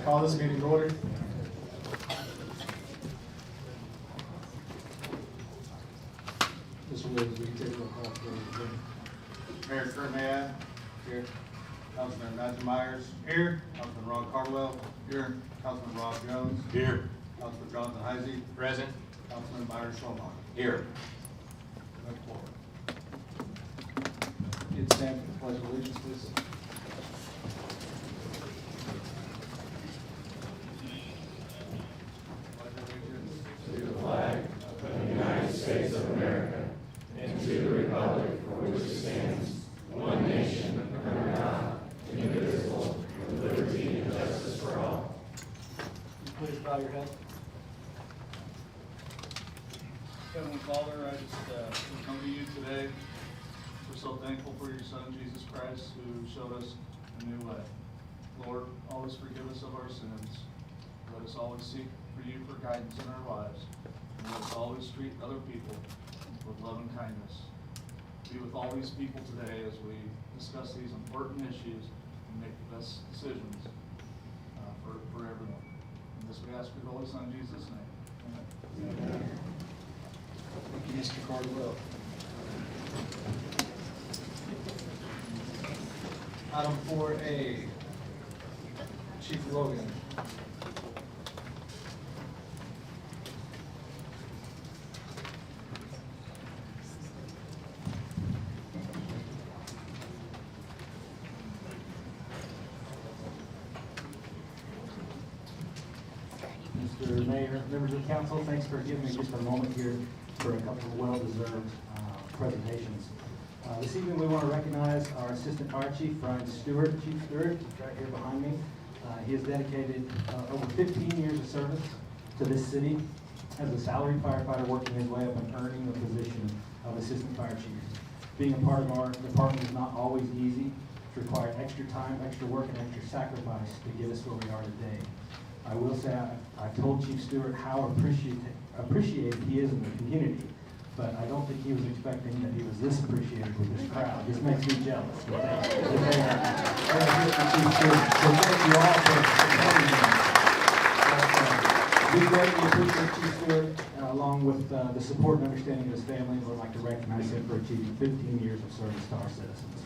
Call this meeting to order. Mr. Williams, will you take roll call for the meeting? Mayor Kurt Mayor. Here. Councilman Matthew Myers. Here. Councilman Ron Cardwell. Here. Councilman Rob Jones. Here. Councilman Jonathan Heisey. Present. Councilman Byron Shulman. Here. You'd stand for the pledge of allegiance, please. To the flag of the United States of America and to the republic for which it stands, one nation, under God, indivisible, with liberty and justice for all. Please bow your head. Heavenly Father, I just come to you today. We're so thankful for your Son, Jesus Christ, who showed us a new way. Lord, always forgive us of our sins. Let us always seek for you for guidance in our lives. And let us always treat other people with love and kindness. Be with all these people today as we discuss these important issues and make the best decisions for everyone. And this we ask for the Holy Son, in Jesus' name. Amen. Thank you, Mr. Cardwell. Item 4A, Chief Logan. Mr. Mayor, members of the council, thanks for giving me just a moment here for a couple of well-deserved presentations. This evening we want to recognize our Assistant Fire Chief, Brian Stewart. Chief Stewart, he's right here behind me. He has dedicated over 15 years of service to this city as a salaried firefighter, working his way up and earning the position of Assistant Fire Chief. Being a part of our department is not always easy. It's required extra time, extra work, and extra sacrifice to get us where we are today. I will say I told Chief Stewart how appreciated he is in the community, but I don't think he was expecting that he was this appreciated with this crowd. This makes me jealous. So thank you all for supporting him. We greatly appreciate Chief Stewart, along with the support and understanding of his family, and would like to recognize him for achieving 15 years of service to our citizens.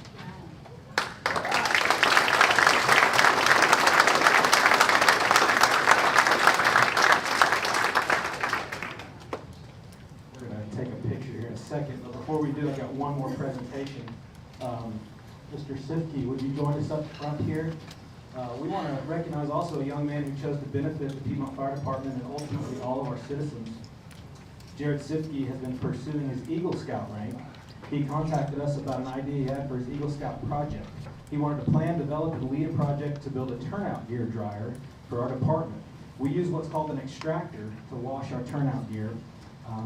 Second, but before we do, I got one more presentation. Mr. Sifke, would you join us up front here? We want to recognize also a young man who chose to benefit the Piedmont Fire Department and ultimately all of our citizens. Jared Sifke has been pursuing his Eagle Scout rank. He contacted us about an idea he had for his Eagle Scout project. He wanted to plan, develop, and lead a project to build a turnout gear dryer for our department. We use what's called an extractor to wash our turnout gear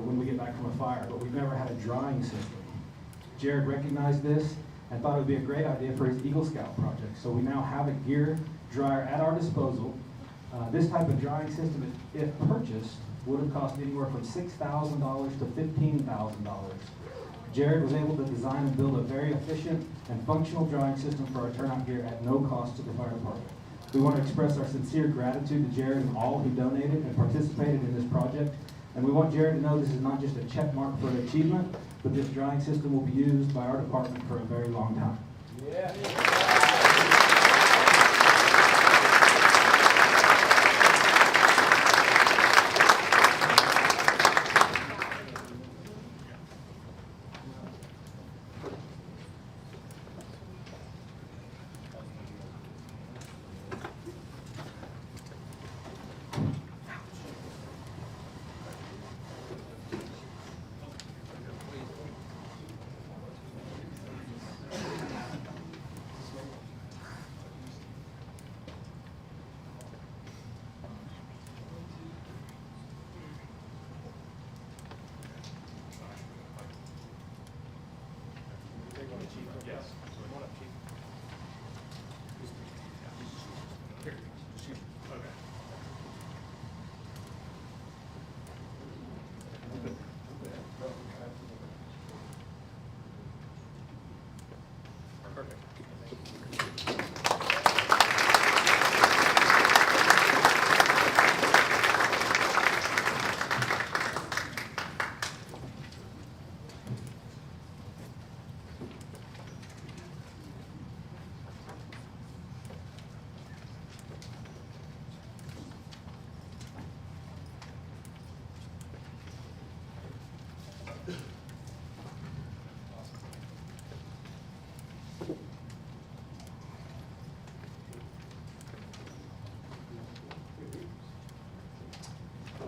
when we get back from a fire, but we've never had a drying system. Jared recognized this and thought it would be a great idea for his Eagle Scout project. So we now have a gear dryer at our disposal. This type of drying system, if purchased, would have cost anywhere from $6,000 to $15,000. Jared was able to design and build a very efficient and functional drying system for our turnout gear at no cost to the fire department. We want to express our sincere gratitude to Jared and all who donated and participated in this project. And we want Jared to know this is not just a check mark for an achievement, but this drying system will be used by our department for a very long time. Yeah.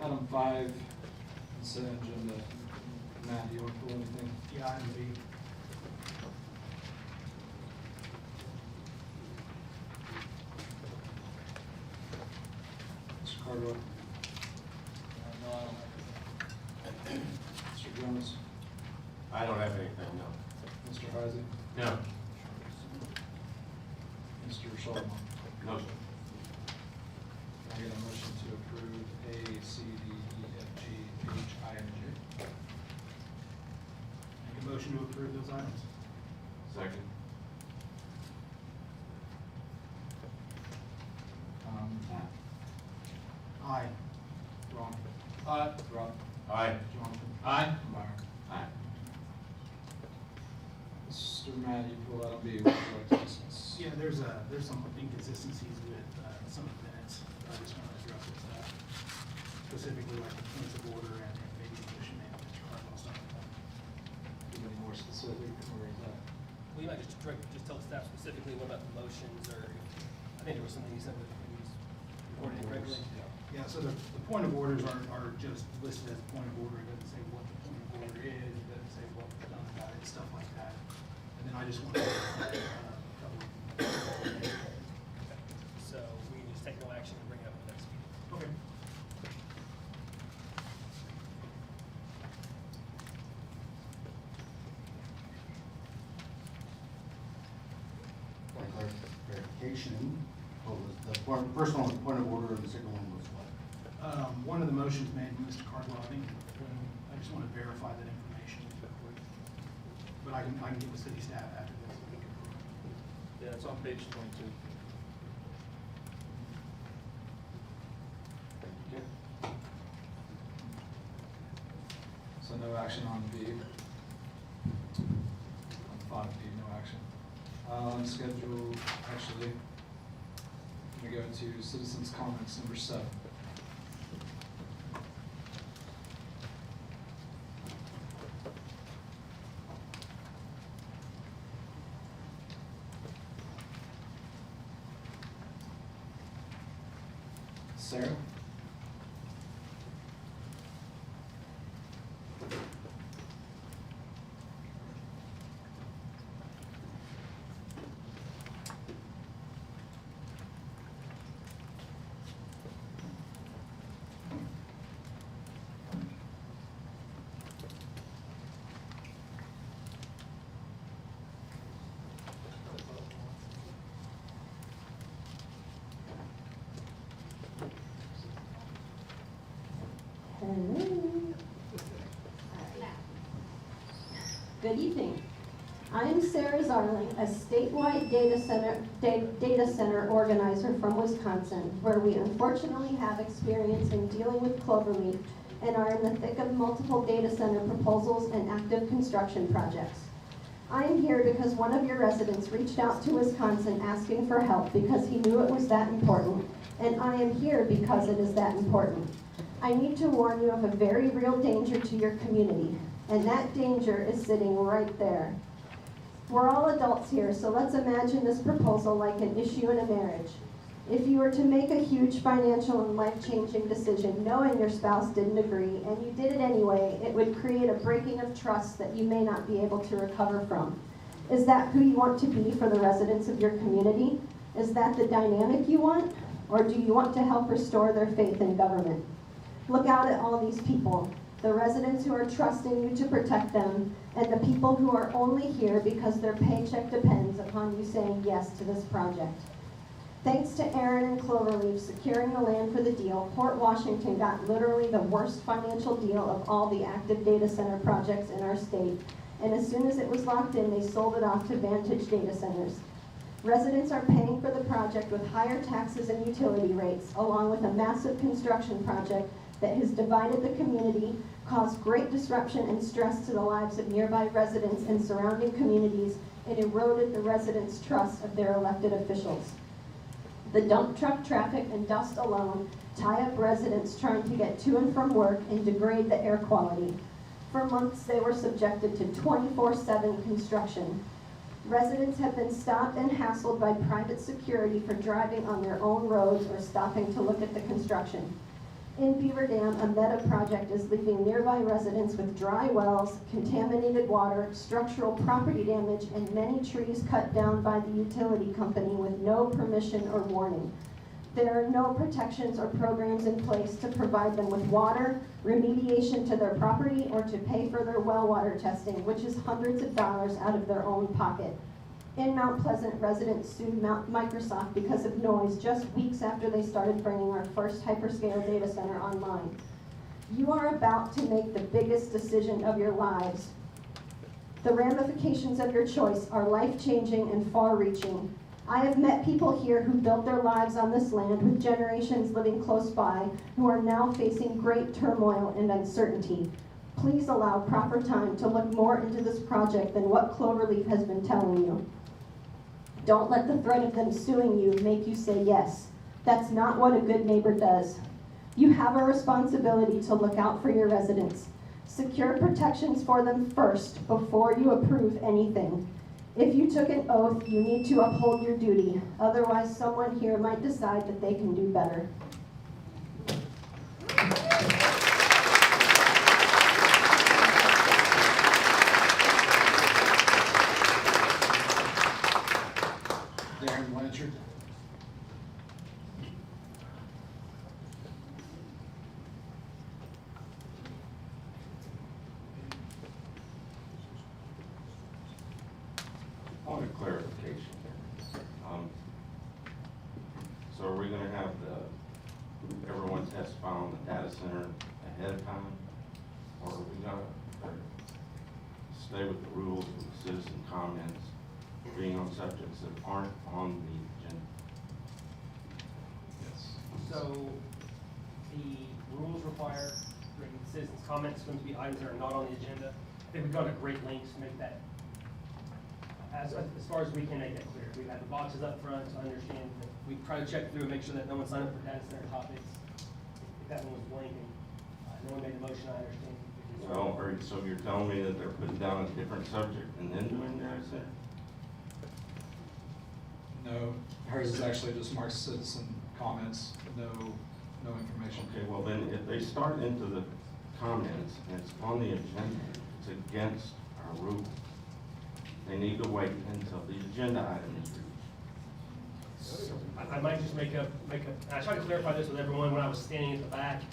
Item 5, consent agenda. Matt, do you want to pull anything? Yeah, item B. Mr. Cardwell? No, I don't have it. Mr. Jones? I don't have anything, no. Mr. Heisey? No. Mr. Solomon? No, sir. Can I get a motion to approve A, C, D, E, F, G, H, I, and J? Make a motion to approve those items. Second. Matt? Aye. Ron? Aye. Rob? Aye. Jonathan? Aye. Byron? Aye. Mr. Matt, you pull out B, what would you like to discuss? Yeah, there's some inconsistencies with some of the minutes. I just want to address it, specifically like the points of order and maybe the motion made by Mr. Cardwell, stuff like that. Be any more specific, or is that? Well, you might just tell staff specifically what about the motions, or, I think there was something you said that he was recording regularly. Yeah, so the point of orders are just listed as a point of order. It doesn't say what the point of order is, it doesn't say what was done about it, stuff like that. And then I just want to So we can just take no action and bring it up at the next meeting. Okay. For clarification, what was the first one was point of order and the second one was what? One of the motions made by Mr. Cardwell, I think, I just want to verify that information. But I can get with city staff after this. Yeah, it's on page 22. Okay. So no action on B. On 5B, no action. On schedule, actually, we go to citizens' comments, number 7. Sarah? Good evening. I'm Sarah Zarling, a statewide data center organizer from Wisconsin, where we unfortunately have experience in dealing with cloverleaf and are in the thick of multiple data center proposals and active construction projects. I am here because one of your residents reached out to Wisconsin asking for help because he knew it was that important, and I am here because it is that important. I need to warn you of a very real danger to your community, and that danger is sitting right there. We're all adults here, so let's imagine this proposal like an issue in a marriage. If you were to make a huge financial and life-changing decision knowing your spouse didn't agree, and you did it anyway, it would create a breaking of trust that you may not be able to recover from. Is that who you want to be for the residents of your community? Is that the dynamic you want? Or do you want to help restore their faith in government? Look out at all these people, the residents who are trusting you to protect them, and the people who are only here because their paycheck depends upon you saying yes to this project. Thanks to Aaron and Cloverleaf securing the land for the deal, Port Washington got literally the worst financial deal of all the active data center projects in our state. And as soon as it was locked in, they sold it off to Vantage Data Centers. Residents are paying for the project with higher taxes and utility rates, along with a massive construction project that has divided the community, caused great disruption and stress to the lives of nearby residents and surrounding communities, and eroded the residents' trust of their elected officials. The dump truck traffic and dust alone tie up residents trying to get to and from work and degrade the air quality. For months, they were subjected to 24/7 construction. Residents have been stopped and hassled by private security for driving on their own roads or stopping to look at the construction. In Beaver Dam, a meta project is leaving nearby residents with dry wells, contaminated water, structural property damage, and many trees cut down by the utility company with no permission or warning. There are no protections or programs in place to provide them with water, remediation to their property, or to pay for their well water testing, which is hundreds of dollars out of their own pocket. In Mount Pleasant, residents sued Microsoft because of noise just weeks after they started bringing our first hyperscale data center online. You are about to make the biggest decision of your lives. The ramifications of your choice are life-changing and far-reaching. I have met people here who built their lives on this land with generations living close by who are now facing great turmoil and uncertainty. Please allow proper time to look more into this project than what Cloverleaf has been telling you. Don't let the threat of them suing you make you say yes. That's not what a good neighbor does. You have a responsibility to look out for your residents. Secure protections for them first before you approve anything. If you took an oath, you need to uphold your duty. Otherwise, someone here might decide that they can do better. Darren Blanchard. Point of clarification here. So are we gonna have everyone testify on the data center ahead of time? Or are we gonna stay with the rules of the citizen comments, being on subjects that aren't on the agenda? Yes. So the rules require during citizens' comments going to be items that are not on the agenda. I think we've gone to great lengths to make that, as far as we can make that clear. We've had the boxes up front to understand that we try to check through and make sure that no one signed up for data center topics. If that one was blank and no one made the motion, I understand. Well, so you're telling me that they're putting down a different subject and then doing data center? No, hers is actually just marked citizen comments, no information. Okay, well then, if they start into the comments and it's on the agenda, it's against our rule. They need to wait until the agenda item is reached. I might just make a, I tried to clarify this with everyone when I was standing at the back.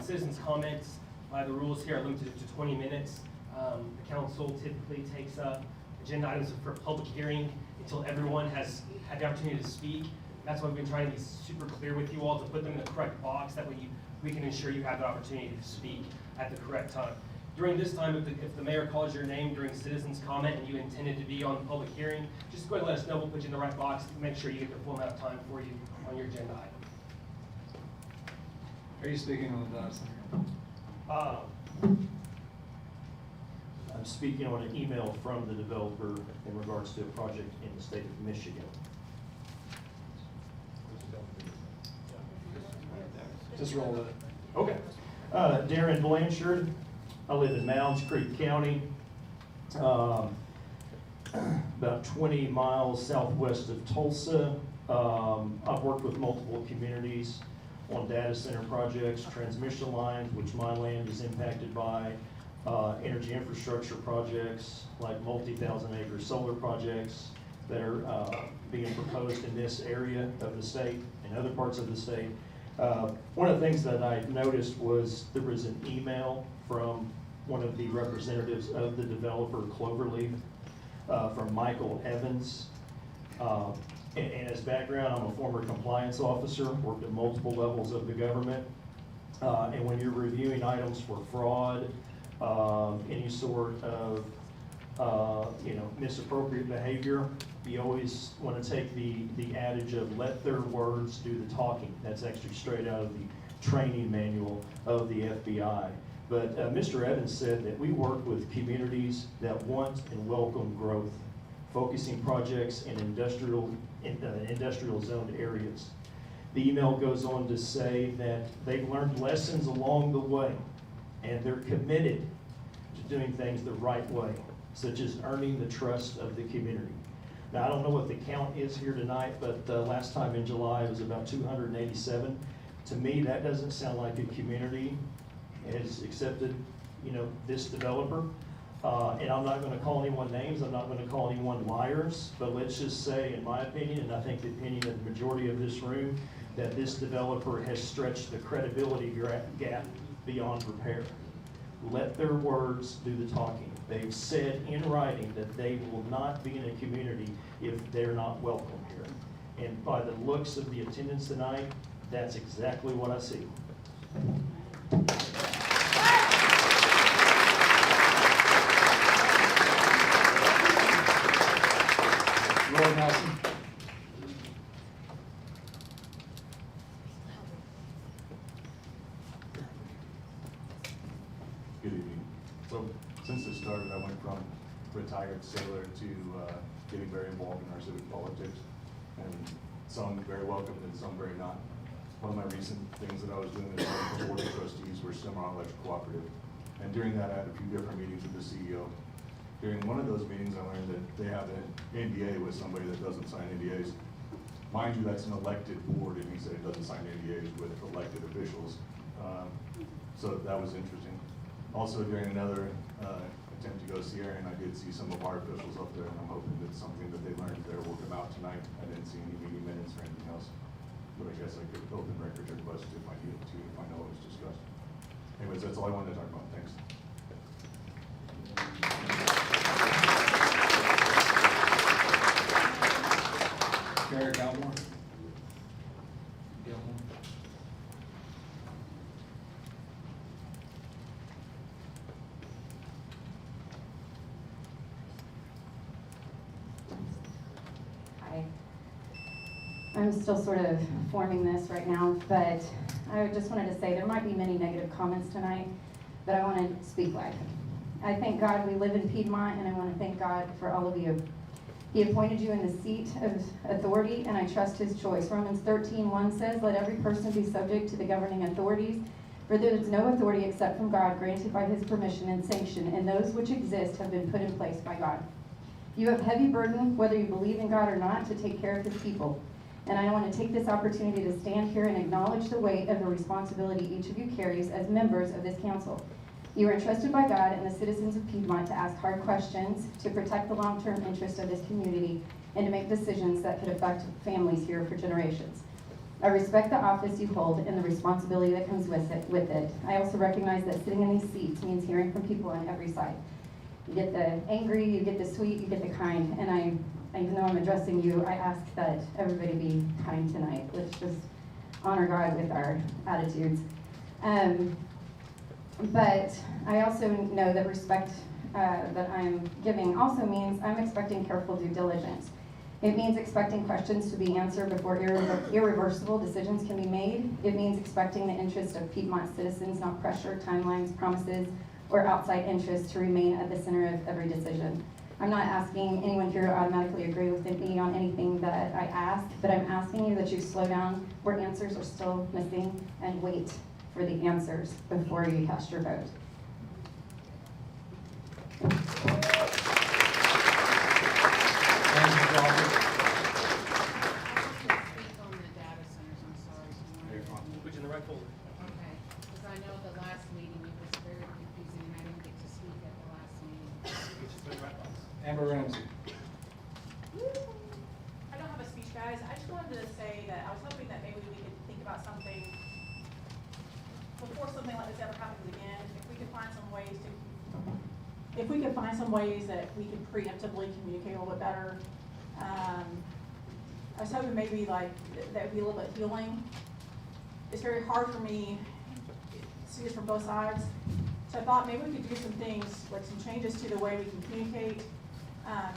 Citizens' comments by the rules here are limited to 20 minutes. The council typically takes up agenda items for public hearing until everyone has had the opportunity to speak. That's why we've been trying to be super clear with you all to put them in the correct box. That way we can ensure you have the opportunity to speak at the correct time. During this time, if the mayor calls your name during citizens' comment and you intended to be on the public hearing, just go ahead and let us know. We'll put you in the right box and make sure you get the full amount of time for you on your agenda item. Are you speaking on the data center? I'm speaking on an email from the developer in regards to a project in the state of Michigan. Just roll with it. Okay. Darren Blanchard. I live in Mounds Creek County, about 20 miles southwest of Tulsa. I've worked with multiple communities on data center projects, transmission lines, which my land is impacted by, energy infrastructure projects like multi-thousand acre solar projects that are being proposed in this area of the state and other parts of the state. One of the things that I noticed was there was an email from one of the representatives of the developer Cloverleaf, from Michael Evans. And as background, I'm a former compliance officer, worked at multiple levels of the government. And when you're reviewing items for fraud, any sort of misappropriate behavior, you always want to take the adage of let their words do the talking. That's actually straight out of the training manual of the FBI. But Mr. Evans said that we work with communities that want and welcome growth, focusing projects in industrial zoned areas. The email goes on to say that they've learned lessons along the way, and they're committed to doing things the right way, such as earning the trust of the community. Now, I don't know what the count is here tonight, but last time in July it was about 287. To me, that doesn't sound like a community has accepted, this developer. And I'm not gonna call anyone names, I'm not gonna call anyone liars, but let's just say, in my opinion, and I think the opinion of the majority of this room, that this developer has stretched the credibility gap beyond repair. Let their words do the talking. They've said in writing that they will not be in a community if they're not welcome here. And by the looks of the attendance tonight, that's exactly what I see. Roy Nelson. Good evening. So since this started, I went from retired sailor to getting very involved in our civic politics, and some very welcomed and some very not. One of my recent things that I was doing as the board of trustees were Cimarron Electric Cooperative, and during that I had a few different meetings with the CEO. During one of those meetings, I learned that they have an NDA with somebody that doesn't sign NDAs. Mind you, that's an elected board, and he said it doesn't sign NDAs with elected officials. So that was interesting. Also, during another attempt to go see Aaron, I did see some of our officials up there, and I'm hoping that something that they learned there will come out tonight. I didn't see any meeting minutes or anything else, but I guess I could open records request if I needed to, if I know what was discussed. Anyways, that's all I wanted to talk about. Thanks. Gary Galmore. Gilmore. Hi. I'm still sort of forming this right now, but I just wanted to say there might be many negative comments tonight, but I want to speak life. I thank God we live in Piedmont, and I want to thank God for all of you. He appointed you in the seat of authority, and I trust his choice. Romans 13:1 says, "Let every person be subject to the governing authorities, for there is no authority except from God, granted by his permission and sanction, and those which exist have been put in place by God." You have heavy burden, whether you believe in God or not, to take care of his people. And I want to take this opportunity to stand here and acknowledge the weight of the responsibility each of you carries as members of this council. You are entrusted by God and the citizens of Piedmont to ask hard questions, to protect the long-term interests of this community, and to make decisions that could affect families here for generations. I respect the office you hold and the responsibility that comes with it. I also recognize that sitting in these seats means hearing from people on every side. You get the angry, you get the sweet, you get the kind, and even though I'm addressing you, I ask that everybody be kind tonight. Let's just honor God with our attitudes. But I also know that respect that I'm giving also means I'm expecting careful due diligence. It means expecting questions to be answered before irreversible decisions can be made. It means expecting the interest of Piedmont citizens, not pressure, timelines, promises, or outside interests to remain at the center of every decision. I'm not asking anyone here to automatically agree with me on anything that I ask, but I'm asking you that you slow down where answers are still missing and wait for the answers before you cast your vote. Thank you, Crawford. Speak on the data centers, I'm sorry. Very fine. Which in the right folder. Okay, because I know the last meeting it was very confusing and I didn't get to speak at the last meeting. Get your foot right box. Amber Ramsey. I don't have a speech, guys. I just wanted to say that I was hoping that maybe we could think about something before something like this ever happens again. If we could find some ways that we could preemptively communicate a little bit better. I was hoping maybe like that would be a little bit healing. It's very hard for me to see this from both sides. So I thought maybe we could do some things, like some changes to the way we can communicate,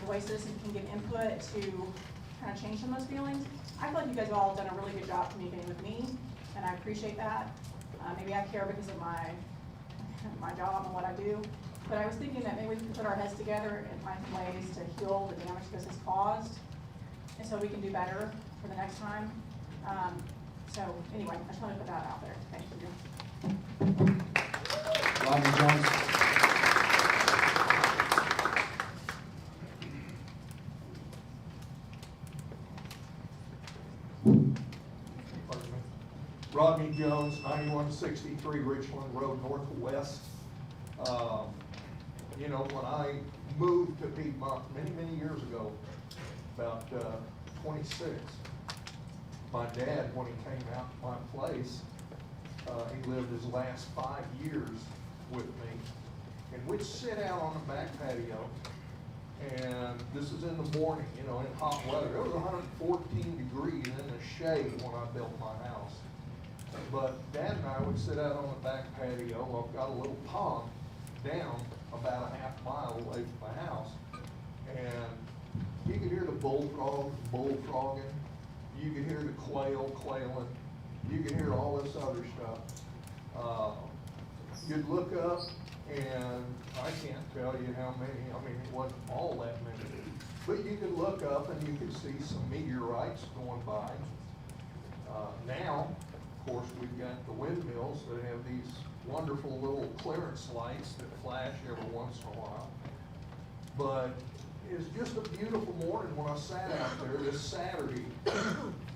the way citizens can give input to kind of change some of those feelings. I feel like you guys have all done a really good job communicating with me, and I appreciate that. Maybe I care because of my job and what I do. But I was thinking that maybe we can put our heads together and find some ways to heal the damage this has caused, and so we can do better for the next time. So anyway, I just wanted to put that out there. Thank you. Rodney Jones. Rodney 63 Richland Road Northwest. You know, when I moved to Piedmont many years ago, about 26, my dad, when he came out to my place, he lived his last 5 years with me, and we'd sit out on the back patio, and this is in the morning, you know, in hot weather. It was 114 degrees in the shade when I built my house. But Dad and I would sit out on the back patio. I've got a little pond down about a half mile away from my house, and you could hear the bullfrogs bullfrogging. You could hear the quail quailing. You could hear all this other stuff. You'd look up, and I can't tell you how many, I mean, it wasn't all that many, but you could look up and you could see some meteorites going by. Now, of course, we've got the windmills that have these wonderful little clearance lights that flash every once in a while. But it's just a beautiful morning when I sat out there this Saturday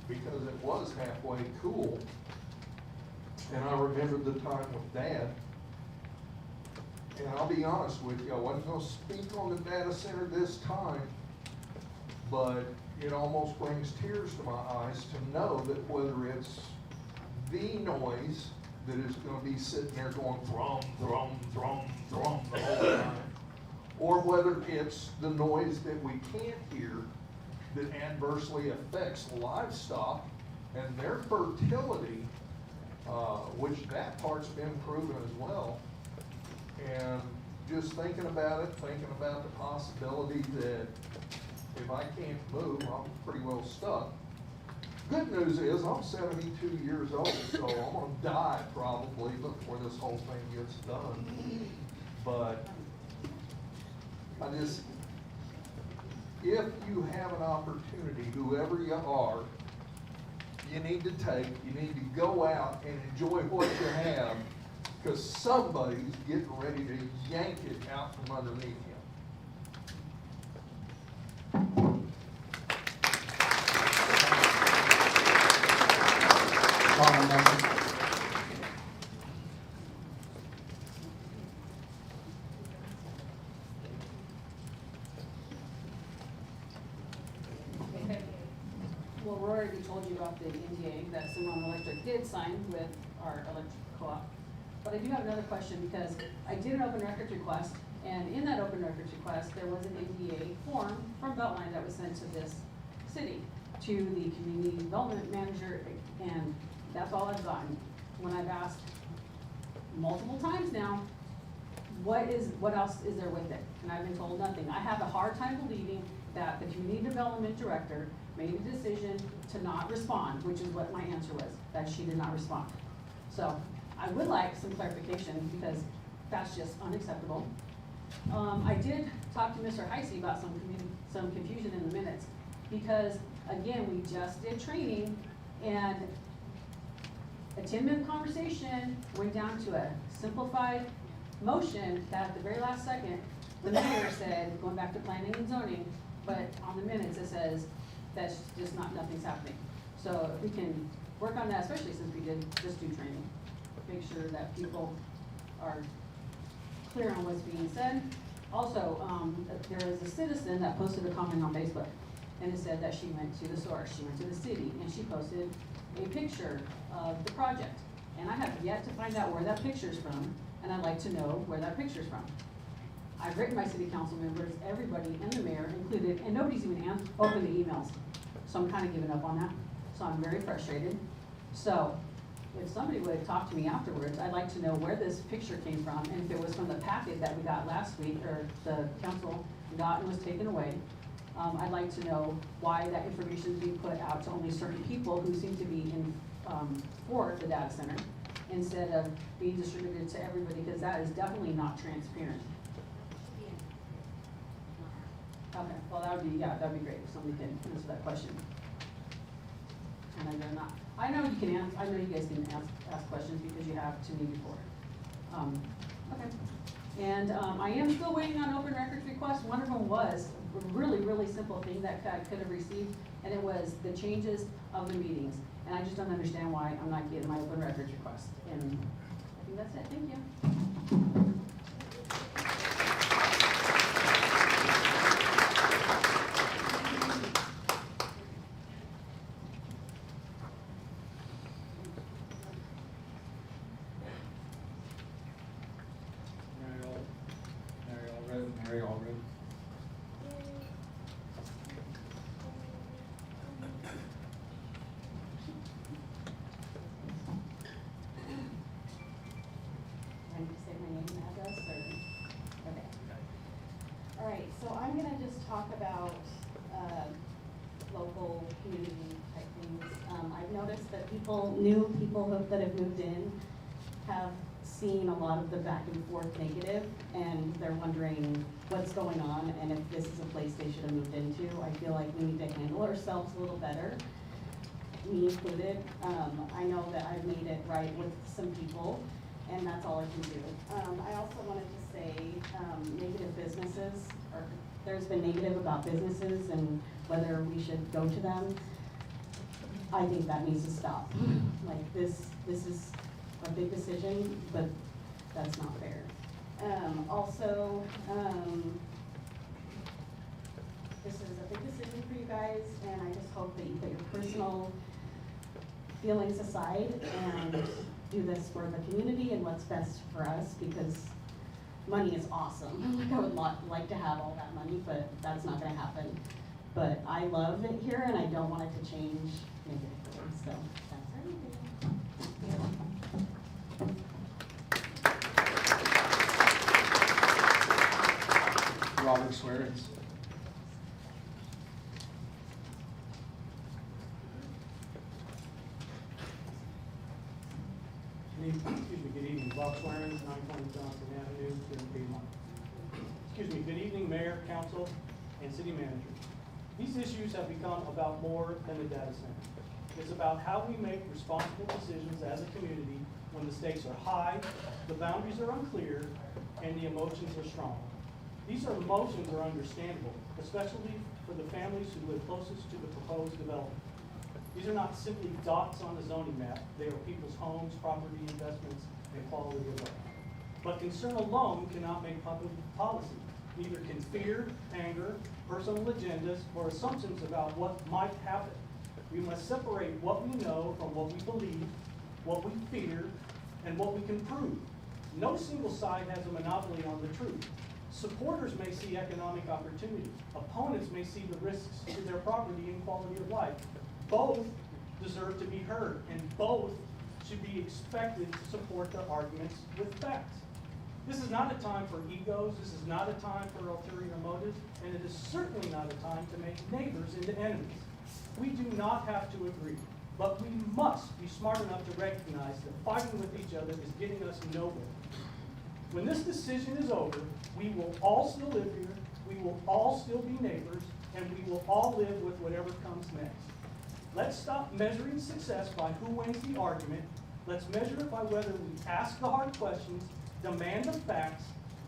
because it was halfway cool. And I remembered the time with Dad. And I'll be honest with you, I wasn't going to speak on the data center this time, but it almost brings tears to my eyes to know that whether it's the noise that is going to be sitting there going thrum, thrum, thrum, thrum the whole time, or whether it's the noise that we can't hear that adversely affects livestock and their fertility, which that part's been proven as well. And just thinking about it, thinking about the possibility that if I can't move, I'm pretty well stuck. Good news is I'm 72 years old, so I'm gonna die probably before this whole thing gets done. But I just, if you have an opportunity, whoever you are, you need to go out and enjoy what you have, because somebody's getting ready to yank it out from underneath you. Well, Roy already told you about the NDA that Cimarron Electric did sign with our electric co-op. But I do have another question, because I did an open records request, and in that open records request, there was an NDA form from Beltline that was sent to this city, to the community development manager, and that's all I've gotten. When I've asked multiple times now, what else is there with it? And I've been told nothing. I have a hard time believing that the community development director made a decision to not respond, which is what my answer was, that she did not respond. So I would like some clarification, because that's just unacceptable. I did talk to Mr. Heisey about some confusion in the minutes, because again, we just did training, and a 10-minute conversation went down to a simplified motion that at the very last second, the mayor said, going back to planning and zoning, but on the minutes it says that's just nothing's happening. So if we can work on that, especially since we did just do training, make sure that people are clear on what's being said. Also, there is a citizen that posted a comment on Facebook, and it said that she went to the source, she went to the city, and she posted a picture of the project. And I have yet to find out where that picture's from, and I'd like to know where that picture's from. I've written my city council members, everybody, and the mayor included, and nobody's even opened the emails. So I'm kind of giving up on that. So I'm very frustrated. So if somebody would talk to me afterwards, I'd like to know where this picture came from, and if it was from the packet that we got last week, or the council got and was taken away. I'd like to know why that information is being put out to only certain people who seem to be in for the data center, instead of being distributed to everybody, because that is definitely not transparent. Okay, well, that would be great if somebody can answer that question. And I know not. I know you can answer. I know you guys can ask questions because you have to me before. Okay. And I am still waiting on open records requests. One of them was a really simple thing that I could have received, and it was the changes of the meetings. And I just don't understand why I'm not getting my open records request. And talk about, local community type things. I've noticed that new people that have moved in have seen a lot of the back and forth negative, and they're wondering what's going on and if this is a place they should have moved into. I feel like we need to handle ourselves a little better, me included. I know that I've made it right with some people, and that's all I can do. I also wanted to say, negative businesses, or there's been negative about businesses and whether we should go to them. I think that needs to stop. Like this is a big decision, but that's not fair. This is a big decision for you guys, and I just hope that you put your personal feelings aside and do this for the community and what's best for us, because money is awesome. Like I would like to have all that money, but that's not gonna happen. But I love it here, and I don't want it to change negatively, so that's everything. Robert Swearens. Good evening, Bob Swearens, 920 Johnson Avenue, here in Piedmont. Good evening, Mayor, Council, and City Manager. These issues have become about more than the data center. It's about how we make responsible decisions as a community when the stakes are high, the boundaries are unclear, and the emotions are strong. These emotions are understandable, especially for the families who live closest to the proposed development. These are not simply dots on the zoning map. They are people's homes, property, investments, and quality of life. But concern alone cannot make public policy. Neither can fear, anger, personal agendas, or assumptions about what might happen. We must separate what we know from what we believe, what we fear, and what we can prove. No single side has a monopoly on the truth. Supporters may see economic opportunity. Opponents may see the risks to their property and quality of life. Both deserve to be heard, and both should be expected to support their arguments with facts. This is not a time for egos, this is not a time for ulterior motives, and it is certainly not a time to make neighbors into enemies. We do not have to agree, but we must be smart enough to recognize that fighting with each other is getting us nowhere. When this decision is over, we will all still live here, we will all still be neighbors, and we will all live with whatever comes next. Let's stop measuring success by who wins the argument. Let's measure it by whether we ask the hard questions, demand the facts,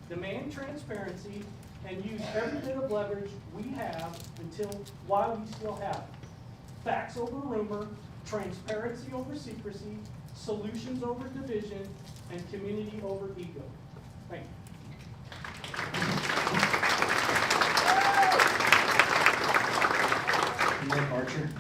demand transparency, and use every bit of leverage we have while we still have it. Facts over rumor, transparency over secrecy, solutions over division, and community over ego. Thank you. Nick Archer.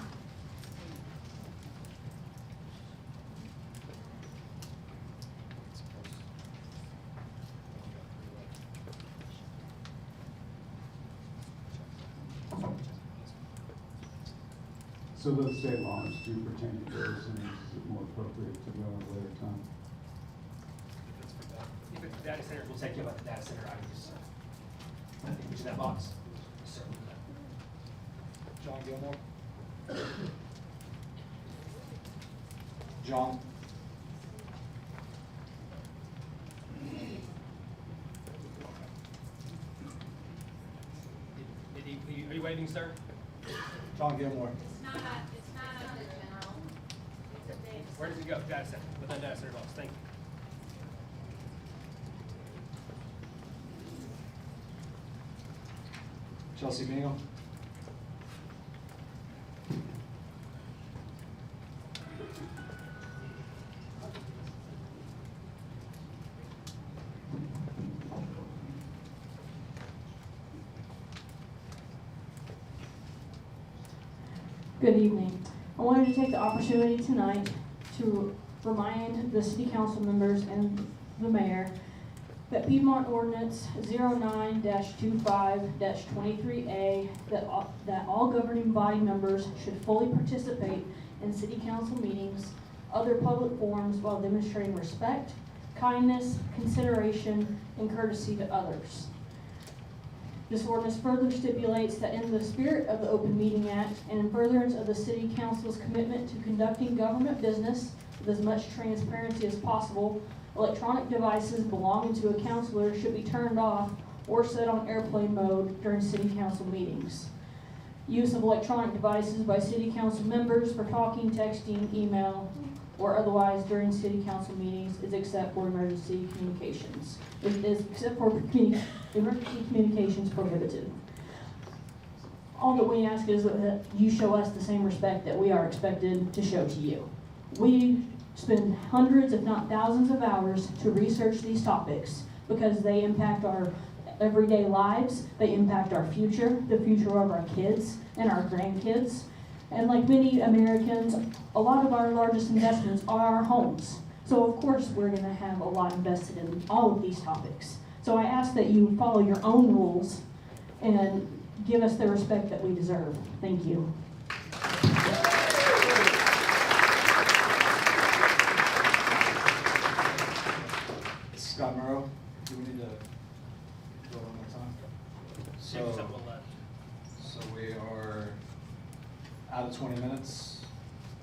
So those state laws do pertain to data centers, is it more appropriate to go at a later time? If it's data centers, we'll take you about the data center. I would just, I think we should that box. Certainly. John Gilmore. John. Are you waiting, sir? John Gilmore. It's not a general, it's a data. Where does it go? Data center. Within data center box. Thank you. Chelsea Bingham. Good evening. I wanted to take the opportunity tonight to remind the city council members and the mayor that Piedmont Ordinance 09-25-23A, that all governing body members should fully participate in city council meetings, other public forums while demonstrating respect, kindness, consideration, and courtesy to others. This ordinance further stipulates that in the spirit of the Open Meeting Act and in furtherance of the City Council's commitment to conducting government business with as much transparency as possible, electronic devices belonging to a counselor should be turned off or set on airplane mode during City Council meetings. Use of electronic devices by City Council members for talking, texting, email, or otherwise during City Council meetings is except for emergency communications. It is except for emergency communications prohibited. All that we ask is that you show us the same respect that we are expected to show to you. We spend hundreds, if not thousands of hours to research these topics because they impact our everyday lives, they impact our future, the future of our kids and our grandkids. And like many Americans, a lot of our largest investments are our homes. So of course we're gonna have a lot invested in all of these topics. So I ask that you follow your own rules and give us the respect that we deserve. Thank you. Scott Murrow, do we need to go one more time? So we are out of 20 minutes.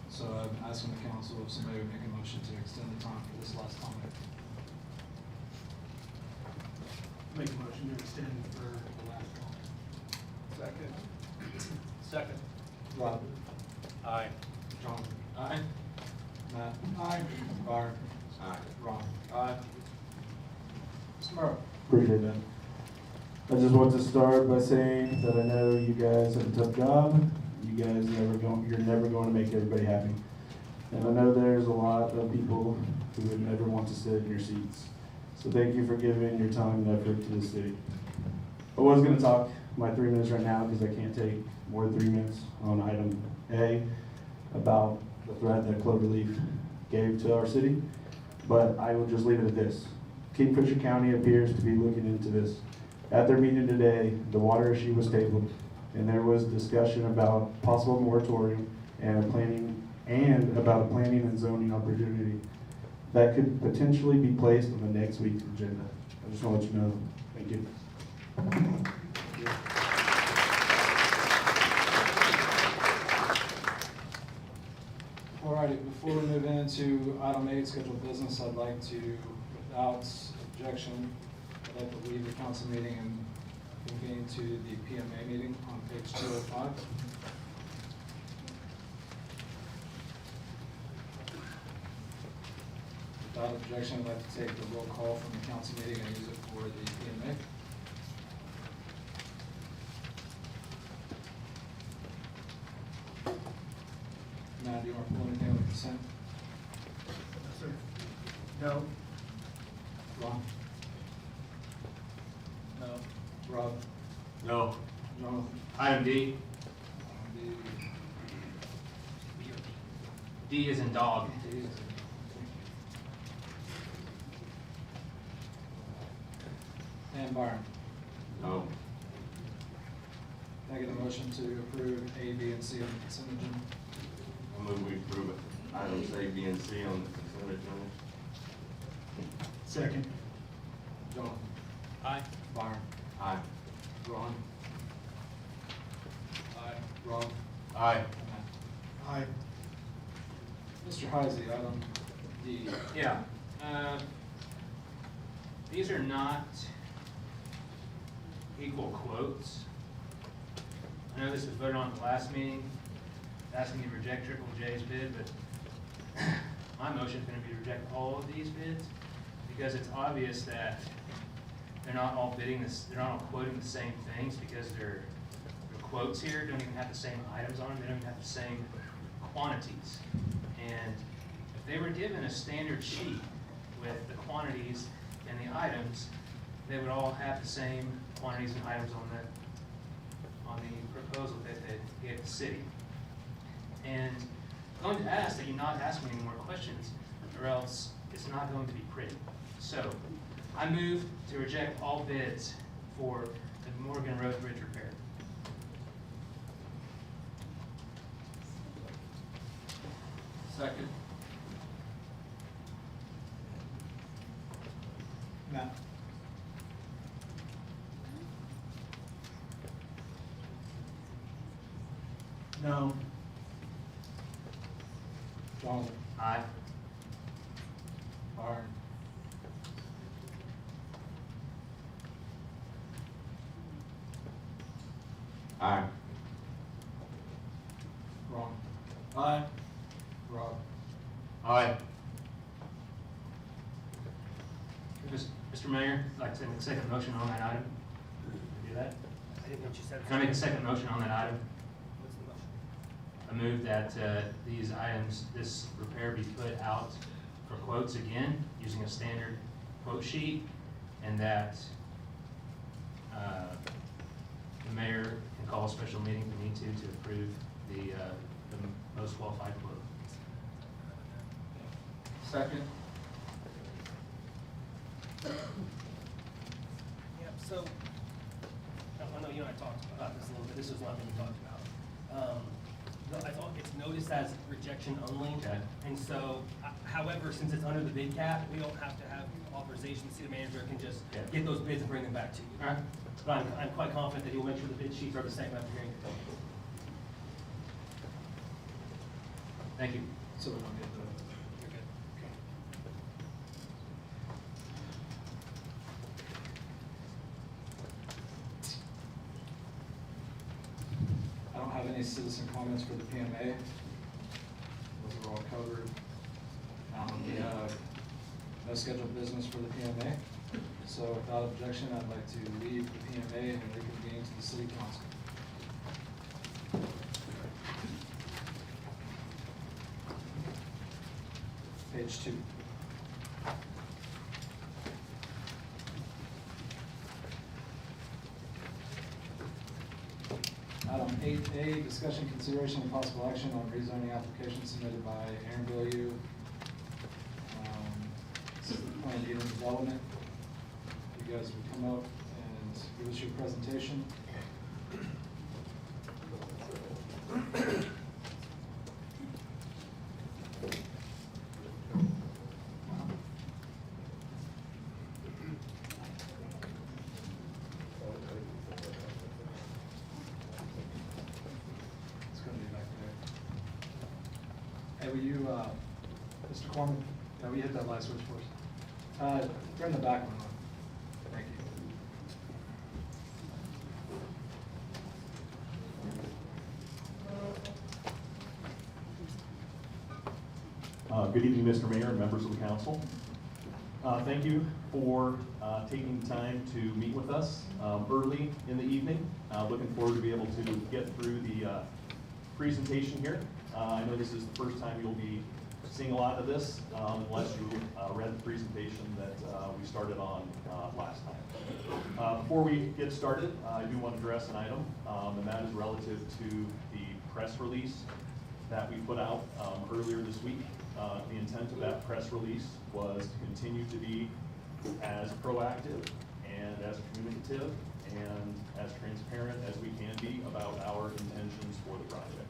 So I'm asking the council if somebody would make a motion to extend the time for this last comment. Make a motion to extend for the last one. Second. Rob? Aye. John? Aye. Matt? Aye. Byron? Aye. Ron? Aye. Mr. Murrow? Appreciate that. I just want to start by saying that I know you guys have a tough job. You guys you're never going to make everybody happy. And I know there's a lot of people who would never want to sit in your seats. So thank you for giving your time and effort to the city. I was going to talk my 3 minutes right now because I can't take more than 3 minutes on item A about the threat that Cloverleaf gave to our city. But I will just leave it at this. Kingfisher County appears to be looking into this. At their meeting today, the water issue was tabled, and there was discussion about possible moratorium and about a planning and zoning opportunity that could potentially be placed on the next week's agenda. I just want to let you know. Thank you. Alrighty, before we move into item 8, scheduled business, I'd like to, without objection, I'd like to leave the council meeting and convene to the PMA meeting on page 205. Without objection, I'd like to take the roll call from the council meeting and use it for the PMA. Matt, do you want to pull anything on the consent? Yes, sir. No. Ron? No. Rob? No. Jonathan? Item D. D is in dog. And Byron? No. Can I get a motion to approve A, B, and C on the consent agenda? I move we approve it. Items A, B, and C on the consent agenda. Second. Jonathan? Aye. Byron? Aye. Ron? Aye. Rob? Aye. Aye. Mr. Heisey, item D. Yeah. These are not equal quotes. I know this was voted on at the last meeting, asking you to reject Triple J's bid, but my motion is going to be to reject all of these bids because it's obvious that they're not all bidding this, they're not all quoting the same things because their quotes here don't even have the same items on them, they don't even have the same quantities. And if they were given a standard sheet with the quantities and the items, they would all have the same quantities and items on the proposal that they gave the city. And I'm going to ask that you not ask me any more questions, or else it's not going to be pretty. So I move to reject all bids for the Morgan Road Bridge repair. Second. Matt? No. Jonathan? Aye. Byron? Aye. Ron? Aye. Rob? Aye. Mr. Mayor, I'd like to make a second motion on that item. Can I do that? I didn't know what you said. Can I make a second motion on that item? What's the motion? I move that these items, this repair be put out for quotes again, using a standard quote sheet, and that the mayor can call a special meeting if we need to approve the most qualified quote. Second? Yep, so, I know you and I talked about this a little bit, this was not what we talked about. I thought it's noticed as rejection only. Okay. And so, however, since it's under the bid cap, we don't have to have authorization, the city manager can just Yeah. get those bids and bring them back to you. All right. But I'm quite confident that he'll make sure the bid sheets are the same after hearing. Thank you. So we don't get the. You're good. I don't have any citizen comments for the PMA. Those are all covered. We have no scheduled business for the PMA. So without objection, I'd like to leave the PMA and reconvene to the city council. Page 2. Item 8A, discussion, consideration, and possible action on rezoning application submitted by Aaron Billieu. This is the plan of unit development. You guys would come up and give us your presentation. It's gonna be back there. Hey, will you, Mr. Corman, yeah, will you hit that light switch for us? Turn the back one on. Thank you. Good evening, Mr. Mayor and members of the council. Thank you for taking the time to meet with us early in the evening. Looking forward to be able to get through the presentation here. I know this is the first time you'll be seeing a lot of this, unless you read the presentation that we started on last time. Before we get started, I do want to address an item, and that is relative to the press release that we put out earlier this week. The intent of that press release was to continue to be as proactive and as communicative and as transparent as we can be about our intentions for the project.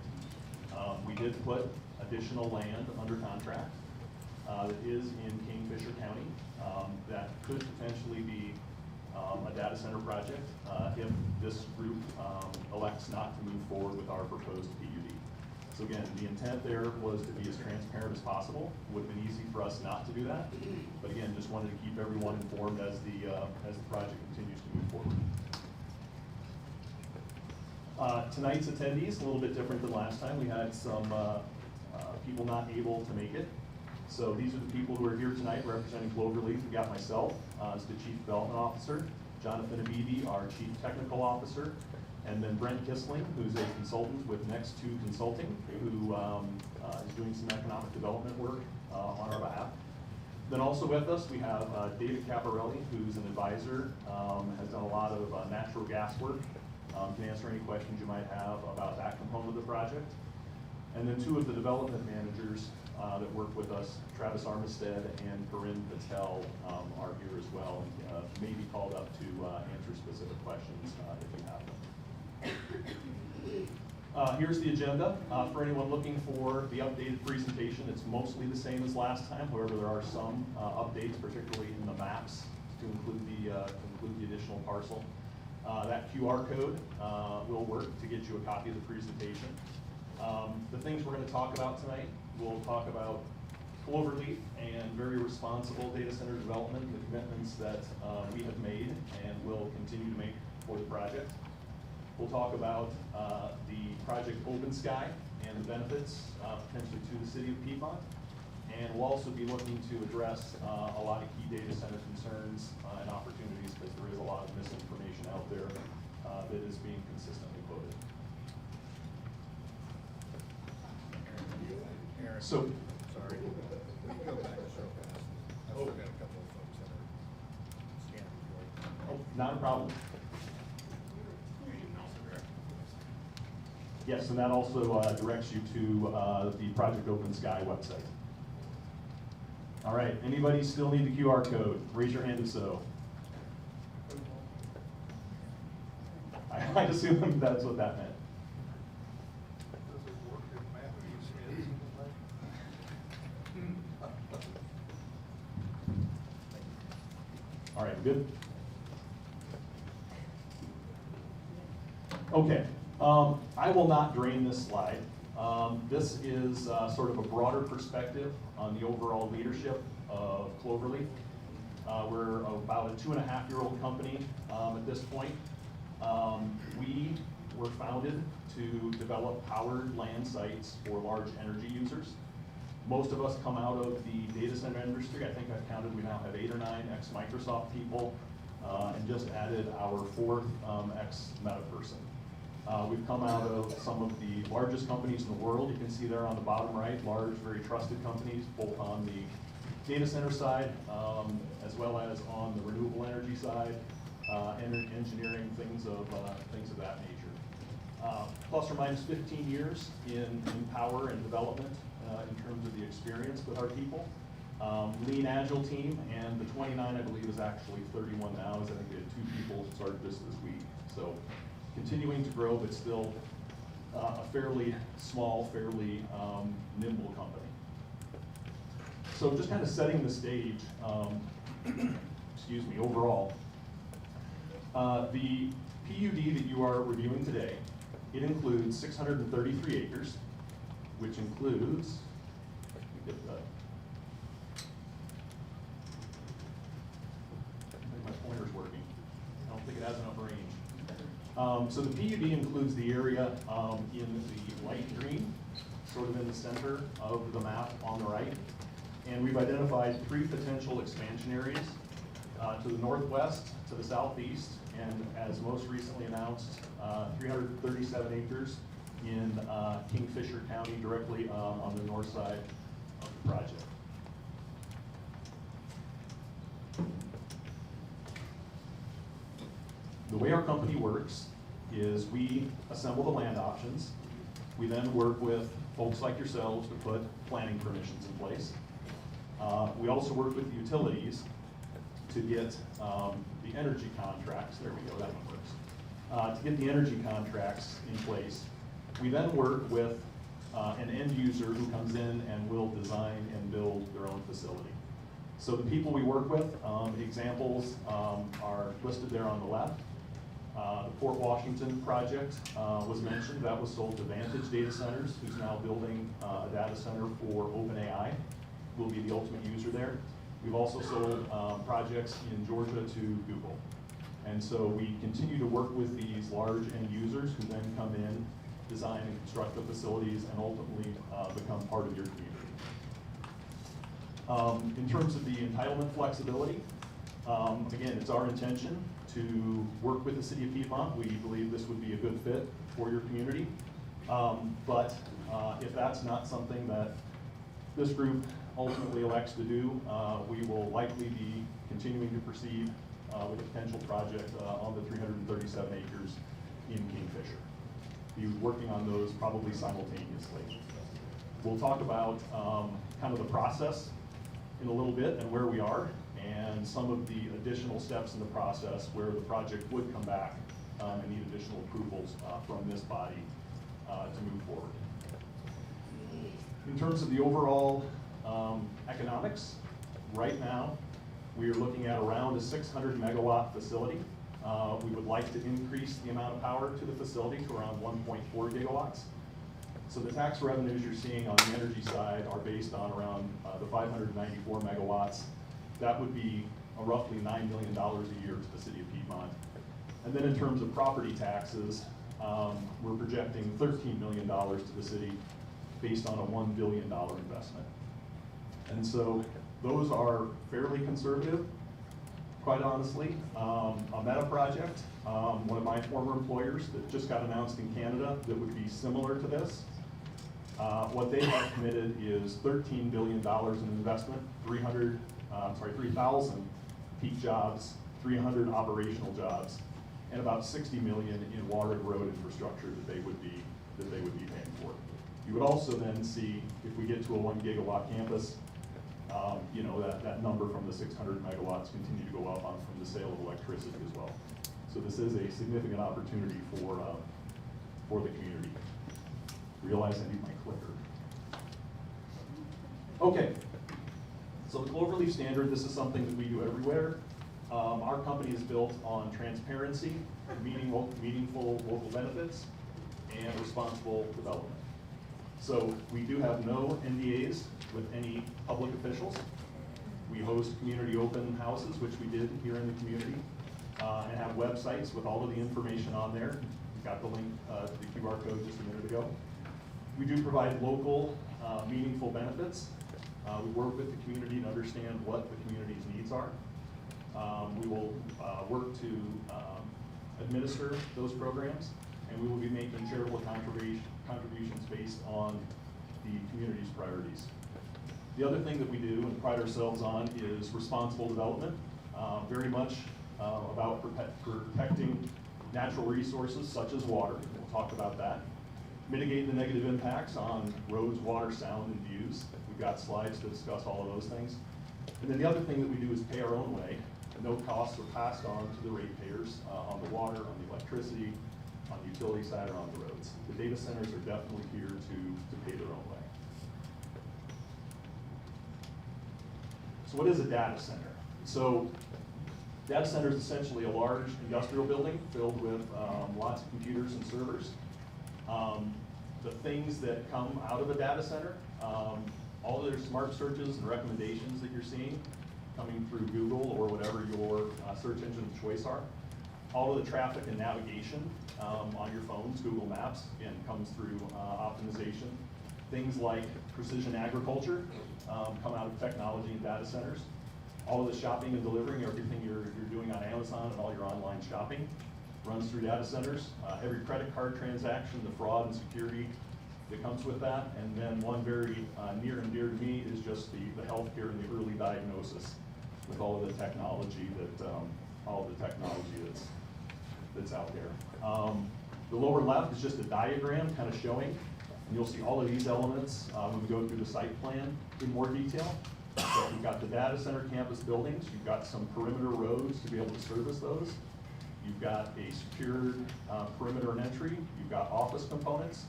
We did put additional land under contract that is in Kingfisher County that could potentially be a data center project if this group elects not to move forward with our proposed PUD. So again, the intent there was to be as transparent as possible. It would have been easy for us not to do that, but again, just wanted to keep everyone informed as the project continues to move forward. Tonight's attendees, a little bit different than last time. We had some people not able to make it. So these are the people who are here tonight representing Cloverleaf. We got myself as the Chief Development Officer, Jonathan Abidi, our Chief Technical Officer, and then Brent Kissling, who's a consultant with Next 2 Consulting, who is doing some economic development work on our behalf. Then also with us, we have David Caparelli, who's an advisor, has done a lot of natural gas work, can answer any questions you might have about that component of the project. And then two of the development managers that work with us, Travis Armistead and Corinne Patel, are here as well, and may be called up to answer specific questions if you have them. Here's the agenda. For anyone looking for the updated presentation, it's mostly the same as last time. However, there are some updates, particularly in the maps, to include the additional parcel. That QR code will work to get you a copy of the presentation. The things we're going to talk about tonight, we'll talk about Cloverleaf and very responsible data center development, the commitments that we have made and will continue to make for the project. We'll talk about the project Open Sky and the benefits potentially to the city of Piedmont. And we'll also be looking to address a lot of key data center concerns and opportunities, because there is a lot of misinformation out there that is being consistently quoted. Aaron, So, sorry, we can go back to show fast. I've still got a couple of folks that are scanning for it. not a problem. You can also direct. Yes, and that also directs you to the Project Open Sky website. All right, anybody still need the QR code? Raise your hand if so. I assume that's what that meant. Does it work if Matthew's head? All right, good. Okay, I will not drain this slide. This is sort of a broader perspective on the overall leadership of Cloverleaf. We're about a 2.5-year-old company at this point. We were founded to develop powered land sites for large energy users. Most of us come out of the data center industry. I think I've counted, we now have 8 or 9 ex-Microsoft people, and just added our 4th ex-Meta person. We've come out of some of the largest companies in the world. You can see there on the bottom right, large, very trusted companies, both on the data center side, as well as on the renewable energy side, engineering, things of that nature. Plus or minus 15 years in power and development in terms of the experience with our people. Lean Agile team, and the 29, I believe, is actually 31 now, as I think we had 2 people start this week. So continuing to grow, but still a fairly small, fairly nimble company. So just kind of setting the stage, excuse me, overall. The PUD that you are reviewing today, it includes 633 acres, which includes, let me get that. I think my pointer's working. I don't think it has enough range. So the PUD includes the area in the light green, sort of in the center of the map on the right. And we've identified 3 potential expansion areas to the northwest, to the southeast, and as most recently announced, 337 acres in Kingfisher County, directly on the north side of the project. The way our company works is we assemble the land options. We then work with folks like yourselves to put planning permissions in place. We also work with the utilities to get the energy contracts, there we go, that one works, to get the energy contracts in place. We then work with an end user who comes in and will design and build their own facility. So the people we work with, examples are listed there on the left. The Port Washington project was mentioned. That was sold to Vantage Data Centers, who's now building a data center for OpenAI. Will be the ultimate user there. We've also sold projects in Georgia to Google. And so we continue to work with these large end users who then come in, design and construct the facilities, and ultimately become part of your community. In terms of the entitlement flexibility, again, it's our intention to work with the city of Piedmont. We believe this would be a good fit for your community. But if that's not something that this group ultimately elects to do, we will likely be continuing to proceed with a potential project on the 337 acres in Kingfisher. Be working on those probably simultaneously. We'll talk about kind of the process in a little bit and where we are, and some of the additional steps in the process where the project would come back and need additional approvals from this body to move forward. In terms of the overall economics, right now we are looking at around a 600 megawatt facility. We would like to increase the amount of power to the facility to around 1.4 gigawatts. So the tax revenues you're seeing on the energy side are based on around the 594 megawatts. That would be roughly $9 million a year to the city of Piedmont. And then in terms of property taxes, we're projecting $13 million to the city based on a $1 billion investment. And so those are fairly conservative, quite honestly. A meta project, one of my former employers that just got announced in Canada that would be similar to this. What they have committed is $13 billion in investment, 3,000 peak jobs, 300 operational jobs, and about 60 million in water and road infrastructure that they would be paying for. You would also then see, if we get to a 1 gigawatt campus, you know, that number from the 600 megawatts continue to go up from the sale of electricity as well. So this is a significant opportunity for the community. Realize I need my clicker. Okay, so the Cloverleaf Standard, this is something that we do everywhere. Our company is built on transparency, meaningful local benefits, and responsible development. So we do have no NDAs with any public officials. We host community open houses, which we did here in the community, and have websites with all of the information on there. We got the link to the QR code just a minute ago. We do provide local, meaningful benefits. We work with the community to understand what the community's needs are. We will work to administer those programs, and we will be making charitable contributions based on the community's priorities. The other thing that we do and pride ourselves on is responsible development, very much about protecting natural resources such as water. We'll talk about that. Mitigate the negative impacts on roads, water, sound, and views. We've got slides to discuss all of those things. And then the other thing that we do is pay our own way. No costs are passed on to the ratepayers on the water, on the electricity, on the utility side, or on the roads. The data centers are definitely here to pay their own way. So what is a data center? So data center is essentially a large industrial building filled with lots of computers and servers. The things that come out of a data center, all of their smart searches and recommendations that you're seeing coming through Google or whatever your search engine of choice are. All of the traffic and navigation on your phones, Google Maps, again, comes through optimization. Things like precision agriculture come out of technology and data centers. All of the shopping and delivering, everything you're doing on Amazon and all your online shopping runs through data centers. Every credit card transaction, the fraud and security that comes with that. And then one very near and dear to me is just the healthcare and the early diagnosis with all of the technology that's out there. The lower left is just a diagram kind of showing, and you'll see all of these elements when we go through the site plan in more detail. So you've got the data center campus buildings, you've got some perimeter roads to be able to service those. You've got a secured perimeter and entry, you've got office components,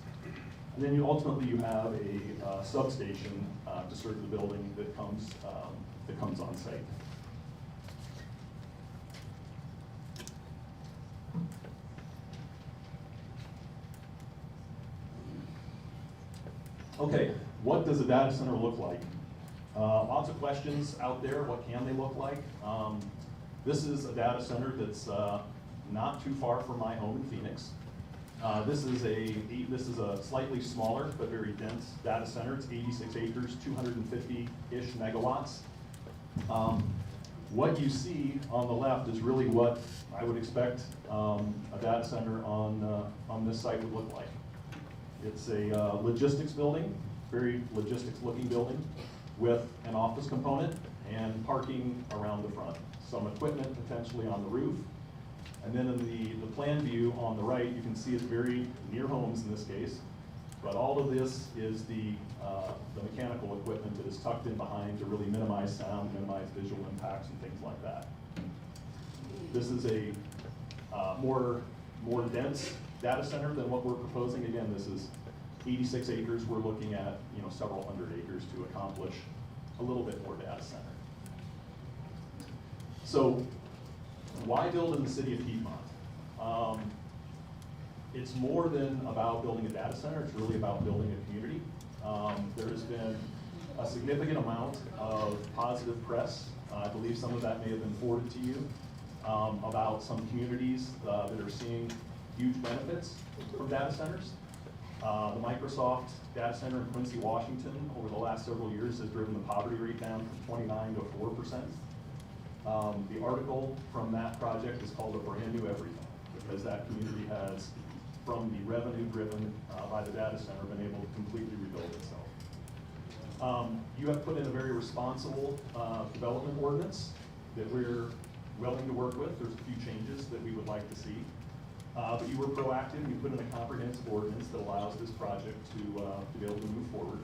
and then ultimately you have a substation to serve the building that comes on site. Okay, what does a data center look like? Lots of questions out there. What can they look like? This is a data center that's not too far from my home in Phoenix. This is a slightly smaller but very dense data center. It's 86 acres, 250-ish megawatts. What you see on the left is really what I would expect a data center on this site would look like. It's a logistics building, very logistics-looking building, with an office component and parking around the front. Some equipment potentially on the roof. And then in the plan view on the right, you can see it's very near homes in this case. But all of this is the mechanical equipment that is tucked in behind to really minimize sound, minimize visual impacts and things like that. This is a more dense data center than what we're proposing. Again, this is 86 acres. We're looking at several hundred acres to accomplish a little bit more data center. So why build in the city of Piedmont? It's more than about building a data center, it's really about building a community. There has been a significant amount of positive press, I believe some of that may have been forwarded to you, about some communities that are seeing huge benefits from data centers. The Microsoft data center in Quincy, Washington, over the last several years has driven the poverty rate down from 29 to 4%. The article from that project is called A Brand New Everything, because that community has, from the revenue driven by the data center, been able to completely rebuild itself. You have put in a very responsible development ordinance that we're willing to work with. There's a few changes that we would like to see. But you were proactive, you put in a comprehensive ordinance that allows this project to be able to move forward.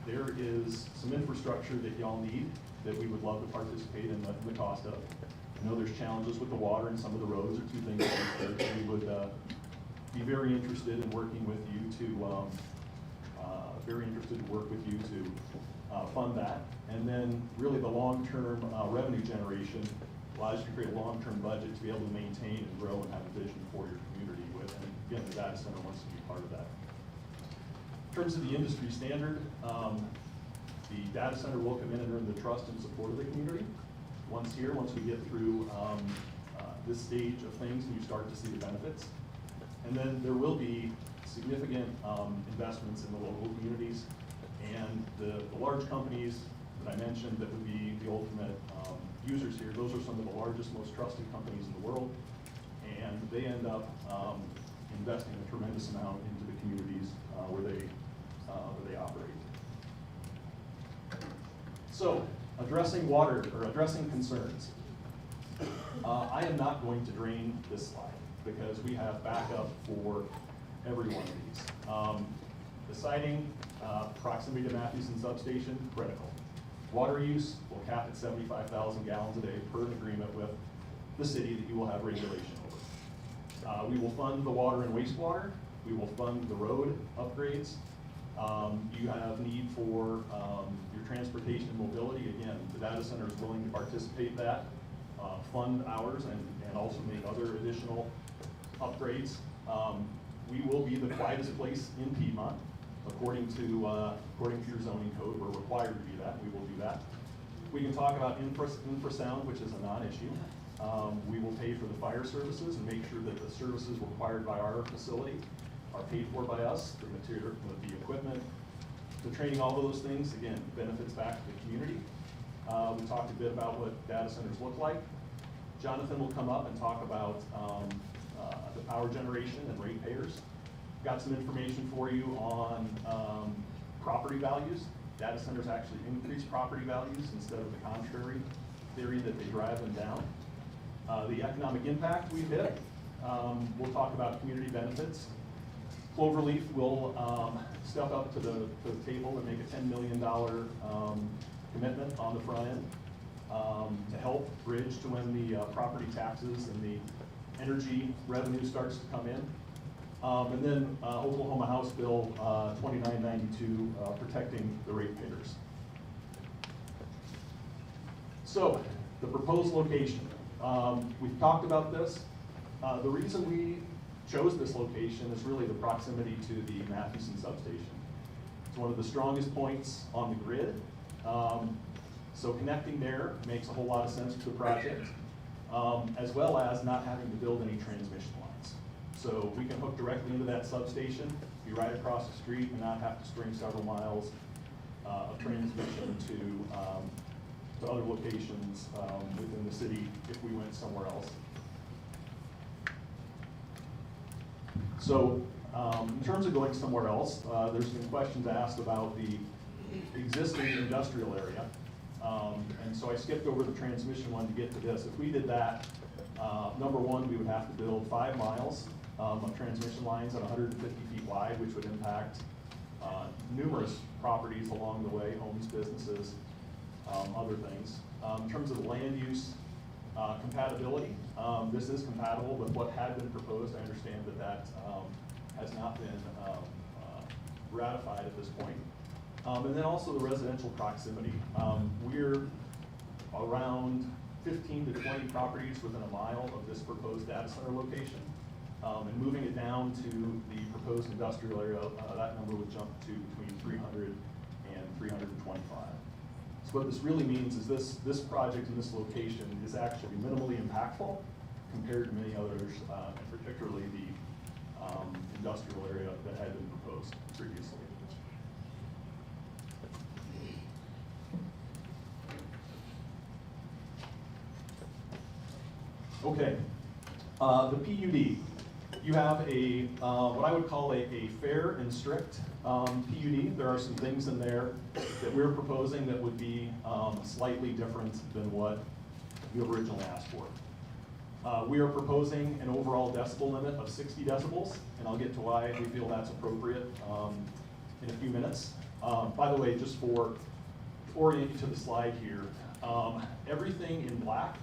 There is some infrastructure that y'all need that we would love to participate in the cost of. I know there's challenges with the water, and some of the roads are two things that we would be very interested in working with you to fund that. And then really the long-term revenue generation allows you to create a long-term budget to be able to maintain and grow and have a vision for your community with. And again, the data center wants to be part of that. In terms of the industry standard, the data center will come in and earn the trust and support of the community. Once we get through this stage of things and you start to see the benefits. And then there will be significant investments in the local communities, and the large companies that I mentioned that would be the ultimate users here. Those are some of the largest, most trusted companies in the world, and they end up investing a tremendous amount into the communities where they operate. So, addressing concerns. I am not going to drain this slide because we have backup for every one of these. The siting, proximity to Mathewson substation, critical. Water use will cap at 75,000 gallons a day per an agreement with the city that you will have regulation over. We will fund the water and wastewater. We will fund the road upgrades. You have need for your transportation and mobility. Again, the data center is willing to participate in that, fund ours, and also make other additional upgrades. We will be the quietest place in Piedmont. According to your zoning code, we're required to be that. We will do that. We can talk about infrasound, which is a non-issue. We will pay for the fire services and make sure that the services required by our facility are paid for by us, the material, the equipment, the training, all of those things. Again, benefits back to the community. We talked a bit about what data centers look like. Jonathan will come up and talk about the power generation and ratepayers. Got some information for you on property values. Data centers actually increase property values instead of the contrary theory that they drive them down. The economic impact we've hit. We'll talk about community benefits. Cloverleaf will step up to the table and make a $10 million commitment on the front end to help bridge to when the property taxes and the energy revenue starts to come in. And then Oklahoma House Bill 2992, protecting the ratepayers. So, the proposed location. We've talked about this. The reason we chose this location is really the proximity to the Mathewson substation. It's one of the strongest points on the grid. So connecting there makes a whole lot of sense for the project, as well as not having to build any transmission lines. So we can hook directly into that substation, be right across the street, and not have to string several miles of transmission to other locations within the city if we went somewhere else. So in terms of going somewhere else, there's been questions asked about the existing industrial area. And so I skipped over the transmission one to get to this. If we did that, number one, we would have to build 5 miles of transmission lines at 150 feet wide, which would impact numerous properties along the way, homes, businesses, other things. In terms of the land use compatibility, this is compatible with what had been proposed. I understand that that has not been ratified at this point. And then also the residential proximity. We're around 15 to 20 properties within a mile of this proposed data center location. And moving it down to the proposed industrial area, that number would jump to between 300 and 325. So what this really means is this project in this location is actually minimally impactful compared to many others, and particularly the industrial area that had been proposed previously. Okay, the PUD. You have a, what I would call a fair and strict PUD. There are some things in there that we're proposing that would be slightly different than what you originally asked for. We are proposing an overall decibel limit of 60 decibels, and I'll get to why we feel that's appropriate in a few minutes. By the way, just to orient you to the slide here, everything in black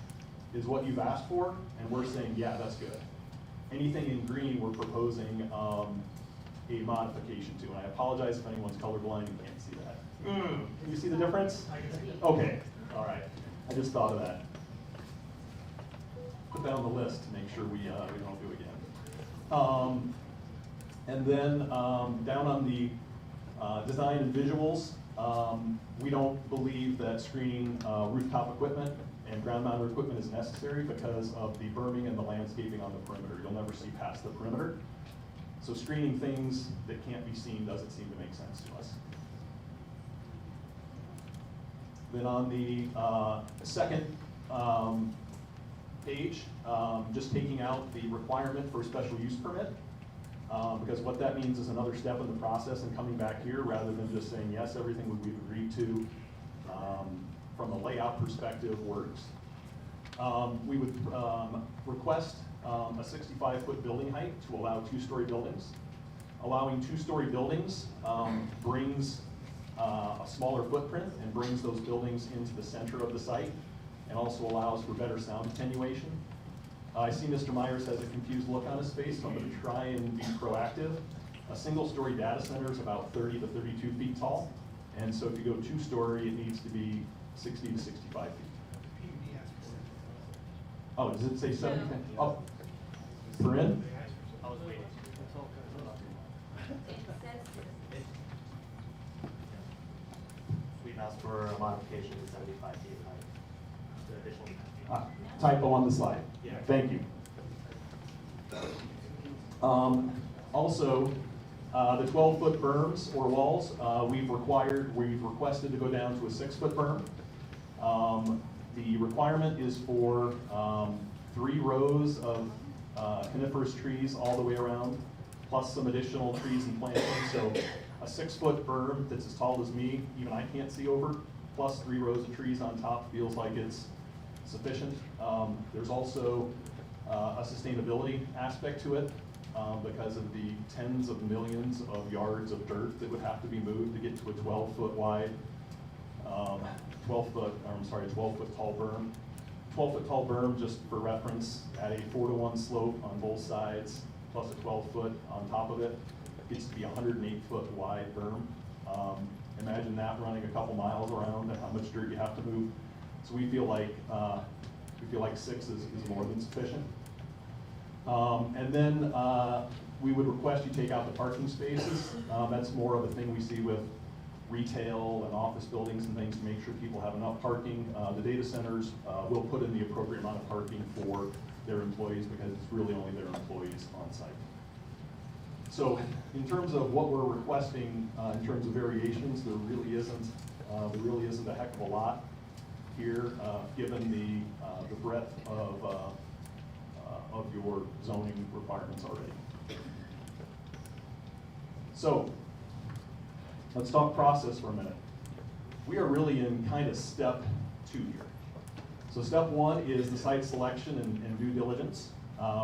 is what you've asked for, and we're saying, yeah, that's good. Anything in green, we're proposing a modification to, and I apologize if anyone's colorblind and can't see that. Can you see the difference? Okay, all right. I just thought of that. Put that on the list to make sure we don't do it again. And then down on the design and visuals, we don't believe that screening rooftop equipment and ground-mounted equipment is necessary because of the berming and the landscaping on the perimeter. You'll never see past the perimeter. So screening things that can't be seen doesn't seem to make sense to us. Then on the second page, just taking out the requirement for a special use permit, because what that means is another step in the process and coming back here rather than just saying, yes, everything we've agreed to from a layout perspective works. We would request a 65-foot building height to allow two-story buildings. Allowing two-story buildings brings a smaller footprint and brings those buildings into the center of the site and also allows for better sound attenuation. I see Mr. Myers has a confused look on his face, so I'm going to try and be proactive. A single-story data center is about 30 to 32 feet tall, and so if you go two-story, it needs to be 60 to 65 feet. Oh, does it say 70? Oh, per in? I was waiting. We've asked for a modification to 75 feet height. The additional. Typo on the slide. Yeah. Thank you. Also, the 12-foot berms or walls, we've requested to go down to a 6-foot berm. The requirement is for 3 rows of coniferous trees all the way around, plus some additional trees and plantings. So a 6-foot berm that's as tall as me, even I can't see over, plus 3 rows of trees on top feels like it's sufficient. There's also a sustainability aspect to it because of the tens of millions of yards of dirt that would have to be moved to get to a 12-foot wide, 12-foot tall berm. 12-foot tall berm, just for reference, at a 4-to-1 slope on both sides, plus a 12-foot on top of it, gets to be a 108-foot wide berm. Imagine that running a couple miles around and how much dirt you have to move. So we feel like 6 is more than sufficient. And then we would request you take out the parking spaces. That's more of a thing we see with retail and office buildings and things to make sure people have enough parking. The data centers will put in the appropriate amount of parking for their employees because it's really only their employees on site. So in terms of what we're requesting in terms of variations, there really isn't a heck of a lot here, given the breadth of your zoning requirements already. So let's talk process for a minute. We are really in kind of step 2 here. So step 1 is the site selection and due diligence,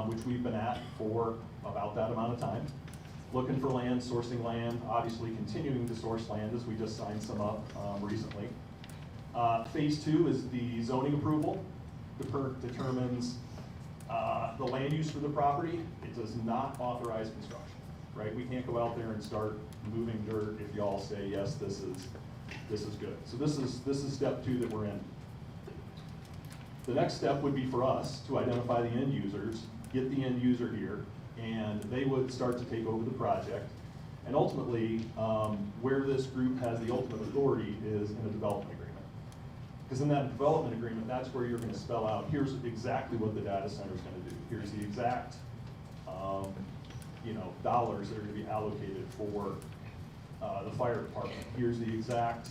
which we've been at for about that amount of time. Looking for land, sourcing land, obviously continuing to source land as we just signed some up recently. Phase 2 is the zoning approval. Determines the land use for the property. It does not authorize construction, right? We can't go out there and start moving dirt if y'all say, yes, this is good. So this is step 2 that we're in. The next step would be for us to identify the end users, get the end user here, and they would start to take over the project. And ultimately, where this group has the ultimate authority is in a development agreement. Because in that development agreement, that's where you're going to spell out, here's exactly what the data center is going to do. Here's the exact dollars that are going to be allocated for the fire department. Here's the exact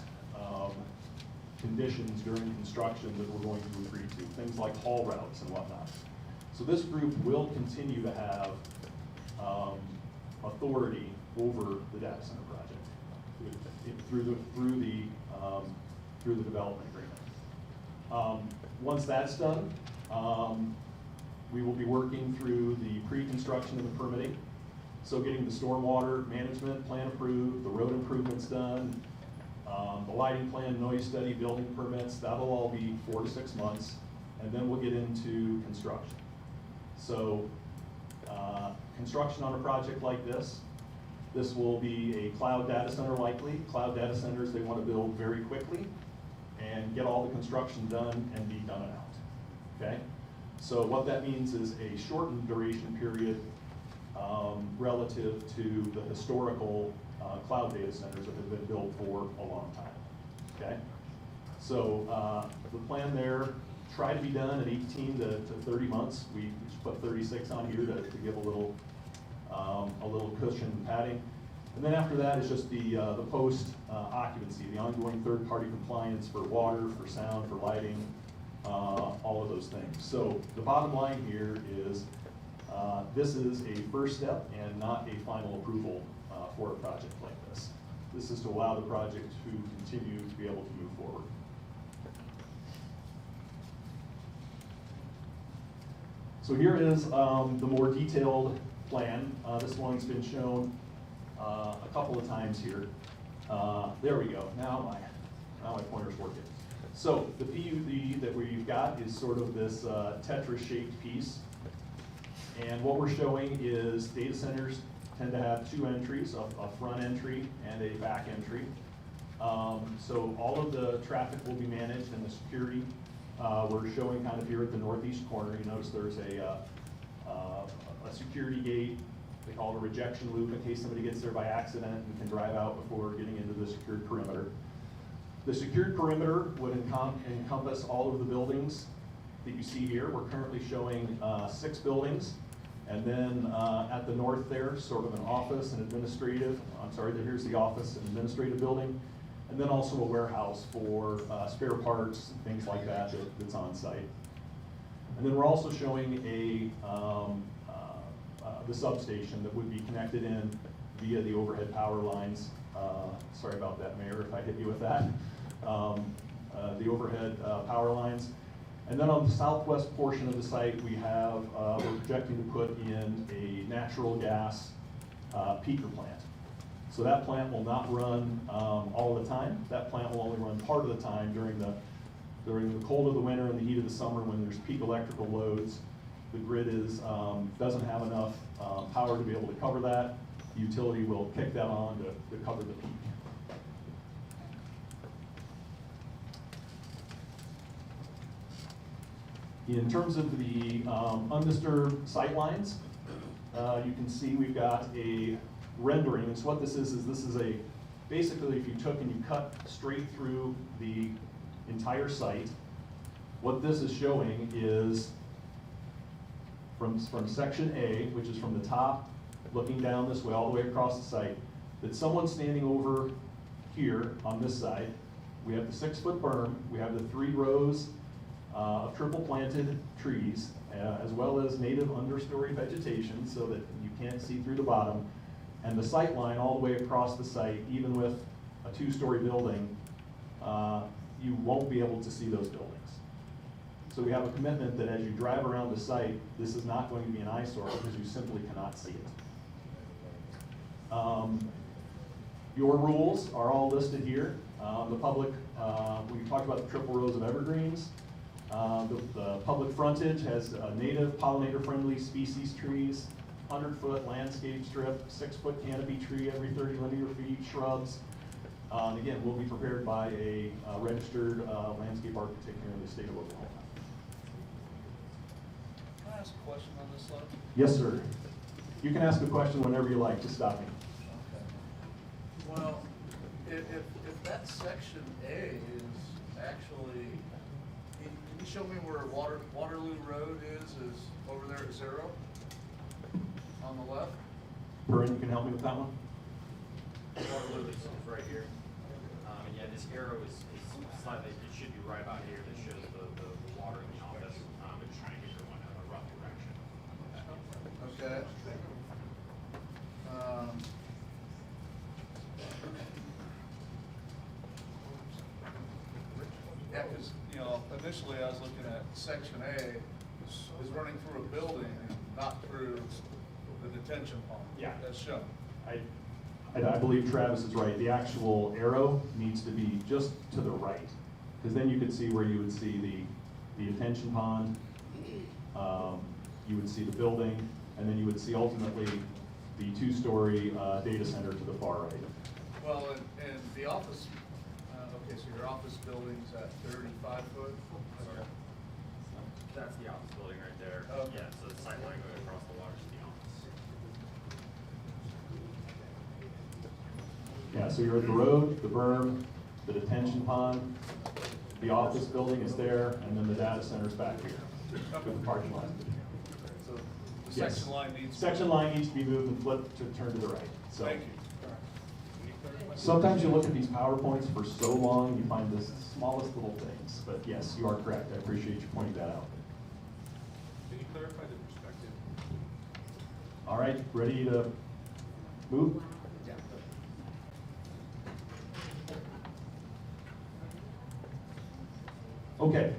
conditions during construction that we're going to agree to, things like haul routes and whatnot. So this group will continue to have authority over the data center project through the development agreement. Once that's done, we will be working through the pre-construction and the permitting. So getting the stormwater management plan approved, the road improvements done, the lighting plan, noise study, building permits, that'll all be 4 to 6 months, and then we'll get into construction. So construction on a project like this will be a cloud data center likely. Cloud data centers, they want to build very quickly and get all the construction done and be done and out, okay? So what that means is a shortened duration period relative to the historical cloud data centers that have been built for a long time, okay? So the plan there, try to be done in 18 to 30 months. We just put 36 on here to give a little cushion and padding. And then after that is just the post occupancy, the ongoing third-party compliance for water, for sound, for lighting, all of those things. So the bottom line here is this is a first step and not a final approval for a project like this. This is to allow the project to continue to be able to move forward. So here is the more detailed plan. This one's been shown a couple of times here. There we go. Now my pointer's working. So the PUD that we've got is sort of this tetra-shaped piece. And what we're showing is data centers tend to have 2 entries, a front entry and a back entry. So all of the traffic will be managed, and the security we're showing kind of here at the northeast corner. You notice there's a security gate. They call it a rejection loop in case somebody gets there by accident and can drive out before getting into the secured perimeter. The secured perimeter would encompass all of the buildings that you see here. We're currently showing 6 buildings. And then at the north there, sort of an office and administrative, here's the office and administrative building. And then also a warehouse for spare parts, things like that that's on site. And then we're also showing the substation that would be connected in via the overhead power lines. Sorry about that, Mayor, if I hit you with that. The overhead power lines. And then on the southwest portion of the site, we have, we're projecting to put in a natural gas peaker plant. So that plant will not run all the time. That plant will only run part of the time during the cold of the winter and the heat of the summer when there's peak electrical loads. The grid doesn't have enough power to be able to cover that. The utility will kick that on to cover the peak. In terms of the undisturbed sight lines, you can see we've got a rendering. And so what this is basically if you took and you cut straight through the entire site, what this is showing is from section A, which is from the top, looking down this way, all the way across the site, that someone's standing over here on this side. We have the 6-foot berm, we have the 3 rows of triple planted trees, as well as native understory vegetation so that you can't see through the bottom. And the sight line all the way across the site, even with a 2-story building, you won't be able to see those buildings. So we have a commitment that as you drive around the site, this is not going to be an eyesore because you simply cannot see it. Your rules are all listed here. The public, we talked about the triple rows of evergreens. The public frontage has native pollinator-friendly species trees, 100-foot landscape strip, 6-foot canopy tree every 30 linear feet, shrubs. Again, will be prepared by a registered landscape architect here in the state of Oklahoma. Can I ask a question on this slide? Yes, sir. You can ask a question whenever you like, just stop me. Well, if that section A is actually, can you show me where Waterloo Road is over there at 0? On the left? Perrin, you can help me with that one? Waterloo is right here. And yeah, this arrow is slightly, it should be right about here that shows the water in the office. I'm just trying to give everyone a rough direction. Okay. Yeah, because, initially I was looking at section A is running through a building and not through the detention pond. Yeah. That's shown. I believe Travis is right. The actual arrow needs to be just to the right, because then you could see where you would see the detention pond, you would see the building, and then you would see ultimately the 2-story data center to the far right. Well, and the office, okay, so your office building's at 35 foot? Okay. That's the office building right there. Okay. Yeah, so the sight line going across the water to the office. Yeah, so you're at the road, the berm, the detention pond, the office building is there, and then the data center's back here with the parking lot. So the Yes. section line needs. Section line needs to be moved and flipped to turn to the right. So Thank you. sometimes you look at these PowerPoints for so long, you find the smallest little things. But yes, you are correct. I appreciate you pointing that out. Can you clarify the perspective? All right, ready to move? Yeah. Okay.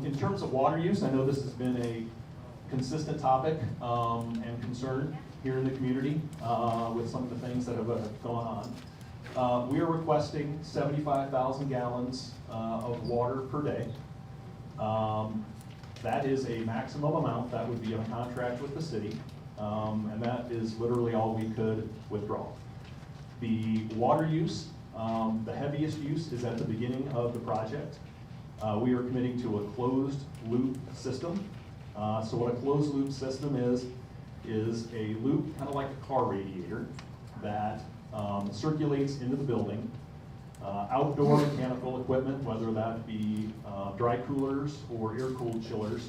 In terms of water use, I know this has been a consistent topic and concern here in the community with some of the things that have gone on. We are requesting 75,000 gallons of water per day. That is a maximum amount that would be in a contract with the city, and that is literally all we could withdraw. The water use, the heaviest use is at the beginning of the project. We are committing to a closed loop system. So what a closed loop system is a loop, kind of like a car radiator, that circulates into the building. Outdoor mechanical equipment, whether that be dry coolers or air-cooled chillers,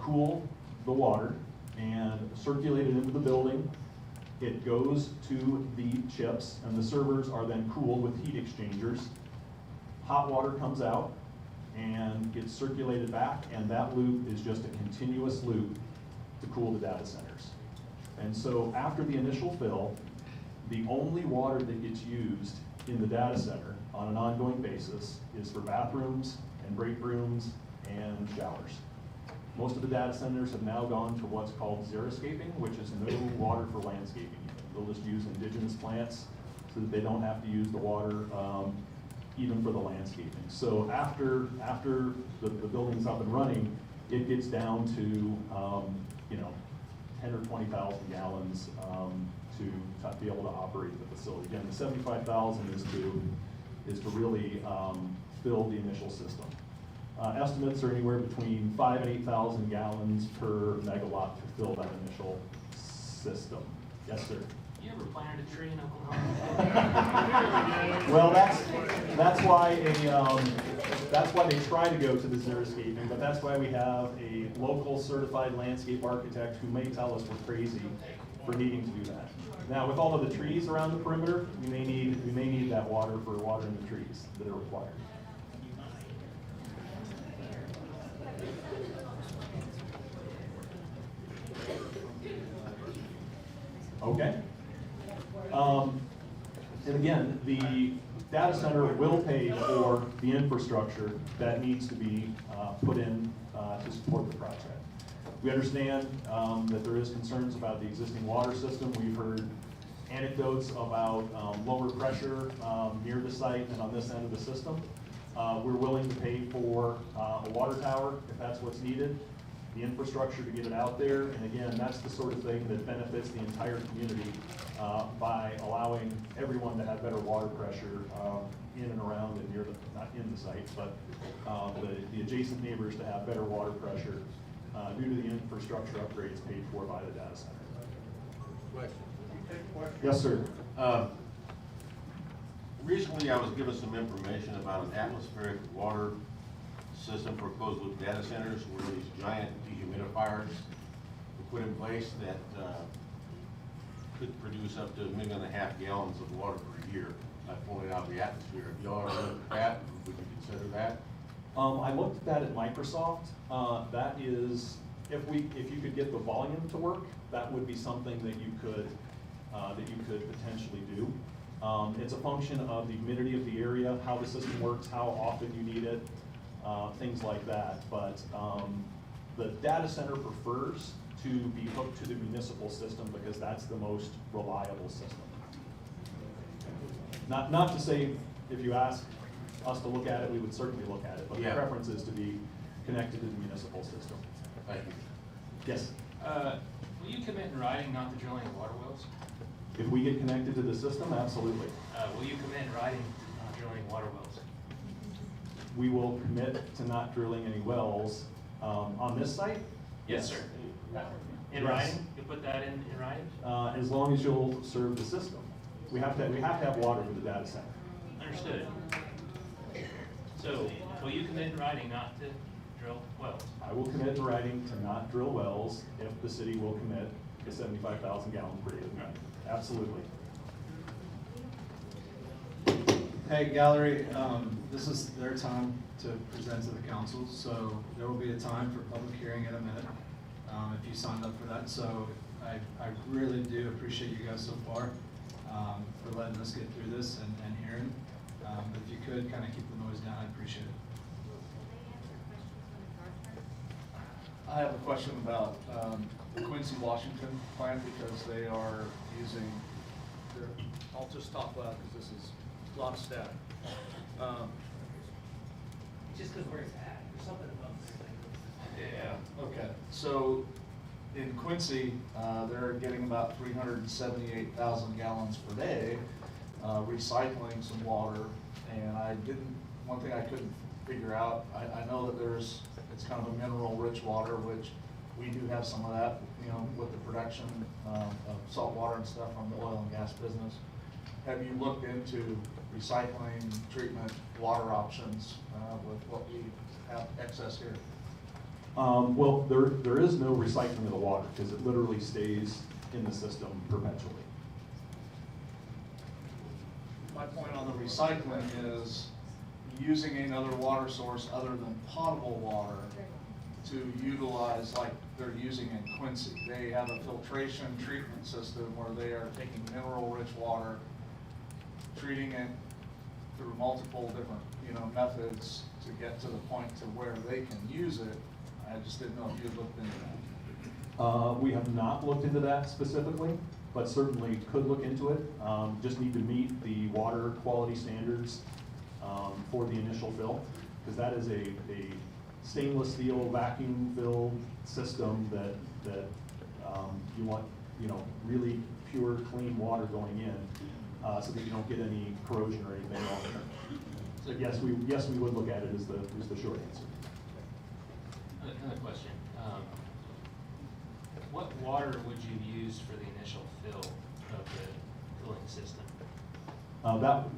cool the water and circulate it into the building. It goes to the chips, and the servers are then cooled with heat exchangers. Hot water comes out and gets circulated back, and that loop is just a continuous loop to cool the data centers. And so after the initial fill, the only water that gets used in the data center on an ongoing basis is for bathrooms and break rooms and showers. Most of the data centers have now gone to what's called xeriscaping, which is no water for landscaping. They'll just use indigenous plants so that they don't have to use the water even for the landscaping. So after the building's up and running, it gets down to 10 or 20,000 gallons to be able to operate the facility. Again, the 75,000 is to really fill the initial system. Estimates are anywhere between 5,000 and 8,000 gallons per megawatt to fill that initial system. Yes, sir. You ever planted a tree in Oklahoma? Well, that's why they try to go to the xeriscaping, but that's why we have a local certified landscape architect who may tell us we're crazy for needing to do that. Now, with all of the trees around the perimeter, we may need that water for watering the trees that are required. Okay. And again, the data center will pay for the infrastructure that needs to be put in to support the project. We understand that there is concerns about the existing water system. We've heard anecdotes about lower pressure near the site and on this end of the system. We're willing to pay for a water tower if that's what's needed, the infrastructure to get it out there. And again, that's the sort of thing that benefits the entire community by allowing everyone to have better water pressure in and around and near the, not in the site, but the adjacent neighbors to have better water pressure due to the infrastructure upgrades paid for by the data center. Question. Yes, sir. Recently, I was given some information about an atmospheric water system for closed loop data centers where these giant dehumidifiers were put in place that could produce up to 1.5 million gallons of water per year by pulling it out of the atmosphere. If y'all ever looked at that, would you consider that? I looked at that at Microsoft. That is, if you could get the volume to work, that would be something that you could potentially do. It's a function of the humidity of the area, how the system works, how often you need it, things like that. But the data center prefers to be hooked to the municipal system because that's the most reliable system. Not to say, if you ask us to look at it, we would certainly look at it, but the preference is to be connected to the municipal system. Thank you. Yes? Will you commit in writing not to drill any water wells? If we get connected to the system, absolutely. Will you commit in writing not drilling water wells? We will commit to not drilling any wells on this site? Yes, sir. In writing? You put that in writing? As long as you'll serve the system. We have to have water for the data center. Understood. So, will you commit in writing not to drill wells? I will commit in writing to not drill wells if the city will commit to 75,000 gallons per year. Absolutely. Hey, gallery, this is their time to present to the council, so there will be a time for public hearing in a minute, if you signed up for that. So I really do appreciate you guys so far for letting us get through this and hearing. But if you could kind of keep the noise down, I'd appreciate it. I have a question about the Quincy, Washington plant because they are using their, I'll just talk loud because this is a lot of static. Just because where it's at, there's something about this. Yeah, okay. So in Quincy, they're getting about 378,000 gallons per day, recycling some water. And one thing I couldn't figure out, I know that it's kind of a mineral-rich water, which we do have some of that, you know, with the production of salt water and stuff from the oil and gas business. Have you looked into recycling, treatment, water options with what we have excess here? Well, there is no recycling of the water because it literally stays in the system perpetually. My point on the recycling is using another water source other than potable water to utilize like they're using in Quincy. They have a filtration treatment system where they are taking mineral-rich water, treating it through multiple different, methods to get to the point to where they can use it. I just didn't know if you had looked into that. We have not looked into that specifically, but certainly could look into it. Just need to meet the water quality standards for the initial fill, because that is a stainless steel vacuum fill system that you want, really pure, clean water going in, so that you don't get any corrosion or anything long term. So yes, we would look at it is the short answer. Another question. What water would you use for the initial fill of the cooling system?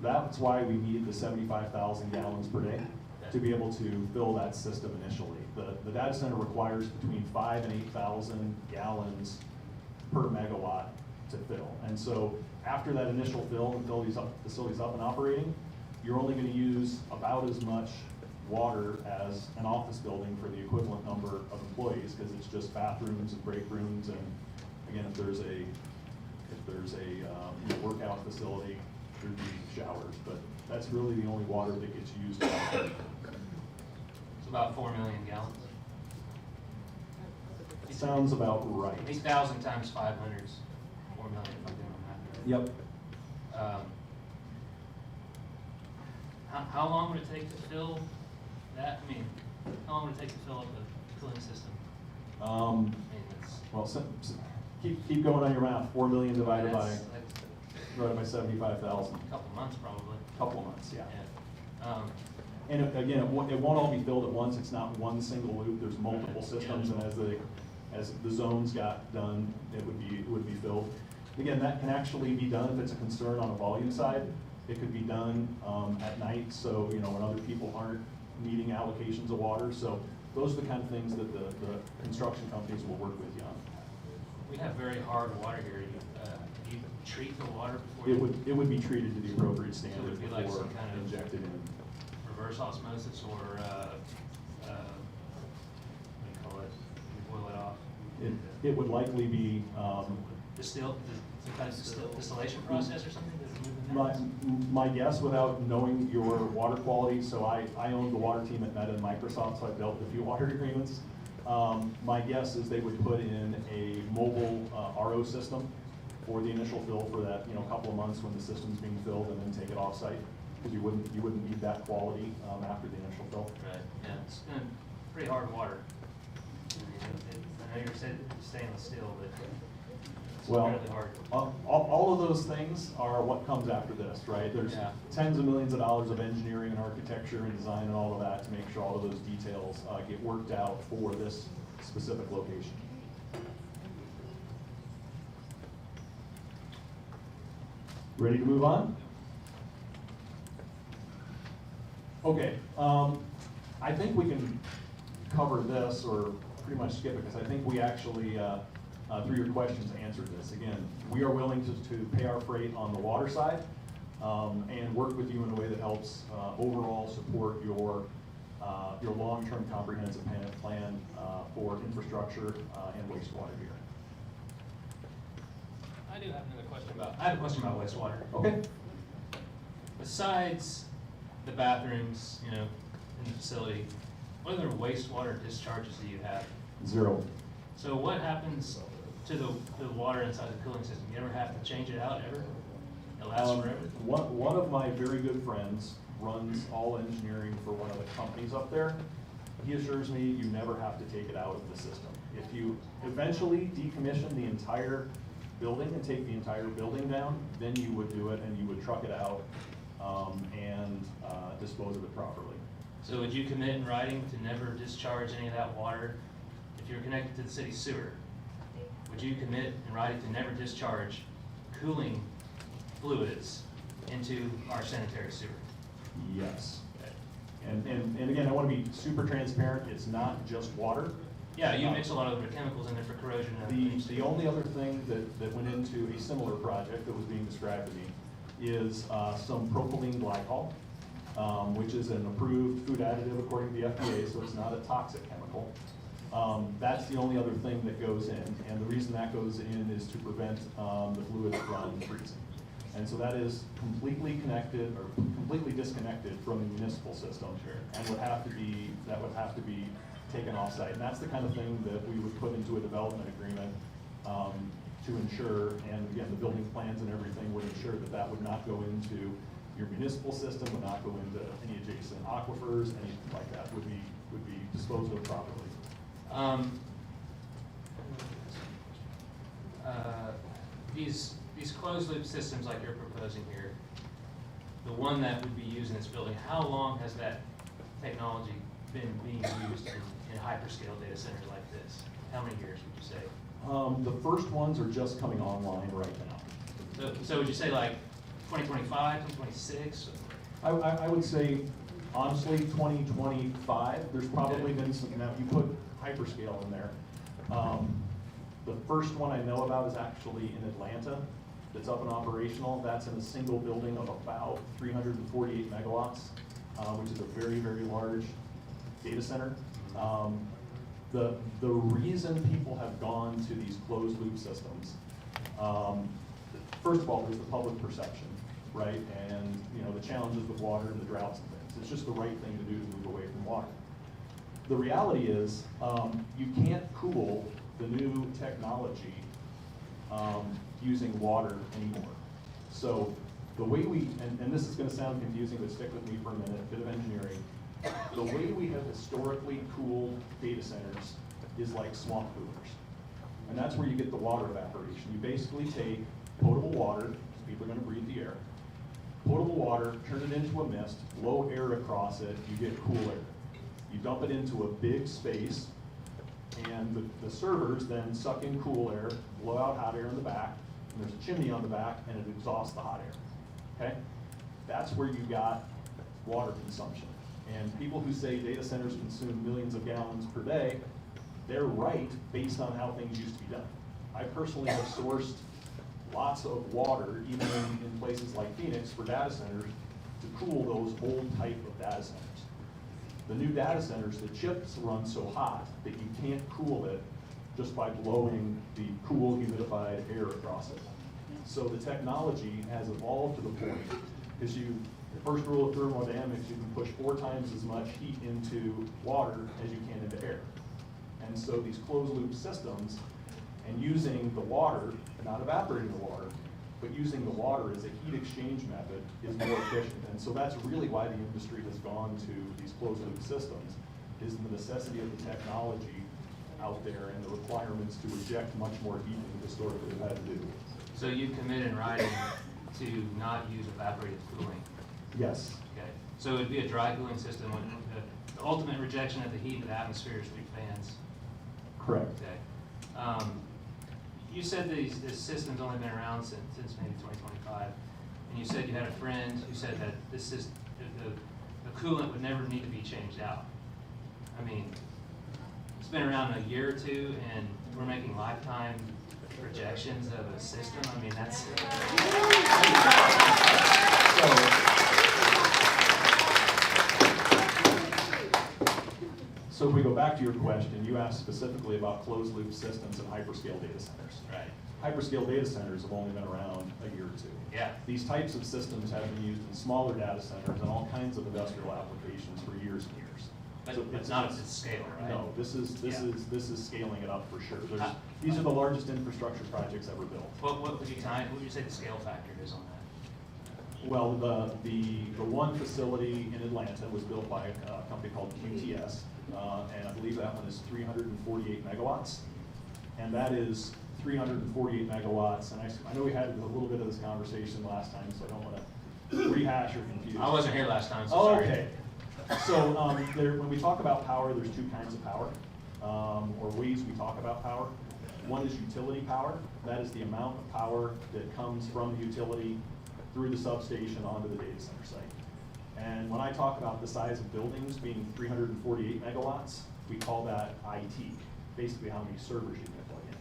That's why we need the 75,000 gallons per day to be able to fill that system initially. The data center requires between 5,000 and 8,000 gallons per megawatt to fill. And so after that initial fill and fill these facilities up and operating, you're only going to use about as much water as an office building for the equivalent number of employees, because it's just bathrooms and break rooms, and again, if there's a workout facility, there'd be showers, but that's really the only water that gets used. It's about 4 million gallons. Sounds about right. 8,000 times 500 is 4 million if I'm doing that. Yep. How long would it take to fill that? I mean, how long would it take to fill up the cooling system? Well, keep going on your math. 4 million divided by 75,000. A couple months probably. Couple of months, yeah. And again, it won't all be filled at once. It's not one single loop. There's multiple systems, and as the zones got done, it would be filled. Again, that can actually be done if it's a concern on a volume side. It could be done at night, so when other people aren't meeting allocations of water. So those are the kind of things that the construction companies will work with you on. We have very hard water here. Do you treat the water before? It would be treated to the appropriate So it standard would be like before some kind of injected in. reverse osmosis or, what do you call it? You boil it off. It would likely be, Distilled, some kind of distillation process or something that's moving that? my guess, without knowing your water quality, so I owned the water team at Meta and Microsoft, so I've dealt with a few water agreements. My guess is they would put in a mobile RO system for the initial fill for that couple of months when the system's being filled, and then take it off site, because you wouldn't need that quality after the initial fill. Right, yeah, it's been pretty hard water. I know you're saying stainless steel, but it's Well, really hard. all of those things are what comes after this, right? There's Yeah. tens of millions of dollars of engineering and architecture and design and all of that to make sure all of those details get worked out for this specific location. Ready to move on? Okay, I think we can cover this or pretty much skip it, because I think we actually, through your questions, answered this. Again, we are willing to pay our freight on the water side and work with you in a way that helps overall support your long-term comprehensive plan for infrastructure and wastewater here. I do have another question I have a question about wastewater. Okay. Besides the bathrooms, in the facility, what other wastewater discharges do you have? Zero. So what happens to the water inside the cooling system? You ever have to change it out ever? It lasts forever? One of my very good friends runs all engineering for one of the companies up there. He assures me you never have to take it out of the system. If you eventually decommission the entire building and take the entire building down, then you would do it and you would truck it out and dispose of it properly. So would you commit in writing to never discharge any of that water? If you're connected to the city sewer, would you commit in writing to never discharge cooling fluids into our sanitary sewer? Yes. And again, I want to be super transparent. It's not just water. Yeah, you mix a lot of other chemicals in there for corrosion and other things. The only other thing that went into a similar project that was being described to me is some propylene glycol, which is an approved food additive according to the FDA, so it's not a toxic chemical. That's the only other thing that goes in, and the reason that goes in is to prevent the fluid from freezing. And so that is completely connected or completely disconnected from the municipal system, and would have to be taken off-site. And that's the kind of thing that we would put into a development agreement to ensure, and again, the building plans and everything would ensure that that would not go into your municipal system, would not go into any adjacent aquifers, anything like that, would be disposed of properly. These closed loop systems like you're proposing here, the one that would be used in this building, how long has that technology been being used in hyperscale data centers like this? How many years would you say? The first ones are just coming online right now. So would you say like 2025, 2026? I would say, honestly, 2025. There's probably been some, now you put hyperscale in there. The first one I know about is actually in Atlanta, that's up and operational. That's in a single building of about 348 megawatts, which is a very, very large data center. The reason people have gone to these closed loop systems, first of all, there's the public perception, right? And the challenges with water and the droughts and things. It's just the right thing to do to move away from water. The reality is, you can't cool the new technology using water anymore. So the way we, and this is going to sound confusing, but stick with me for a minute, a bit of engineering. The way we have historically cooled data centers is like swamp coolers. And that's where you get the water evaporation. You basically take potable water, because people are going to breathe the air, potable water, turn it into a mist, blow air across it, you get cool air. You dump it into a big space, and the servers then suck in cool air, blow out hot air in the back, and there's a chimney on the back, and it exhausts the hot air, okay? That's where you got water consumption. And people who say data centers consume millions of gallons per day, they're right based on how things used to be done. I personally have sourced lots of water, even in places like Phoenix, for data centers to cool those old type of data centers. The new data centers, the chips run so hot that you can't cool it just by blowing the cool, humidified air across it. So the technology has evolved to the point, because the first rule of thermodynamics, you can push 4 times as much heat into water as you can into air. And so these closed loop systems, and using the water, not evaporating the water, but using the water as a heat exchange method is more efficient. And so that's really why the industry has gone to these closed loop systems, is the necessity of the technology out there and the requirements to eject much more heat than historically we've had to do. So you commit in writing to not use evaporative cooling? Yes. Okay, so it'd be a dry cooling system with the ultimate rejection of the heat in the atmosphere is through fans? Correct. Okay. You said this system's only been around since maybe 2025, and you said you had a friend who said that this is the coolant would never need to be changed out. I mean, it's been around a year or two, and we're making lifetime projections of a system. I mean, that's. So if we go back to your question, you asked specifically about closed loop systems and hyperscale data centers. Right. Hyperscale data centers have only been around a year or two. Yeah. These types of systems have been used in smaller data centers and all kinds of industrial applications for years and years. But So it's not at this scale, right? No, this is scaling it up for sure. These are the largest infrastructure projects ever built. What would you say the scale factor is on that? Well, the one facility in Atlanta was built by a company called QTS, and I believe that one is 348 megawatts. And that is 348 megawatts, and I know we had a little bit of this conversation last time, so I don't want to rehash or confuse. I wasn't here last time, so oh, sorry. Okay. So when we talk about power, there's 2 kinds of power, or ways we talk about power. One is utility power. That is the amount of power that comes from the utility through the substation onto the data center site. And when I talk about the size of buildings being 348 megawatts, we call that IT, basically how many servers you can plug in.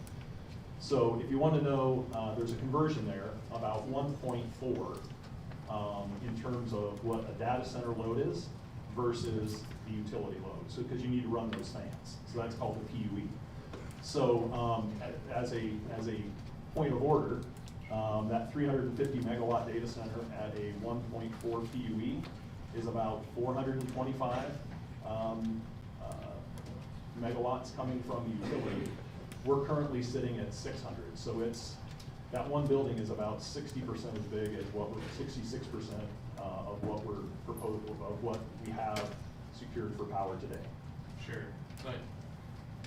So if you want to know, there's a conversion there, about 1.4 in terms of what a data center load is versus the utility load. So because you need to run those fans. So that's called the PUE. So as a point of order, that 350 megawatt data center at a 1.4 PUE is about 425 megawatts coming from utility. We're currently sitting at 600, so that one building is about 60% as big as what we're 66% of what we're proposing, of what we have secured for power today. Sure, but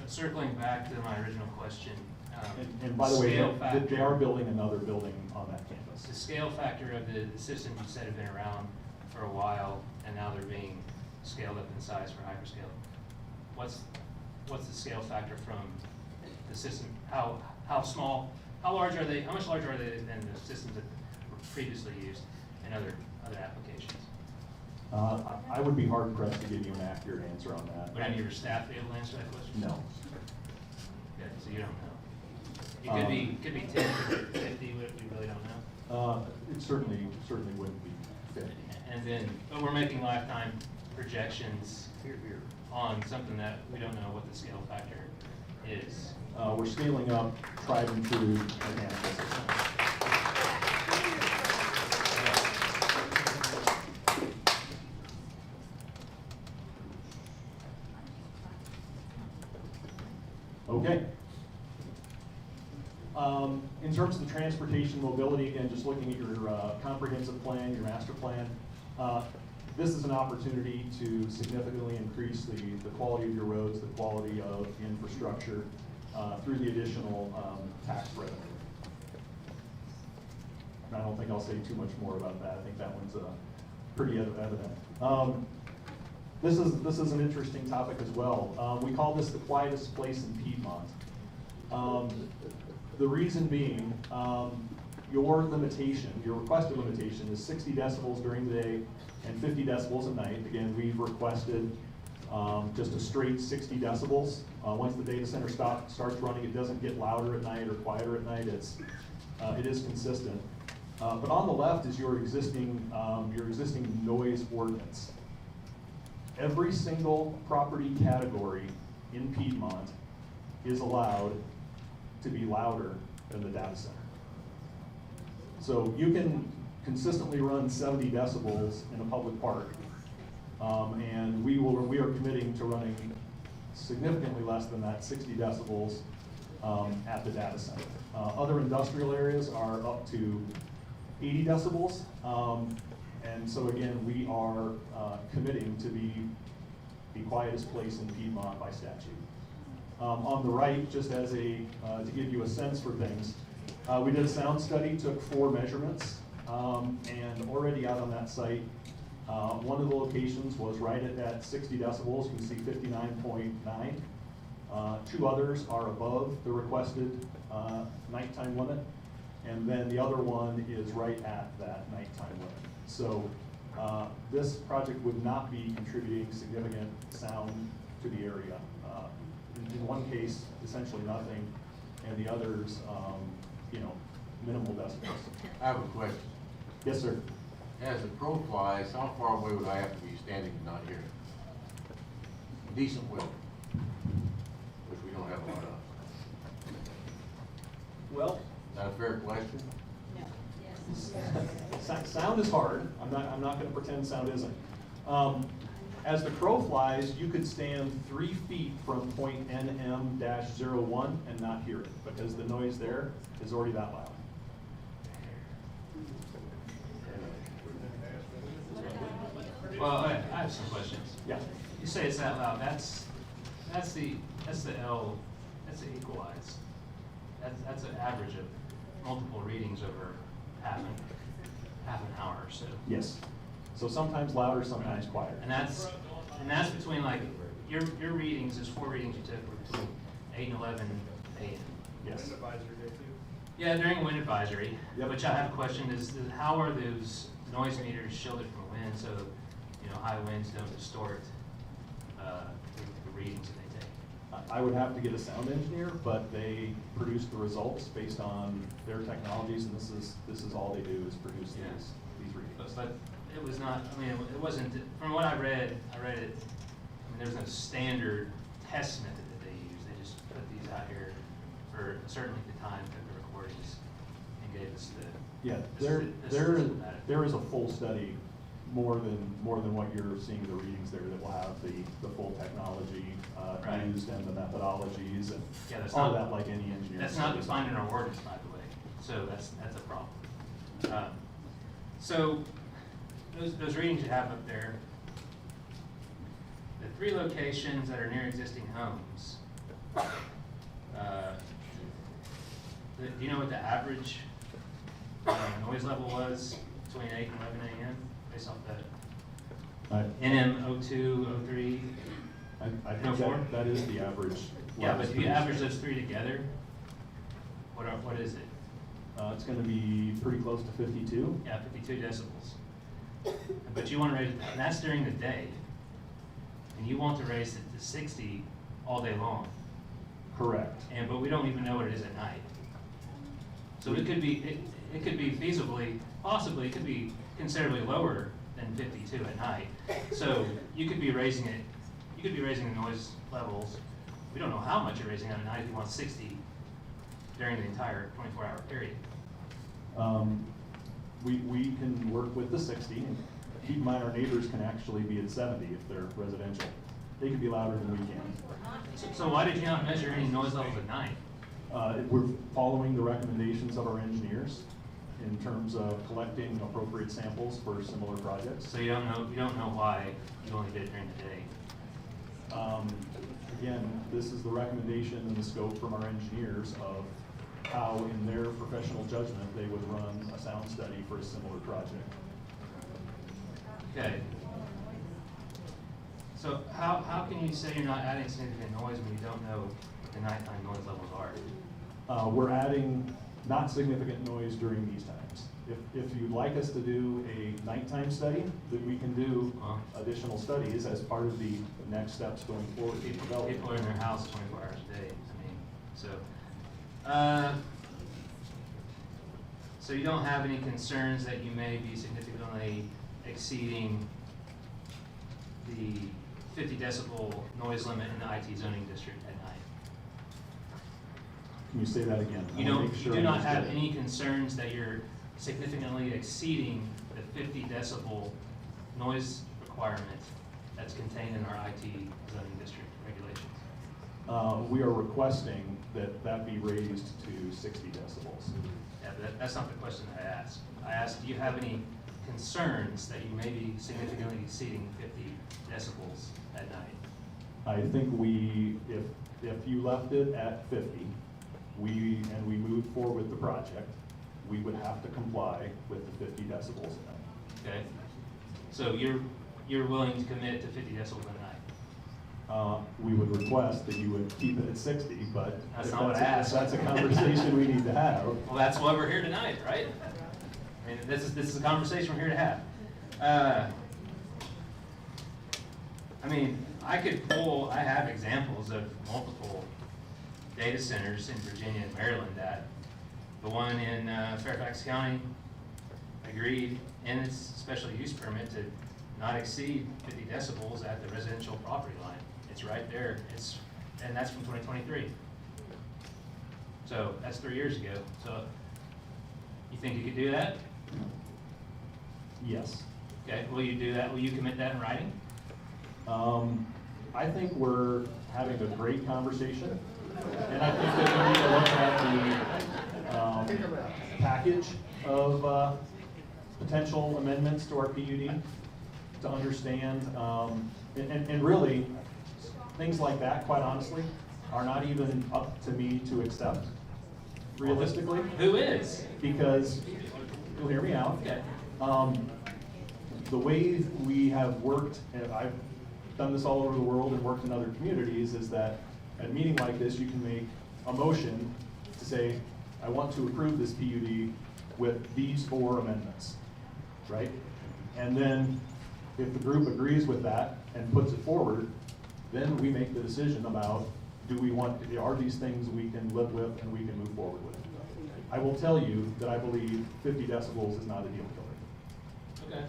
circling back to my original question. And by the way, factor, they are building another building on that campus. The scale factor of the systems you said have been around for a while, and now they're being scaled up in size for hyperscale. What's the scale factor from the system? How small? How large are they? How much larger are they than the systems that were previously used in other applications? I would be hard pressed to give you an accurate answer on that. Would any of your staff be able to answer that question? No. Okay, so you don't know. It could be 10, could be 50. We really don't know. It certainly wouldn't be 50. And then, but we're making lifetime projections on something that we don't know what the scale factor is. We're scaling up tried and true mechanical systems. Okay. In terms of the transportation mobility, again, just looking at your comprehensive plan, your master plan, this is an opportunity to significantly increase the quality of your roads, the quality of infrastructure through the additional tax revenue. I don't think I'll say too much more about that. I think that one's pretty evident. This is an interesting topic as well. We call this the quietest place in Piedmont. The reason being, your requested limitation is 60 decibels during the day and 50 decibels at night. Again, we've requested just a straight 60 decibels. Once the data center starts running, it doesn't get louder at night or quieter at night. It is consistent. But on the left is your existing noise ordinance. Every single property category in Piedmont is allowed to be louder than the data center. So you can consistently run 70 decibels in a public park, and we are committing to running significantly less than that, 60 decibels at the data center. Other industrial areas are up to 80 decibels, and so again, we are committing to be the quietest place in Piedmont by statute. On the right, just as to give you a sense for things, we did a sound study, took 4 measurements, and already out on that site, one of the locations was right at that 60 decibels. You can see 59.9. 2 others are above the requested nighttime limit, and then the other one is right at that nighttime limit. So this project would not be contributing significant sound to the area. In one case, essentially nothing, and the others, minimal decibels. I have a question. Yes, sir. As the crow flies, how far away would I have to be standing to not hear it? Decent width, which we don't have a lot of. Well, Is that a fair question? sound is hard. I'm not going to pretend sound isn't. As the crow flies, you could stand 3 feet from point NM-01 and not hear it because the noise there is already that loud. Well, I have some questions. Yeah. You say it's that loud, that's the equalize. That's an average of multiple readings over half an hour or so. Yes. So sometimes louder, sometimes quieter. And that's between like, your readings, there's 4 readings you took were between 8 and 11 a.m. Yes. Wind advisory day too? Yeah, during wind advisory. Yep. Which I have a question is, how are those noise meters shielded from wind so, high winds don't distort the readings that they take? I would have to get a sound engineer, but they produce the results based on their technologies, and this is all they do is produce these readings. But it was not, it wasn't, from what I read it, there's no standard test method that they use. They just put these out here for a certain length of time, took the recordings, and gave us the. Yeah, there is a full study, more than what you're seeing the readings there, that will have the full technology Right. used and the methodologies and That's all not, that, like any engineer. That's not defined in our ordinance, by the way, so that's a problem. So, those readings you have up there, the 3 locations that are near existing homes, do you know what the average noise level was between 8 and 11 a.m. based off that? NM02, 03? I think that is the average. Yeah, but if you average those 3 together, what is it? It's going to be pretty close to 52. Yeah, 52 decibels. But you want to raise, and that's during the day, and you want to raise it to 60 all day long. Correct. But we don't even know what it is at night. So it could be feasibly, possibly, it could be considerably lower than 52 at night. So you could be raising it, the noise levels. We don't know how much you're raising it at night if you want 60 during the entire 24-hour period. We can work with the 60, and keep in mind our neighbors can actually be at 70 if they're residential. They can be louder than we can. So why did you not measure any noise levels at night? We're following the recommendations of our engineers in terms of collecting appropriate samples for similar projects. So you don't know why you only did it during the day? Again, this is the recommendation and the scope from our engineers of how, in their professional judgment, they would run a sound study for a similar project. Okay. So how can you say you're not adding significant noise when you don't know what the nighttime noise levels are? We're adding not significant noise during these times. If you'd like us to do a nighttime study, then we can do additional studies as part of the next steps going forward. People are in their house 24 hours a day. I mean, so you don't have any concerns that you may be significantly exceeding the 50 decibel noise limit in the IT zoning district at night? Can you say that again? You do not have any concerns that you're significantly exceeding the 50 decibel noise requirement that's contained in our IT zoning district regulations? We are requesting that be raised to 60 decibels. Yeah, but that's not the question that I asked. I asked, do you have any concerns that you may be significantly exceeding 50 decibels at night? I think if you left it at 50, we moved forward with the project, we would have to comply with the 50 decibels at night. Okay. So you're willing to commit to 50 decibels at night? We would request that you would keep it at 60, but That's if not what I asked. that's a conversation we need to have. Well, that's why we're here tonight, right? I mean, this is a conversation we're here to have. I mean, I have examples of multiple data centers in Virginia and Maryland that the one in Fairfax County agreed in its special use permit to not exceed 50 decibels at the residential property line. It's right there. And that's from 2023. So that's 3 years ago. So you think you could do that? Yes. Okay, will you do that? Will you commit that in writing? I think we're having a great conversation, and I think that we need to look at the package of potential amendments to our PUD to understand, and really, things like that, quite honestly, are not even up to me to accept, realistically. Who is? Because, you'll hear me out. Okay. The way we have worked, and I've done this all over the world and worked in other communities, is that at a meeting like this, you can make a motion to say, I want to approve this PUD with these 4 amendments, right? And then if the group agrees with that and puts it forward, then we make the decision about, are these things we can live with and we can move forward with. I will tell you that I believe 50 decibels is not a deal killer. Okay,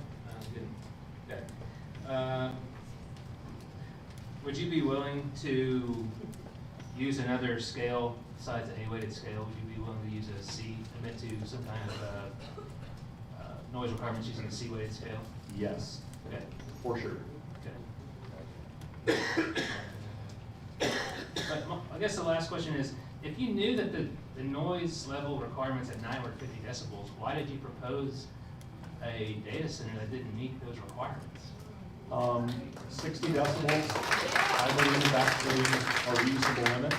good. Okay. Would you be willing to use another scale besides the A-weighted scale? Would you be willing to use a C, admit to some kind of noise requirements using a C-weighted scale? Yes. Okay. For sure. Okay. But I guess the last question is, if you knew that the noise level requirements at night were 50 decibels, why did you propose a data center that didn't meet those requirements? 60 decibels, I believe that's a reasonable limit.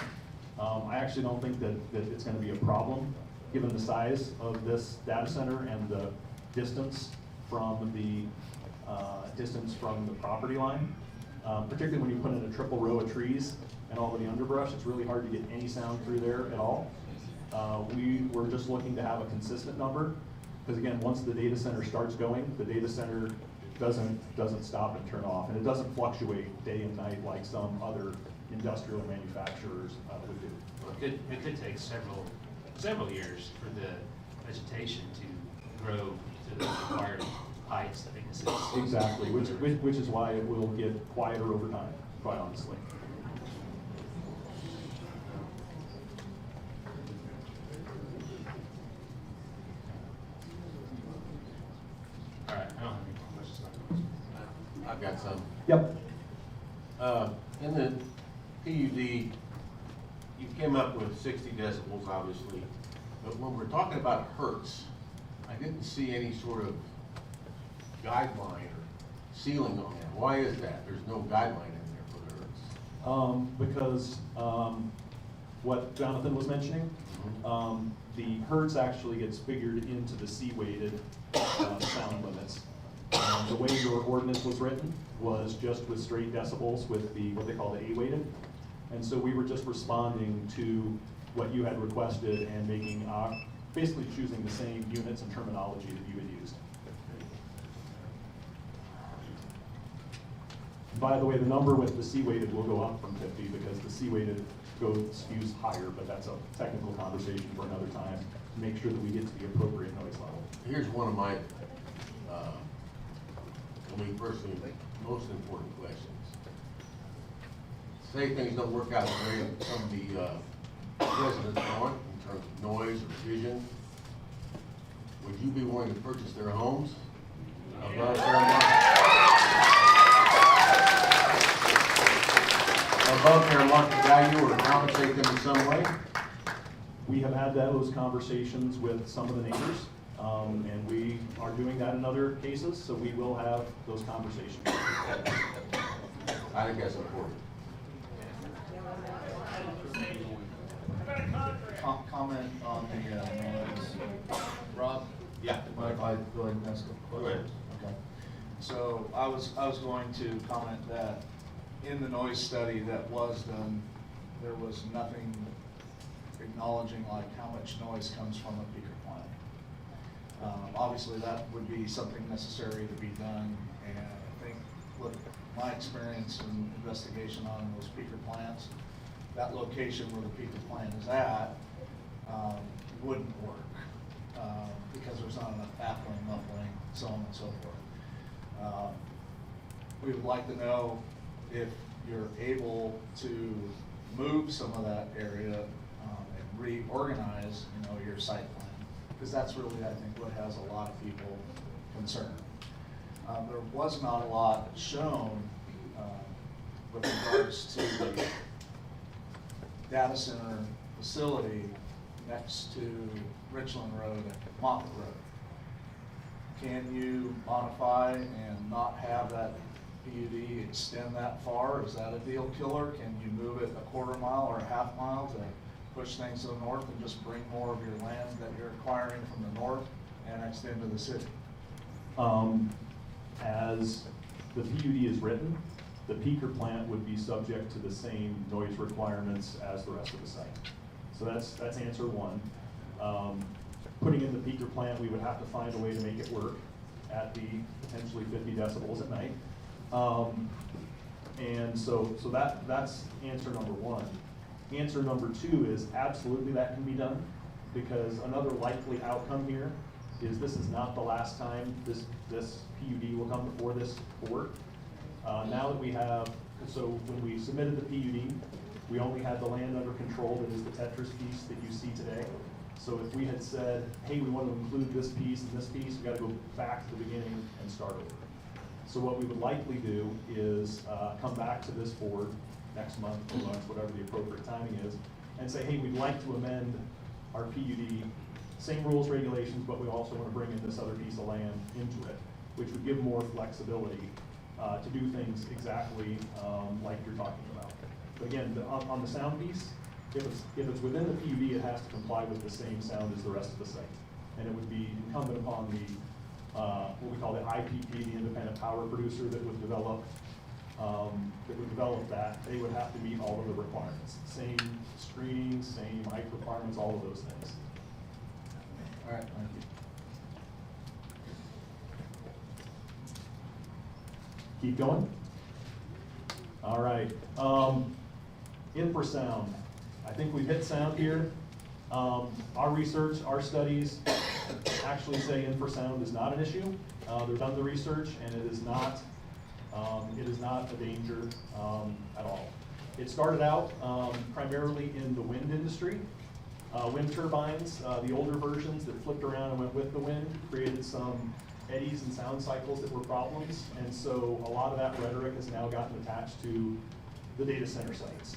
I actually don't think that it's going to be a problem, given the size of this data center and the distance from the property line. Particularly when you put in a triple row of trees and all of the underbrush, it's really hard to get any sound through there at all. We were just looking to have a consistent number, because again, once the data center starts going, the data center doesn't stop and turn off, and it doesn't fluctuate day and night like some other industrial manufacturers would do. Well, it could take several years for the vegetation to grow to the required heights, thicknesses. Exactly, which is why it will get quieter over time, quite honestly. All right, I don't have any more questions. I've got some. Yep. In the PUD, you came up with 60 decibels, obviously, but when we're talking about hertz, I didn't see any sort of guideline or ceiling on that. Why is that? There's no guideline in there for the hertz. Because what Jonathan was mentioning. The hertz actually gets figured into the C-weighted sound limits. The way your ordinance was written was just with straight decibels with the, what they call the A-weighted. And so we were just responding to what you had requested and making, basically choosing the same units and terminology that you had used. By the way, the number with the C-weighted will go up from 50 because the C-weighted skews higher, but that's a technical conversation for another time to make sure that we get to the appropriate noise level. Here's one of my, personally, most important questions. Say things don't work out the way some of the residents want in terms of noise or vision. Would you be willing to purchase their homes above fair market value or compensate them in some way? We have had those conversations with some of the neighbors, and we are doing that in other cases, so we will have those conversations. I think that's important. Comment on the noise. Rob? Yeah. Mind if I go ahead and ask a question? Go ahead. Okay. So I was going to comment that in the noise study that was done, there was nothing acknowledging like how much noise comes from a peaker plant. Obviously that would be something necessary to be done, and I think with my experience and investigation on those peaker plants, that location where the peaker plant is at wouldn't work because there's not enough baffling, muffling, so on and so forth. We would like to know if you're able to move some of that area and reorganize, your site plan, because that's really, I think, what has a lot of people concerned. There was not a lot shown with regards to the data center facility next to Richland Road and Moffett Road. Can you modify and not have that PUD extend that far? Is that a deal killer? Can you move it a quarter mile or a half mile to push things to the north and just bring more of your land that you're acquiring from the north annexed into the city? As the PUD is written, the peaker plant would be subject to the same noise requirements as the rest of the site. So that's answer one. Putting in the peaker plant, we would have to find a way to make it work at the potentially 50 decibels at night. And so that's answer number one. Answer number two is absolutely that can be done, because another likely outcome here is this is not the last time this PUD will come before this board. Now that we have, so when we submitted the PUD, we only had the land under control that is the Tetris piece that you see today. So if we had said, hey, we want to include this piece and this piece, we got to go back to the beginning and start over. So what we would likely do is come back to this board next month, 2 months, whatever the appropriate timing is, and say, hey, we'd like to amend our PUD, same rules, regulations, but we also want to bring in this other piece of land into it, which would give more flexibility to do things exactly like you're talking about. But again, on the sound piece, if it's within the PUD, it has to comply with the same sound as the rest of the site. And it would be incumbent upon the, what we call the IPP, the independent power producer that would develop that. They would have to meet all of the requirements. Same screening, same height requirements, all of those things. All right, thank you. Keep going. All right. Infrasound. I think we've hit sound here. Our research, our studies actually say infrasound is not an issue. They've done the research, and it is not a danger at all. It started out primarily in the wind industry. Wind turbines, the older versions that flipped around and went with the wind, created some eddies and sound cycles that were problems, and so a lot of that rhetoric has now gotten attached to the data center sites.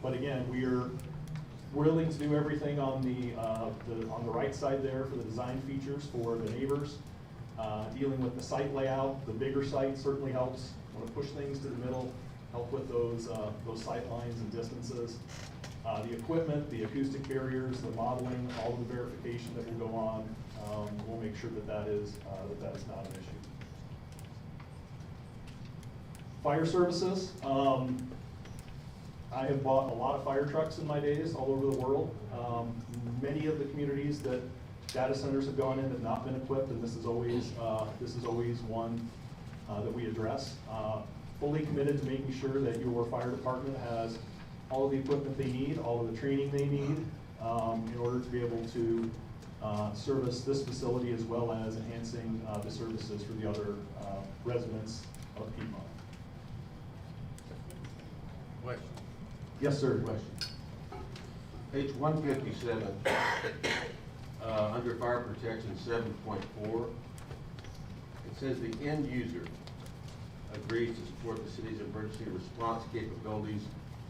But again, we're willing to do everything on the right side there for the design features for the neighbors. Dealing with the site layout, the bigger site certainly helps. Want to push things to the middle, help with those sight lines and distances. The equipment, the acoustic barriers, the modeling, all of the verification that will go on, we'll make sure that that is not an issue. Fire services. I have bought a lot of fire trucks in my days all over the world. Many of the communities that data centers have gone in have not been equipped, and this is always one that we address. Fully committed to making sure that your fire department has all of the equipment they need, all of the training they need, in order to be able to service this facility as well as enhancing the services for the other residents of Piedmont. Question. Yes, sir. Question. Page 157, under fire protection 7.4, it says the end user agrees to support the city's emergency response capabilities,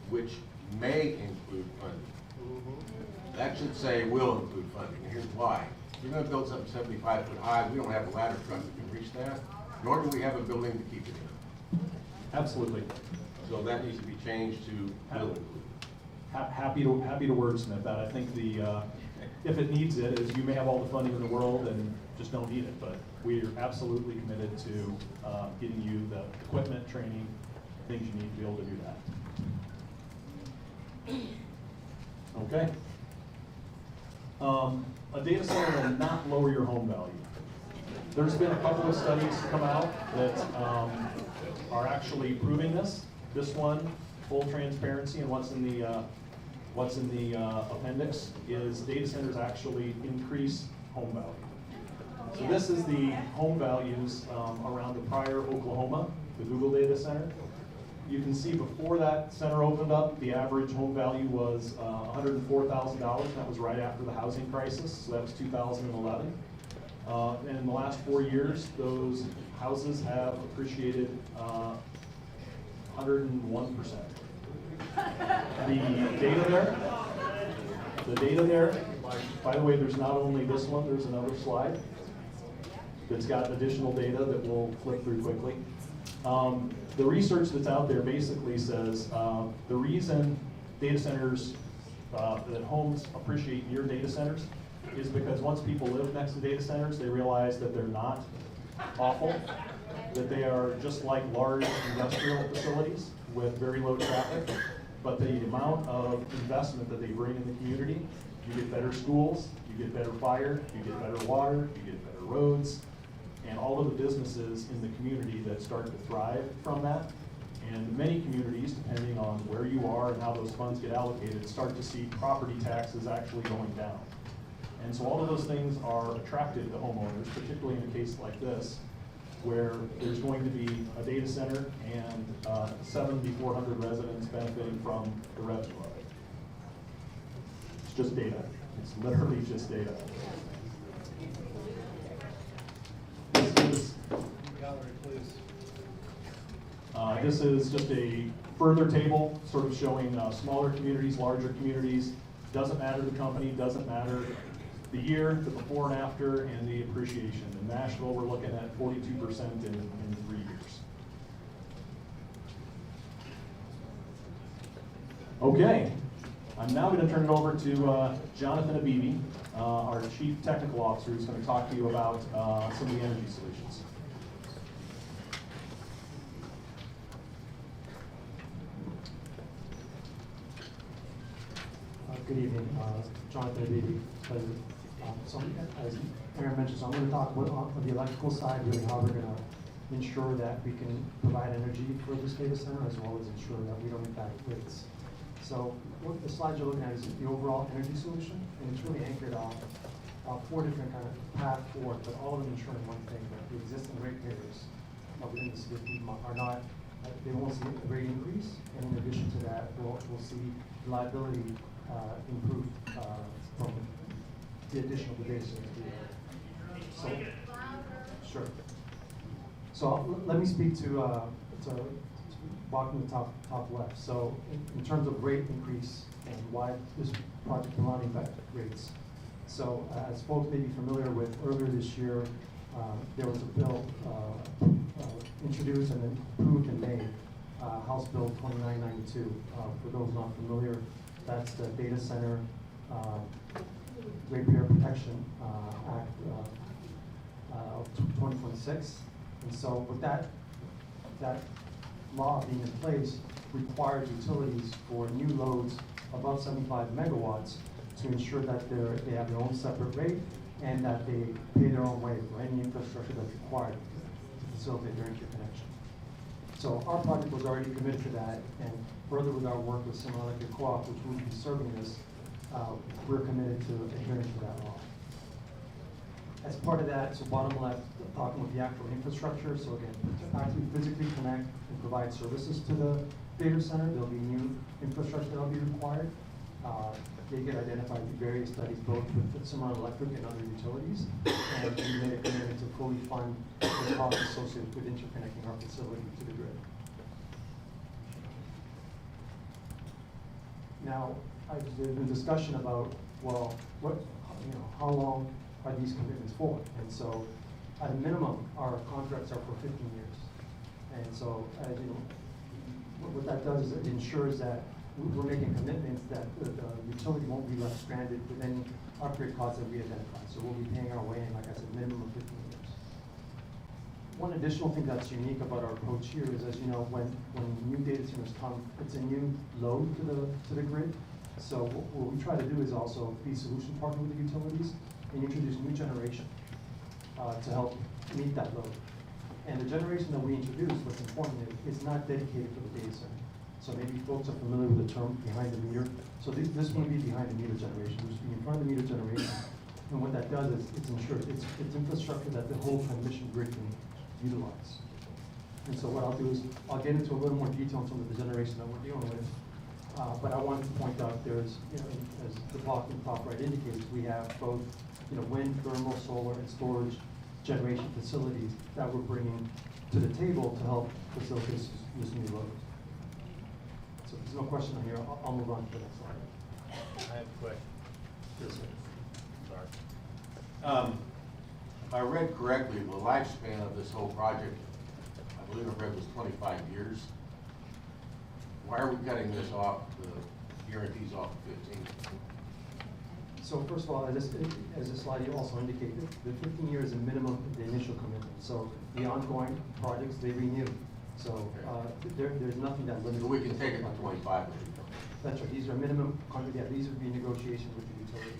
which may include funding. That should say will include funding, and here's why. If you're going to build something 75 foot high, we don't have a ladder truck that can reach that, nor do we have a building to keep it in. Absolutely. So that needs to be changed to will include. Happy to wordsmith that. I think if it needs it, is you may have all the funding in the world and just don't need it, but we are absolutely committed to getting you the equipment, training, things you need to be able to do that. Okay. A data center will not lower your home value. There's been a couple of studies come out that are actually proving this. This one, full transparency, and what's in the appendix is data centers actually increase home value. So this is the home values around the Pryor, Oklahoma, the Google data center. You can see before that center opened up, the average home value was $104,000. That was right after the housing crisis, so that was 2011. And in the last 4 years, those houses have appreciated 101%. The data there, by the way, there's not only this one, there's another slide that's got additional data that we'll flip through quickly. The research that's out there basically says the reason data centers, that homes appreciate near data centers is because once people live next to data centers, they realize that they're not awful, that they are just like large industrial facilities with very low traffic, but the amount of investment that they bring in the community, you get better schools, you get better fire, you get better water, you get better roads, and all of the businesses in the community that start to thrive from that. And many communities, depending on where you are and how those funds get allocated, start to see property taxes actually going down. And so all of those things are attractive to homeowners, particularly in a case like this, where there's going to be a data center and 7,400 residents benefiting from the revenue of it. It's just data. It's literally just data. This is just a further table sort of showing smaller communities, larger communities. Doesn't matter the company, doesn't matter the year, the before and after, and the appreciation. In Nashville, we're looking at 42% in 3 years. Okay, I'm now going to turn it over to Jonathan Abibi, our Chief Technical Officer, who's going to talk to you about some of the energy solutions. Good evening, Jonathan Abibi, President. So as Aaron mentioned, so I'm going to talk about on the electrical side, really how we're going to ensure that we can provide energy for this data center as well as ensure that we don't impact grids. So what the slide you're looking at is the overall energy solution, and it's really anchored on 4 different kind of path forward, but all of them ensuring one thing, that the existing ratepayers within the city of Piedmont are not, they won't see a rate increase, and in addition to that, we'll see reliability improve from the addition of the data center. So, sure. So let me speak to walking the top left. So in terms of rate increase and why this project will not impact rates. So as folks may be familiar with, earlier this year, there was a bill introduced and then approved in May, House Bill 2992. For those not familiar, That's the Data Center Ratepayer Protection Act of 2026. And so with that law being in place, required utilities for new loads above 75 megawatts to ensure that they have their own separate rate and that they pay their own way for any infrastructure that's required to facilitate their interconnection. So our project was already committed to that, and further with our work with Similar Electric Co-op, which will be serving this, we're committed to adhering to that law. As part of that, so bottom left, talking with the actual infrastructure, so again, to actually physically connect and provide services to the data center, there'll be new infrastructure that'll be required. They get identified through various studies, both with Similar Electric and other utilities, and we made a commitment to fully fund the costs associated with interconnecting our facility to the grid. Now, there's been discussion about, well, how long are these commitments for? And so, at a minimum, our contracts are for 15 years. And so, as you know, what that does is it ensures that we're making commitments that the utility won't be left stranded with any upgrade costs that we identify. So we'll be paying our way in, like I said, minimum of 15 years. One additional thing that's unique about our approach here is, as you know, when new data centers come, it's a new load to the grid. So what we try to do is also be solution partner with the utilities and introduce new generation to help meet that load. And the generation that we introduce, what's important, is not dedicated for the data center. So maybe folks are familiar with the term behind the meter. So this won't be behind the meter generation, this will be in front of the meter generation. And what that does is it's ensured it's infrastructure that the whole transmission grid can utilize. And so what I'll do is I'll get into a little more detail on some of the generation that we're dealing with. But I wanted to point out there's, as the block in the top right indicates, we have both, wind, thermal, solar, and storage generation facilities that we're bringing to the table to help facilitate this new load. So if there's no question on here, I'll move on to the next slide. I have a question. Yes, sir. Sorry. If I read correctly, the lifespan of this whole project, I believe I read was 25 years. Why are we cutting this off, the guarantees off of 15? So first of all, as this slide also indicated, the 15 years is a minimum of the initial commitment. So the ongoing projects, they renew. So there's nothing that limits. So we can take it to 25. That's right. These are minimum contract. Yeah, these would be negotiations with the utility.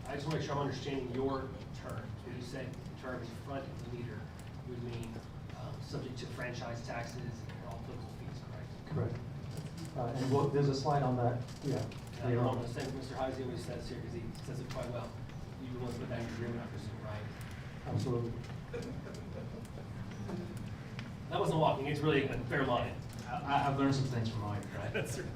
I just want to make sure I'm understanding your terms. When you say the term is front meter, you would mean subject to franchise taxes and all applicable fees, correct? Correct. And there's a slide on that. Yeah. I'm going to say what Mr. Heisey always says here, because he says it quite well. You want to put that in your agreement, I presume, right? Absolutely. That wasn't walking, it's really a fair line. I've learned some things from Mike, right? That's right.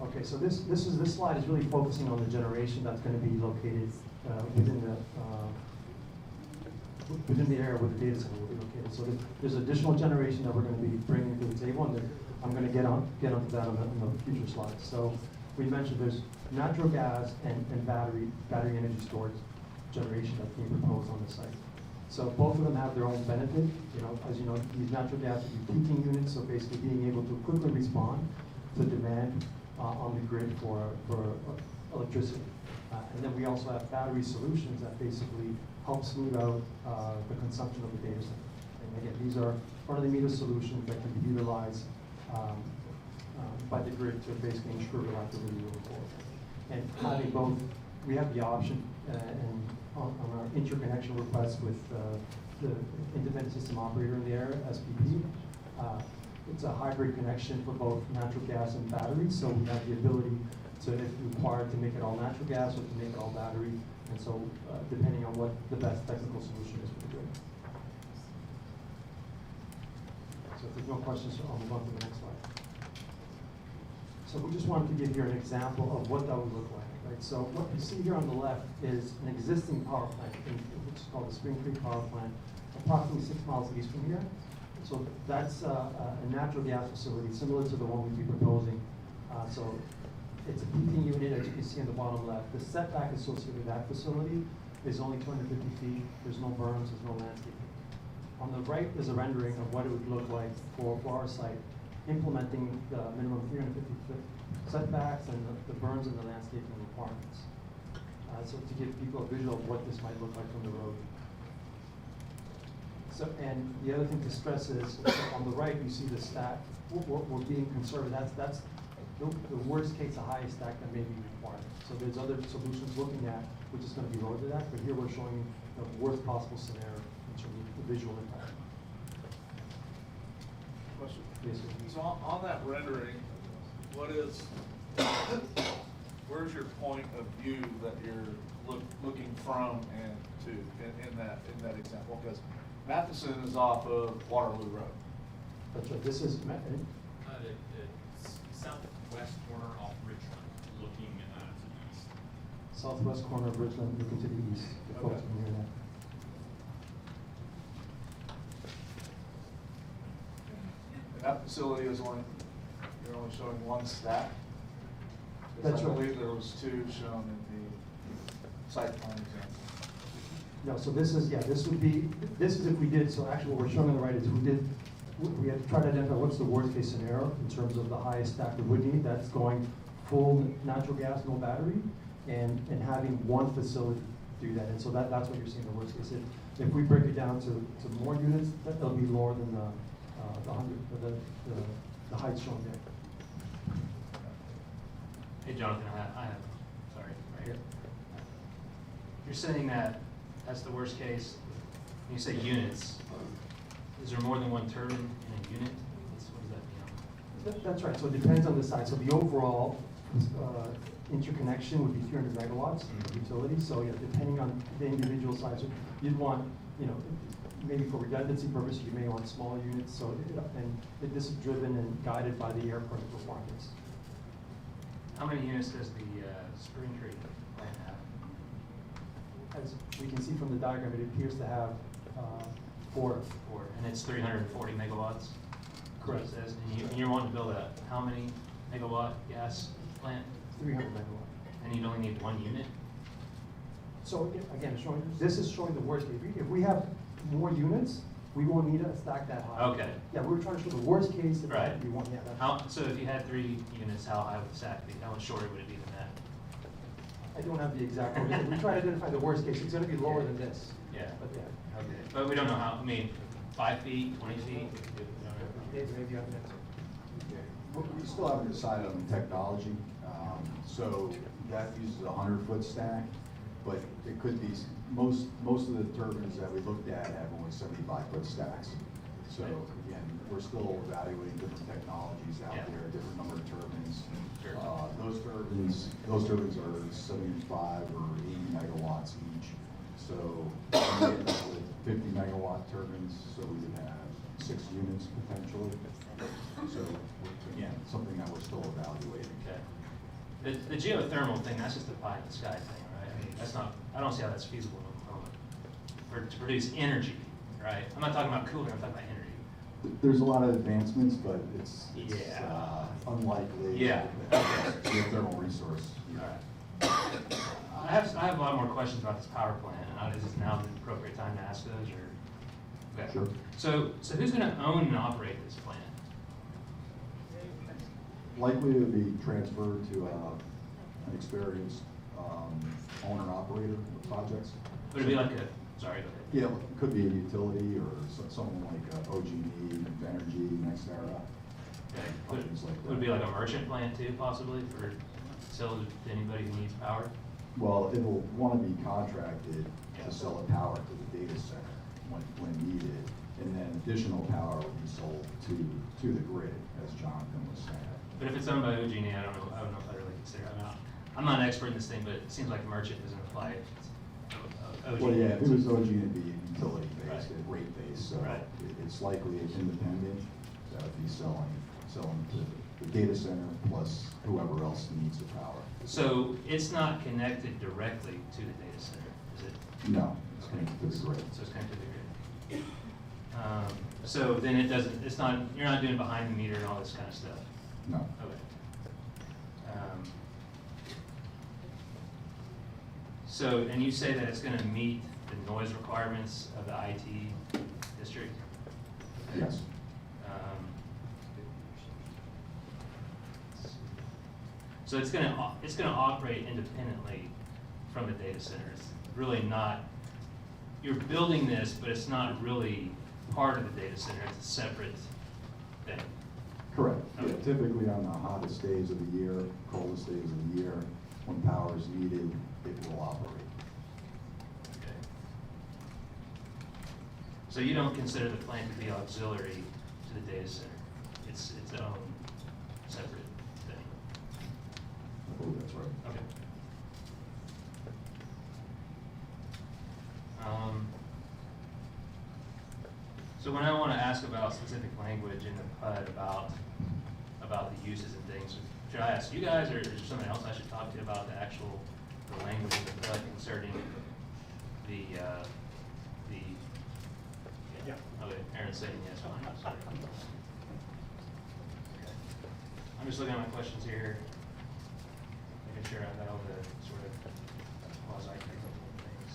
Okay, so this slide is really focusing on the generation that's going to be located within the area where the data center will be located. So there's additional generation that we're going to be bringing to the table, and then I'm going to get onto that on the future slides. So we mentioned there's natural gas and battery energy storage generation that's being proposed on the site. So both of them have their own benefit. As you know, these natural gas would be peaking units, so basically being able to quickly respond to demand on the grid for electricity. And then we also have battery solutions that basically help smooth out the consumption of the data center. And again, these are front-of-the-meter solutions that can be utilized by the grid to basically ensure reliability moving forward. And having both, we have the option and on our interconnection request with the independent system operator in the area, SPP. It's a hybrid connection for both natural gas and batteries, so we have the ability to, if required, to make it all natural gas or to make it all battery, and so depending on what the best technical solution is for the grid. So if there's no questions, I'll move on to the next slide. So we just wanted to give here an example of what that would look like, right? So what you see here on the left is an existing power plant, which is called the Spring Creek Power Plant, approximately 6 miles east from here. So that's a natural gas facility similar to the one we'd be proposing. So it's a heating unit, as you can see on the bottom left. The setback associated with that facility is only 250 feet. There's no berms, there's no landscaping. On the right is a rendering of what it would look like for our site, implementing the minimum 350-foot setbacks and the berms and the landscaping requirements. So to give people a visual of what this might look like from the road. So, and the other thing to stress is, on the right, you see the stack. We're being conservative. That's the worst case, the highest stack that may be required. So there's other solutions looking at, which is going to be lower than that, but here we're showing the worst possible scenario in terms of the visual impact. Question? Yes, sir. So on that rendering, what is, where's your point of view that you're looking from and to in that example? Because Matheson is off of Waterloo Road. That's right. This is The southwest corner off Richmond, looking to the east. southwest corner of Richland, looking to the east. The folks can hear that. And that facility is only, you're only showing one stack? That's Because I right. believe there was two shown in the site plan example. No, so this is, yeah, this would be, this is if we did, so actually what we're showing on the right is we had tried to identify what's the worst case scenario in terms of the highest stack we would need. That's going full natural gas, no battery, and having one facility do that. And so that's what you're seeing the worst case. If we break it down to more units, that'll be lower than the height shown there. Hey, Jonathan, I have, sorry, right here. You're saying that that's the worst case. When you say units, is there more than one turbine in a unit? What does that mean? That's right. So it depends on the size. So the overall interconnection would be 300 megawatts of utility. So yeah, depending on the individual size, you'd want, maybe for redundancy purposes, you may want smaller units. So this is driven and guided by the airport requirements. How many units does the Spring Creek plant have? As we can see from the diagram, it appears to have 4. And it's 340 megawatts? Correct. It says, and you're wanting to build a how many megawatt gas plant? 300 megawatt. And you'd only need one unit? So again, this is showing the worst case. If we have more units, we won't need to stack that high. Okay. Yeah, we were trying to show the worst case. Right. We want, yeah, that's. So if you had 3 units, how high would the stack be? How much shorter would it be than that? I don't have the exact one. We try to identify the worst case. It's going to be lower than this. Yeah. But yeah. Okay. But we don't know how, 5 feet, 20 feet? Dave, maybe you have an answer. We still haven't decided on the technology. So that uses a 100-foot stack, but it could be, most of the turbines that we looked at have only 75-foot stacks. So again, we're still evaluating different technologies out there, different number of turbines. Those turbines are 75 or 80 megawatts each. So we end up with 50 megawatt turbines, so we would have 6 units potentially. So again, something that we're still evaluating. Okay. The geothermal thing, that's just a pie in the sky thing, right? I mean, that's not, I don't see how that's feasible at the moment. To produce energy, right? I'm not talking about cooling, I'm talking about energy. There's a lot of advancements, but it's unlikely. Yeah. Geothermal resource. All right. I have a lot more questions about this power plant, and is this now the appropriate time to ask those, or? Okay. Sure. So who's gonna own and operate this plant? Likely to be transferred to an experienced owner-operator of projects. Would it be like a, sorry, go ahead. Yeah, it could be a utility or someone like OG&E, Energy, NextEra. Okay. Would it be like a merchant plant too, possibly, for sell to anybody who needs power? Well, it'll want to be contracted to sell the power to the data center when needed, and then additional power will be sold to the grid, as Jonathan was saying. But if it's owned by OG&E, I don't know if I really consider it. I'm not an expert in this thing, but it seems like merchant doesn't apply. Well, yeah, if it was OG, it'd be utility-based, rate-based, so it's likely it's independent, that would be selling to the data center plus whoever else needs the power. So it's not connected directly to the data center, is it? No, it's connected to the grid. So it's connected to the grid. So then it doesn't, it's not, you're not doing behind the meter and all this kind of stuff? No. Okay. So, and you say that it's gonna meet the noise requirements of the IT district? Yes. So it's gonna operate independently from the data center. It's really not, you're building this, but it's not really part of the data center. It's a separate thing. Correct. Okay. Yeah, typically on the hottest days of the year, coldest days of the year, when power is needed, it will operate. Okay. So you don't consider the plant to be auxiliary to the data center? It's its own separate thing? I believe that's right. Okay. So when I want to ask about specific language in the PUD about the uses and things, should I ask you guys, or is there someone else I should talk to about the language in the PUD concerning the yeah. Okay, Aaron's saying yes, fine, sorry. Okay. I'm just looking at my questions here, making sure I've got all the sort of quasi-technical things.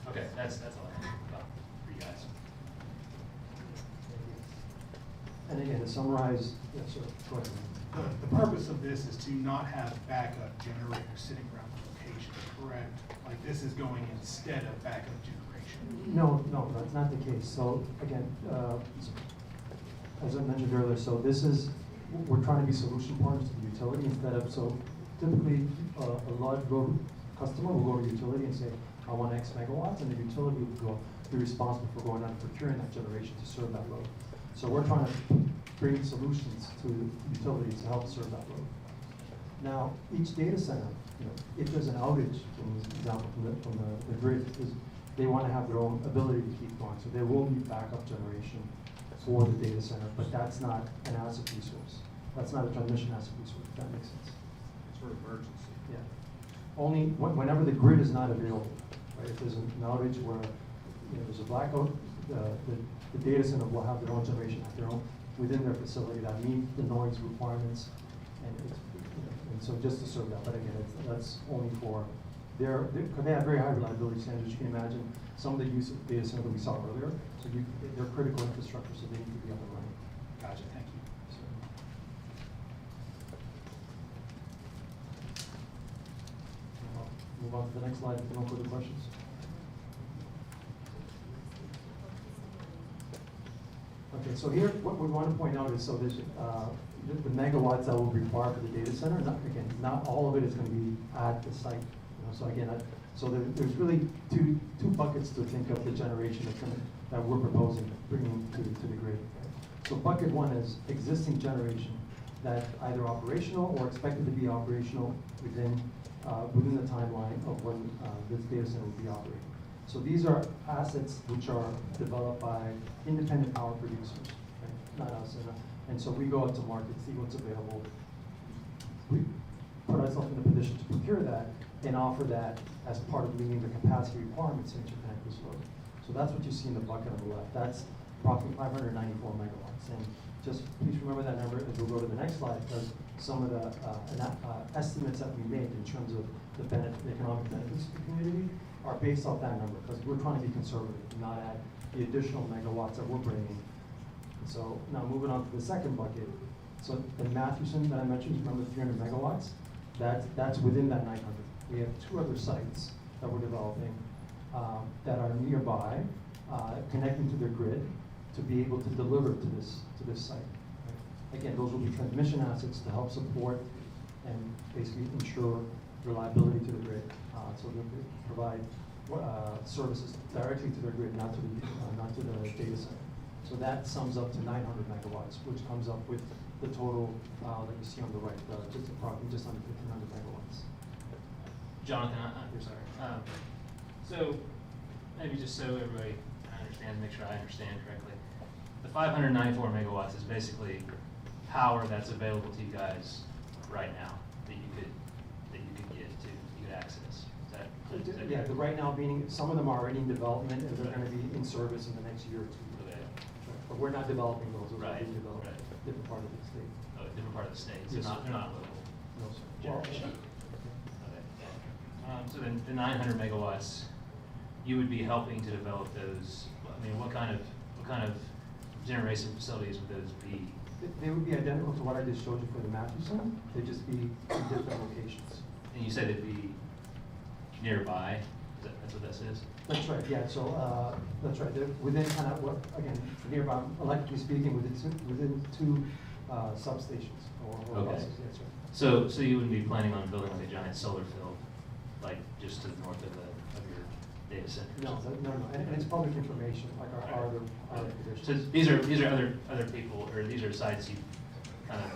Okay, that's all I have about for you guys. And again, to summarize, yes, sir, go ahead. The purpose of this is to not have backup generators sitting around the location, correct? Like this is going instead of backup generation. No, that's not the case. So again, as I mentioned earlier, so this is, we're trying to be solution partners to the utility instead of, so typically a large load customer will go to the utility and say, I want X megawatts, and the utility will be responsible for going out and procuring that generation to serve that load. So we're trying to bring solutions to utilities to help serve that load. Now, each data center, if there's an outage, for example, from the grid, they want to have their own ability to keep going. So there will be backup generation for the data center, but that's not an asset resource. That's not a transmission asset resource, if that makes sense. It's for emergency. Yeah. Only whenever the grid is not available, right? If there's an outage where there's a blackout, the data center will have their own generation at their own within their facility that meet the noise requirements, and and so just to serve that. But again, that's only for they have very high reliability standards. You can imagine some of the use of data center that we saw earlier. So they're critical infrastructure, so they need to be up and running. Gotcha, thank you. Move on to the next slide if there are no further questions. Okay, so here, what we want to point out is, so there's the megawatts that will be required for the data center. Not all of it is going to be at the site. So again, there's really two buckets to think of the generation that we're proposing bringing to the grid. So bucket one is existing generation that's either operational or expected to be operational within the timeline of when this data center will be operating. So these are assets which are developed by independent power producers, right? Not us. And so we go out to market, see what's available. We put ourselves in a position to procure that and offer that as part of meeting the capacity requirements to interconnect this load. So that's what you see in the bucket on the left. That's approximately 594 megawatts. And just please remember that number as we'll go to the next slide, because some of the estimates that we made in terms of the economic benefits to the community are based off that number, because we're trying to be conservative and not add the additional megawatts that we're bringing. So now moving on to the second bucket. So in Mathewson that I mentioned, remember 300 megawatts? That's within that 900. We have two other sites that we're developing that are nearby, connecting to their grid to be able to deliver to this site. Right? Again, those will be transmission assets to help support and basically ensure reliability to the grid. So they'll provide services directly to their grid, not to the data center. So that sums up to 900 megawatts, which comes up with the total that you see on the right, just approximately just under 1,500 megawatts. Jonathan, I'm sorry. So maybe just so everybody understands, make sure I understand correctly. The 594 megawatts is basically power that's available to you guys right now that you could access. Is that yeah, the right now meaning some of them are already in development and they're going to be in service in the next year or two. Okay. But we're not developing those. Those Right. are being developed Right. in different part of the state. Oh, a different part of the state. Yes, They're not local No, sir. generation. Well, Okay. So the 900 megawatts, you would be helping to develop those. I mean, what kind of generation facilities would those be? They would be identical to what I just showed you for the Matheson. They'd just be in different locations. And you said it'd be nearby. That's what this is. That's right, yeah, so, that's right, they're within kind of what, again, nearby, electrically speaking, within two substations or Okay. buses, that's right. So you wouldn't be planning on building like a giant solar field, like just to the north of your data center? No, and it's public information, like our other So divisions. these are other people, or these are sites you've kind of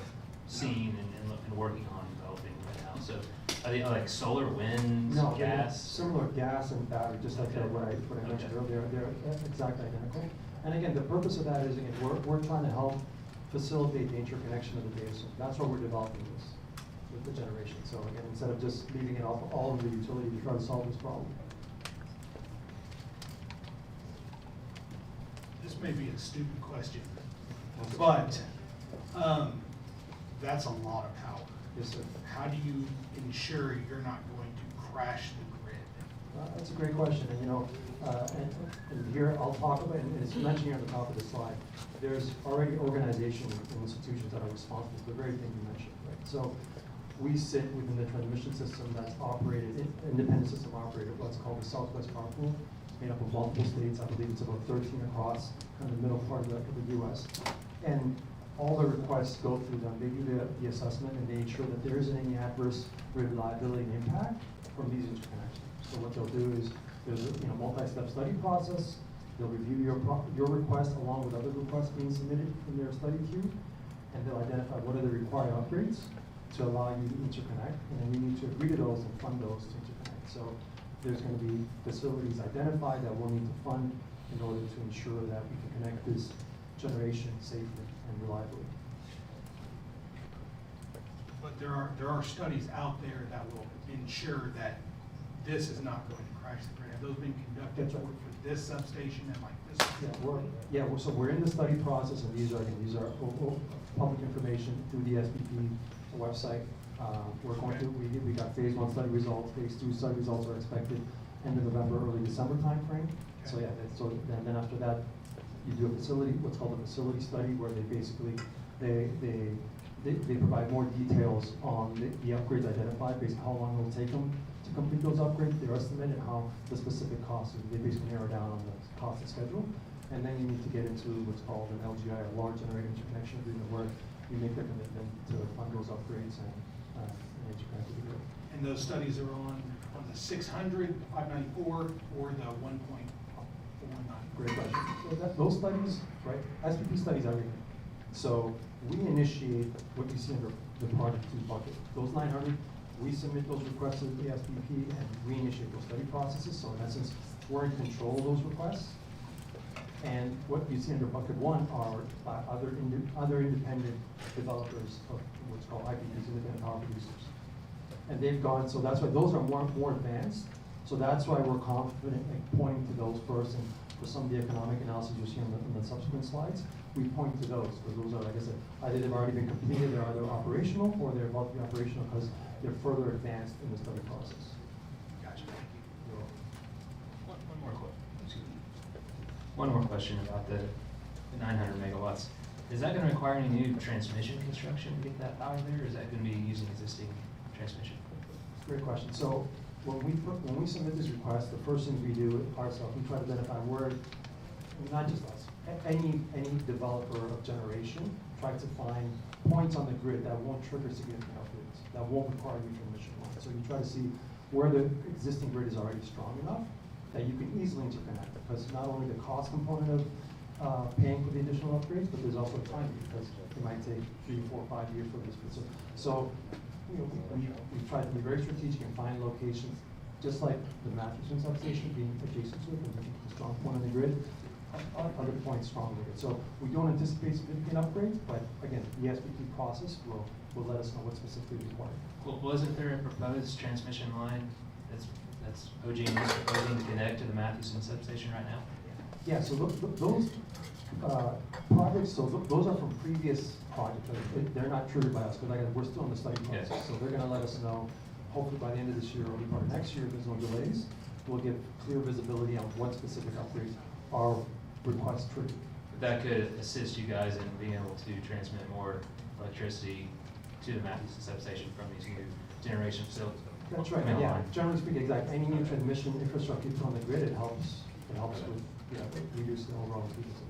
seen and working on developing right now. So are they like solar, wind, No, they're gas? similar gas and battery, just like Okay. what I mentioned Okay. earlier, they're exactly identical. And again, the purpose of that is, again, we're trying to help facilitate the interconnection of the data center. That's why we're developing this with the generation. So again, instead of just leaving it off all of the utility to try to solve this problem. This may be a stupid question, but, that's a lot of power. Yes, sir. How do you ensure you're not going to crash the grid? That's a great question, and and here I'll talk about, and it's mentioned here on the top of the slide, there's already organizations and institutions that are responsible for the very thing you mentioned, right? So we sit within the transmission system that's operated, independent system operated, what's called the Southwest Power Pool, made up of multiple states. I believe it's about 13 across, kind of the middle part of the US. And all the requests go through them. They do the assessment and they ensure that there isn't any adverse reliability and impact from these interconnections. So what they'll do is there's a multi-step study process. They'll review your request along with other requests being submitted in their study queue, and they'll identify what are the required upgrades to allow you to interconnect, and then you need to agree to those and fund those to interconnect. So there's going to be facilities identified that we'll need to fund in order to ensure that we can connect this generation safely and reliably. But there are studies out there that will ensure that this is not going to crash the grid. Have those been conducted That's right. for this substation and like this? So we're in the study process, and these are public information through the SPP website. We're going to, we got phase 1 study results, phase 2 study results are expected end of November, early December timeframe. So yeah, then after that, you do a facility, what's called a facility study, where they basically, they provide more details on the upgrades identified, basically how long it will take them to complete those upgrades, their estimate, and how the specific costs, they basically narrow down on the cost and schedule. And then you need to get into what's called an LGI, a large generator interconnection agreement, where you make the commitment to fund those upgrades and interconnect with the grid. And those studies are on the 600, 594, or the 1.49? Great question. So those studies, right, SPP studies everything. So we initiate what you see under the project 2 bucket. Those 900, we submit those requests to the SPP and we initiate those study processes. So in essence, we're in control of those requests. And what you see under bucket 1 are other independent developers of what's called IPPs, independent power producers. And they've gone, so that's why those are more advanced. So that's why we're confident in pointing to those first. And for some of the economic analysis you'll see in the subsequent slides, we point to those, because those are, like I said, either they've already been completed, they're either operational, or they're about to be operational because they're further advanced in the study process. Gotcha, thank you. One more question about the 900 megawatts. Is that going to require any new transmission construction to get that power there, or is that going to be using existing transmission? Great question. So when we submit this request, the first thing we do ourselves, we try to identify where, not just us, any developer of generation, try to find points on the grid that won't trigger significant upgrades, that won't require new transmission lines. So you try to see where the existing grid is already strong enough that you can easily interconnect, because not only the cost component of paying for the additional upgrades, but there's also time, because it might take 3, 4, 5 years for this. So we try to be very strategic and find locations, just like the Matheson substation being adjacent to it, and the strong point on the grid, other points strong with it. So we don't anticipate significant upgrades, but again, the SPP process will let us know what's specifically required. Well, wasn't there a proposed transmission line that's OG&E is proposing to connect to the Matheson substation right now? Yeah, so those projects, those are from previous projects. They're not triggered by us, because we're still in the study process. Yes. So they're going to let us know hopefully by the end of this year, early part of next year, if there's no delays, we'll give clear visibility on what specific upgrades our request triggered. That could assist you guys in being able to transmit more electricity to the Matthews substation from these new generation facilities. That's right, yeah, generally speaking, exactly, any new transmission infrastructure you put on the grid, it helps with, reduce the overall efficiency.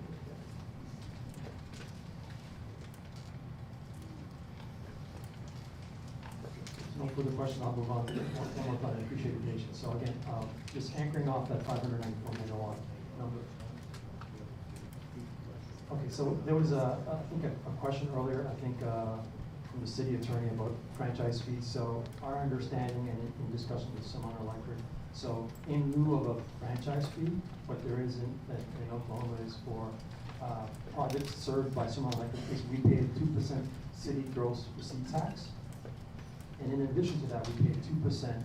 No further questions, I'll move on to one more thought, I appreciate your patience. So again, just anchoring off that 594 megawatt number. Okay, so there was I think a question earlier, I think, from the city attorney about franchise fees. So our understanding and in discussion with Simon Electric, so in lieu of a franchise fee, what there is in Oklahoma is for projects served by Simon Electric is we pay a 2% city gross receipt tax. And in addition to that, we pay 2%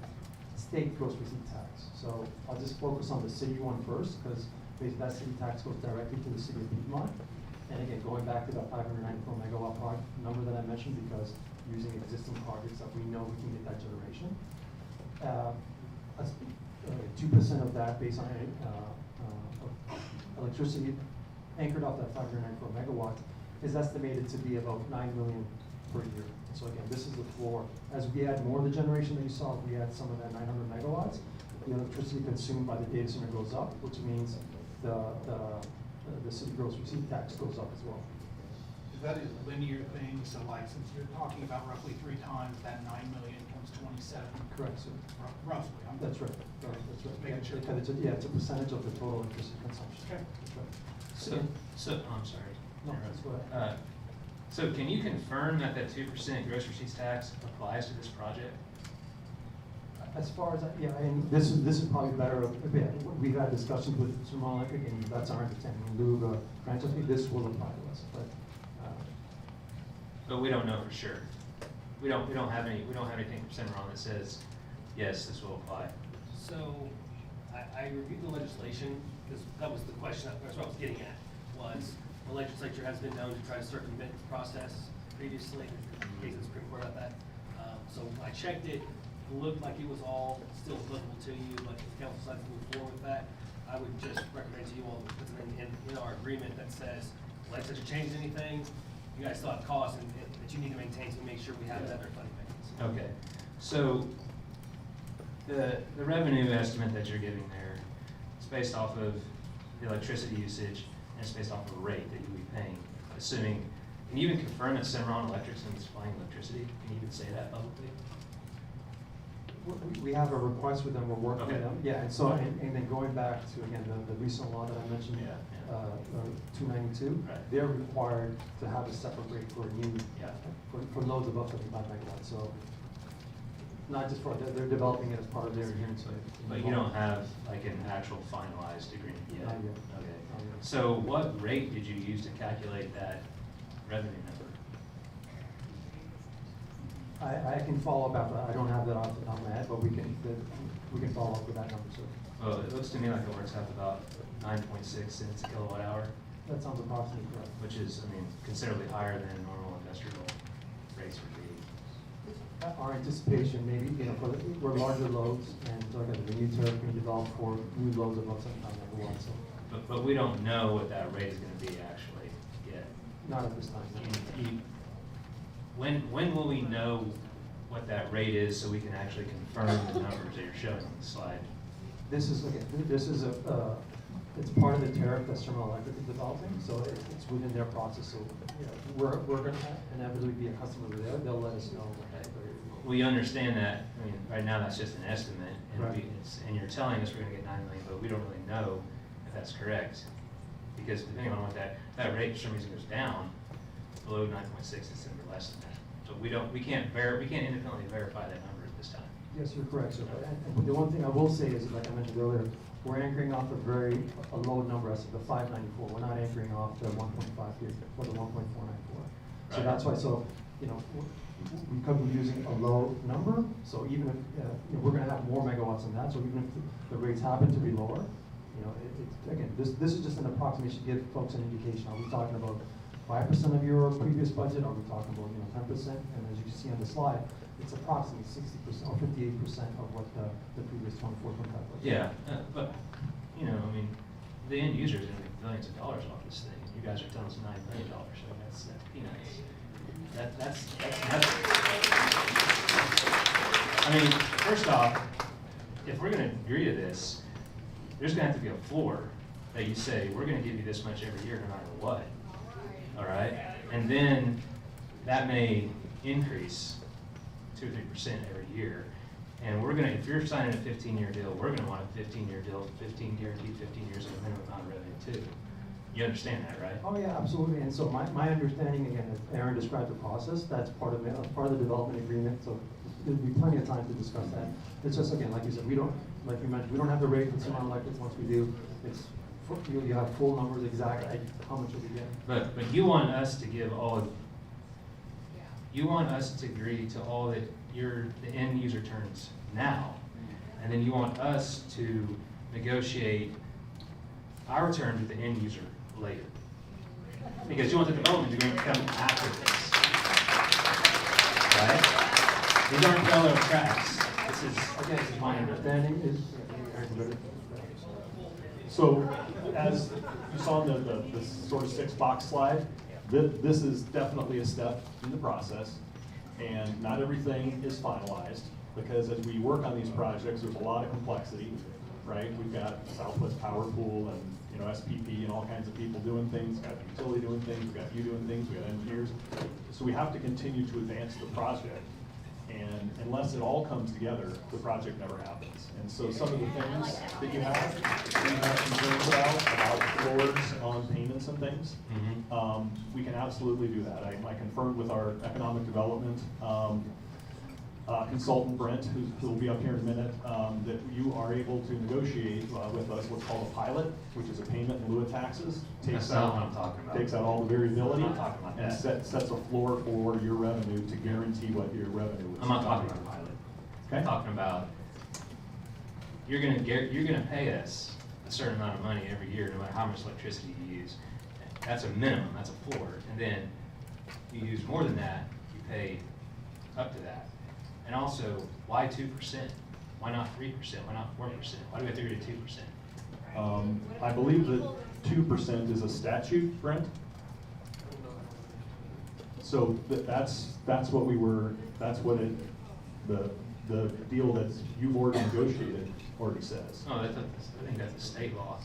state gross receipt tax. So I'll just focus on the city one first, because that city tax goes directly to the city of Piedmont. And again, going back to that 594 megawatt number that I mentioned, because using existing projects that we know we can get that generation. 2% of that based on electricity anchored off that 594 megawatt is estimated to be about $9 million per year. So again, this is the floor. As we add more of the generation that you saw, we add some of that 900 megawatts, the electricity consumed by the data center goes up, which means the city gross receipt tax goes up as well. Is that a linear thing? So like, since you're talking about roughly 3 times that 9 million times 27? Correct, sir. Roughly. That's right. That's right. Making sure. Because it's a percentage of the total electricity consumption. Okay. That's right. So I'm sorry. No, that's what. So can you confirm that 2% gross receipts tax applies to this project? As far as, and this is probably better, we've had discussions with Simon Electric, and that's our understanding. In lieu of a franchise fee, this will apply to us, but we don't know for sure. We don't have anything from Cimarron that says, yes, this will apply. So, I reviewed the legislation, because that was the question, that's what I was getting at, was the legislature has been known to try to circumvent the process previously, there's a case in the Supreme Court about that. So I checked it, looked like it was all still applicable to you, but if the council decides to move forward with that, I would just recommend to you all to put something in our agreement that says, legislature change anything, you guys still have costs and that you need to maintain to make sure we have another funding mechanism. Okay, so the revenue estimate that you're giving there is based off of the electricity usage and it's based off of a rate that you'll be paying, assuming, can you even confirm that Cimarron Electric's been supplying electricity? Can you even say that publicly? we have a request with them, we're working with Okay. them. Yeah, and so, and then going back to, again, the recent law that I mentioned, 292, Right. they're required to have a separate rate for new, Yeah. for loads above 75 megawatts, so not just for, they're developing it as part of their unit. But you don't have like an actual finalized agreement yet? Not yet. Okay. Not yet. So what rate did you use to calculate that revenue number? I can follow up after, I don't have that off the top of my head, but we can follow up with that number, sir. Well, it looks to me like it works out to about 9.6 cents a kilowatt hour, That sounds approximately correct. which is, I mean, considerably higher than normal industrial rates would be. Our anticipation, maybe, we're larger loads, and so again, the new tariff being developed for new loads above 75 megawatts, so But we don't know what that rate is gonna be actually yet. not at this time. no. When will we know what that rate is so we can actually confirm the numbers that you're showing on the slide? This is, again, this is it's part of the tariff that Thermal Electric is developing, so it's within their process, so, we're gonna inevitably be a customer there, they'll let us know. We understand that, I mean, right now that's just an estimate, and Right. and you're telling us we're gonna get 9 million, but we don't really know if that's correct. Because depending on what that rate for some reason goes down, below 9.6, it's gonna be less than that. So we can't independently verify that number at this time. Yes, you're correct, sir, and the one thing I will say is, like I mentioned earlier, we're anchoring off a low number, as the 594, we're not anchoring off the 1.5 here, or the 1.494. So Right. that's why, we could be using a low number, so even if, we're gonna have more megawatts than that, so even if the rates happen to be lower, again, this is just an approximation to give folks an indication. Are we talking about 5% of your previous budget? Are we talking about, 10%? And as you can see on the slide, it's approximately 60% or 58% of what the previous 24-25 budget. Yeah, but, I mean, the end user is gonna make billions of dollars off this thing. You guys are telling us $9 million, so that's peanuts. That's nothing. I mean, first off, if we're gonna agree to this, there's gonna have to be a floor that you say, we're gonna give you this much every year no matter what. All right? And then that may increase 2 or 3% every year. And we're gonna, if you're signing a 15-year deal, we're gonna want a 15-year deal, 15 guaranteed 15 years of a minimum amount of revenue too. You understand that, right? Oh, yeah, absolutely. And so my understanding, again, as Aaron described the process, that's part of the development agreement, so there'll be plenty of time to discuss that. It's just, again, like you said, like you mentioned, we don't have the rate with Cimarron Electric. Once we do, you have full numbers exactly how much you'll be getting. But you want us to give you want us to agree to all that the end user terms now, and then you want us to negotiate our terms with the end user later. Because you want the development agreement to come after this. Right? These aren't parallel tracks. This is my understanding. So, as you saw in the sort of 6-box slide, this is definitely a step in the process, and not everything is finalized, because as we work on these projects, there's a lot of complexity, right? We've got Southwest Power Pool and, SPP and all kinds of people doing things, got the utility doing things, we've got you doing things, we've got engineers. So we have to continue to advance the project. And unless it all comes together, the project never happens. And so some of the things that you have concerns about floors on payments and things, we can absolutely do that. I confirmed with our economic development consultant, Brent, who will be up here in a minute, that you are able to negotiate with us what's called a pilot, which is a payment in lieu of taxes. That's not what I'm talking about. Takes out all the variability. I'm not talking about and that. sets a floor for your revenue to guarantee what your revenue is. I'm not talking about a pilot. Okay. I'm talking about you're gonna pay us a certain amount of money every year, no matter how much electricity you use. That's a minimum. That's a floor. And then you use more than that, you pay up to that. And also, why 2%? Why not 3%? Why not 4%? Why do we have to agree to 2%? I believe that 2% is a statute, Brent. So that's what the deal that you've already negotiated already says. Oh, I think that's a state law.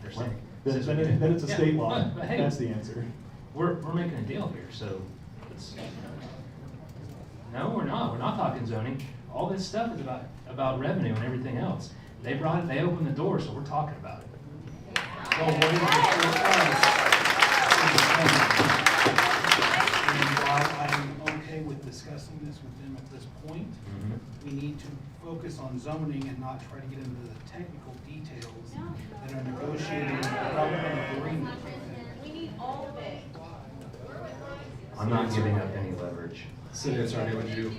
They're saying. Then it's a state law. But hey, that's the answer. We're making a deal here, so it's. No, we're not. We're not talking zoning. All this stuff is about revenue and everything else. They brought it. They opened the door, so we're talking about it. Well, what is and while I'm okay with discussing this with them at this point, we need to focus on zoning and not try to get into the technical details that are negotiated in the development agreement. We need all of it. I'm not giving up any leverage. City Attorney, would you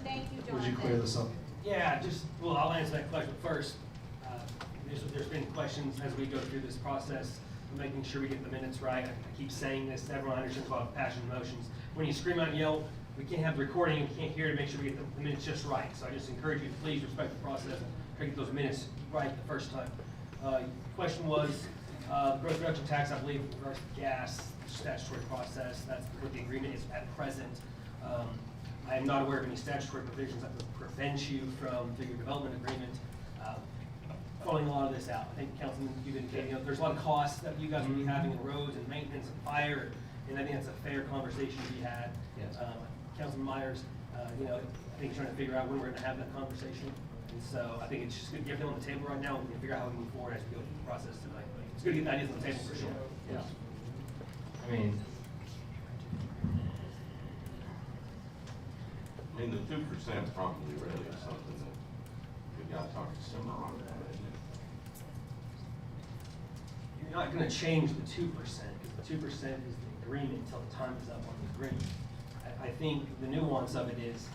Thank you, Jonathan. Would you clear this up? Yeah, well, I'll answer that question first. There's been questions as we go through this process, making sure we get the minutes right. I keep saying this, everyone understands about passion and emotions. When you scream out and yell, we can't have the recording, and we can't hear to make sure we get the minutes just right. So I just encourage you to please respect the process and try to get those minutes right the first time. Question was, growth reduction tax, I believe, with regards to gas, statutory process, that's what the agreement is at present. I am not aware of any statutory provisions that would prevent you from, through your development agreement, following a lot of this out. I think, Councilman, you've indicated, there's a lot of costs that you guys will be having in roads and maintenance and fire, and I think that's a fair conversation to be had. Yes. Councilman Myers, I think he's trying to figure out when we're gonna have that conversation. And so I think it's just good to get everything on the table right now, and we can figure out how we move forward as we go through the process tonight. It's good to get ideas on the table for sure. Yeah. I mean, the 2% probably really is something that we got to talk to Cimarron about, isn't it? You're not gonna change the 2%, because the 2% is the agreement until the time is up on the agreement. I think the nuance of it is,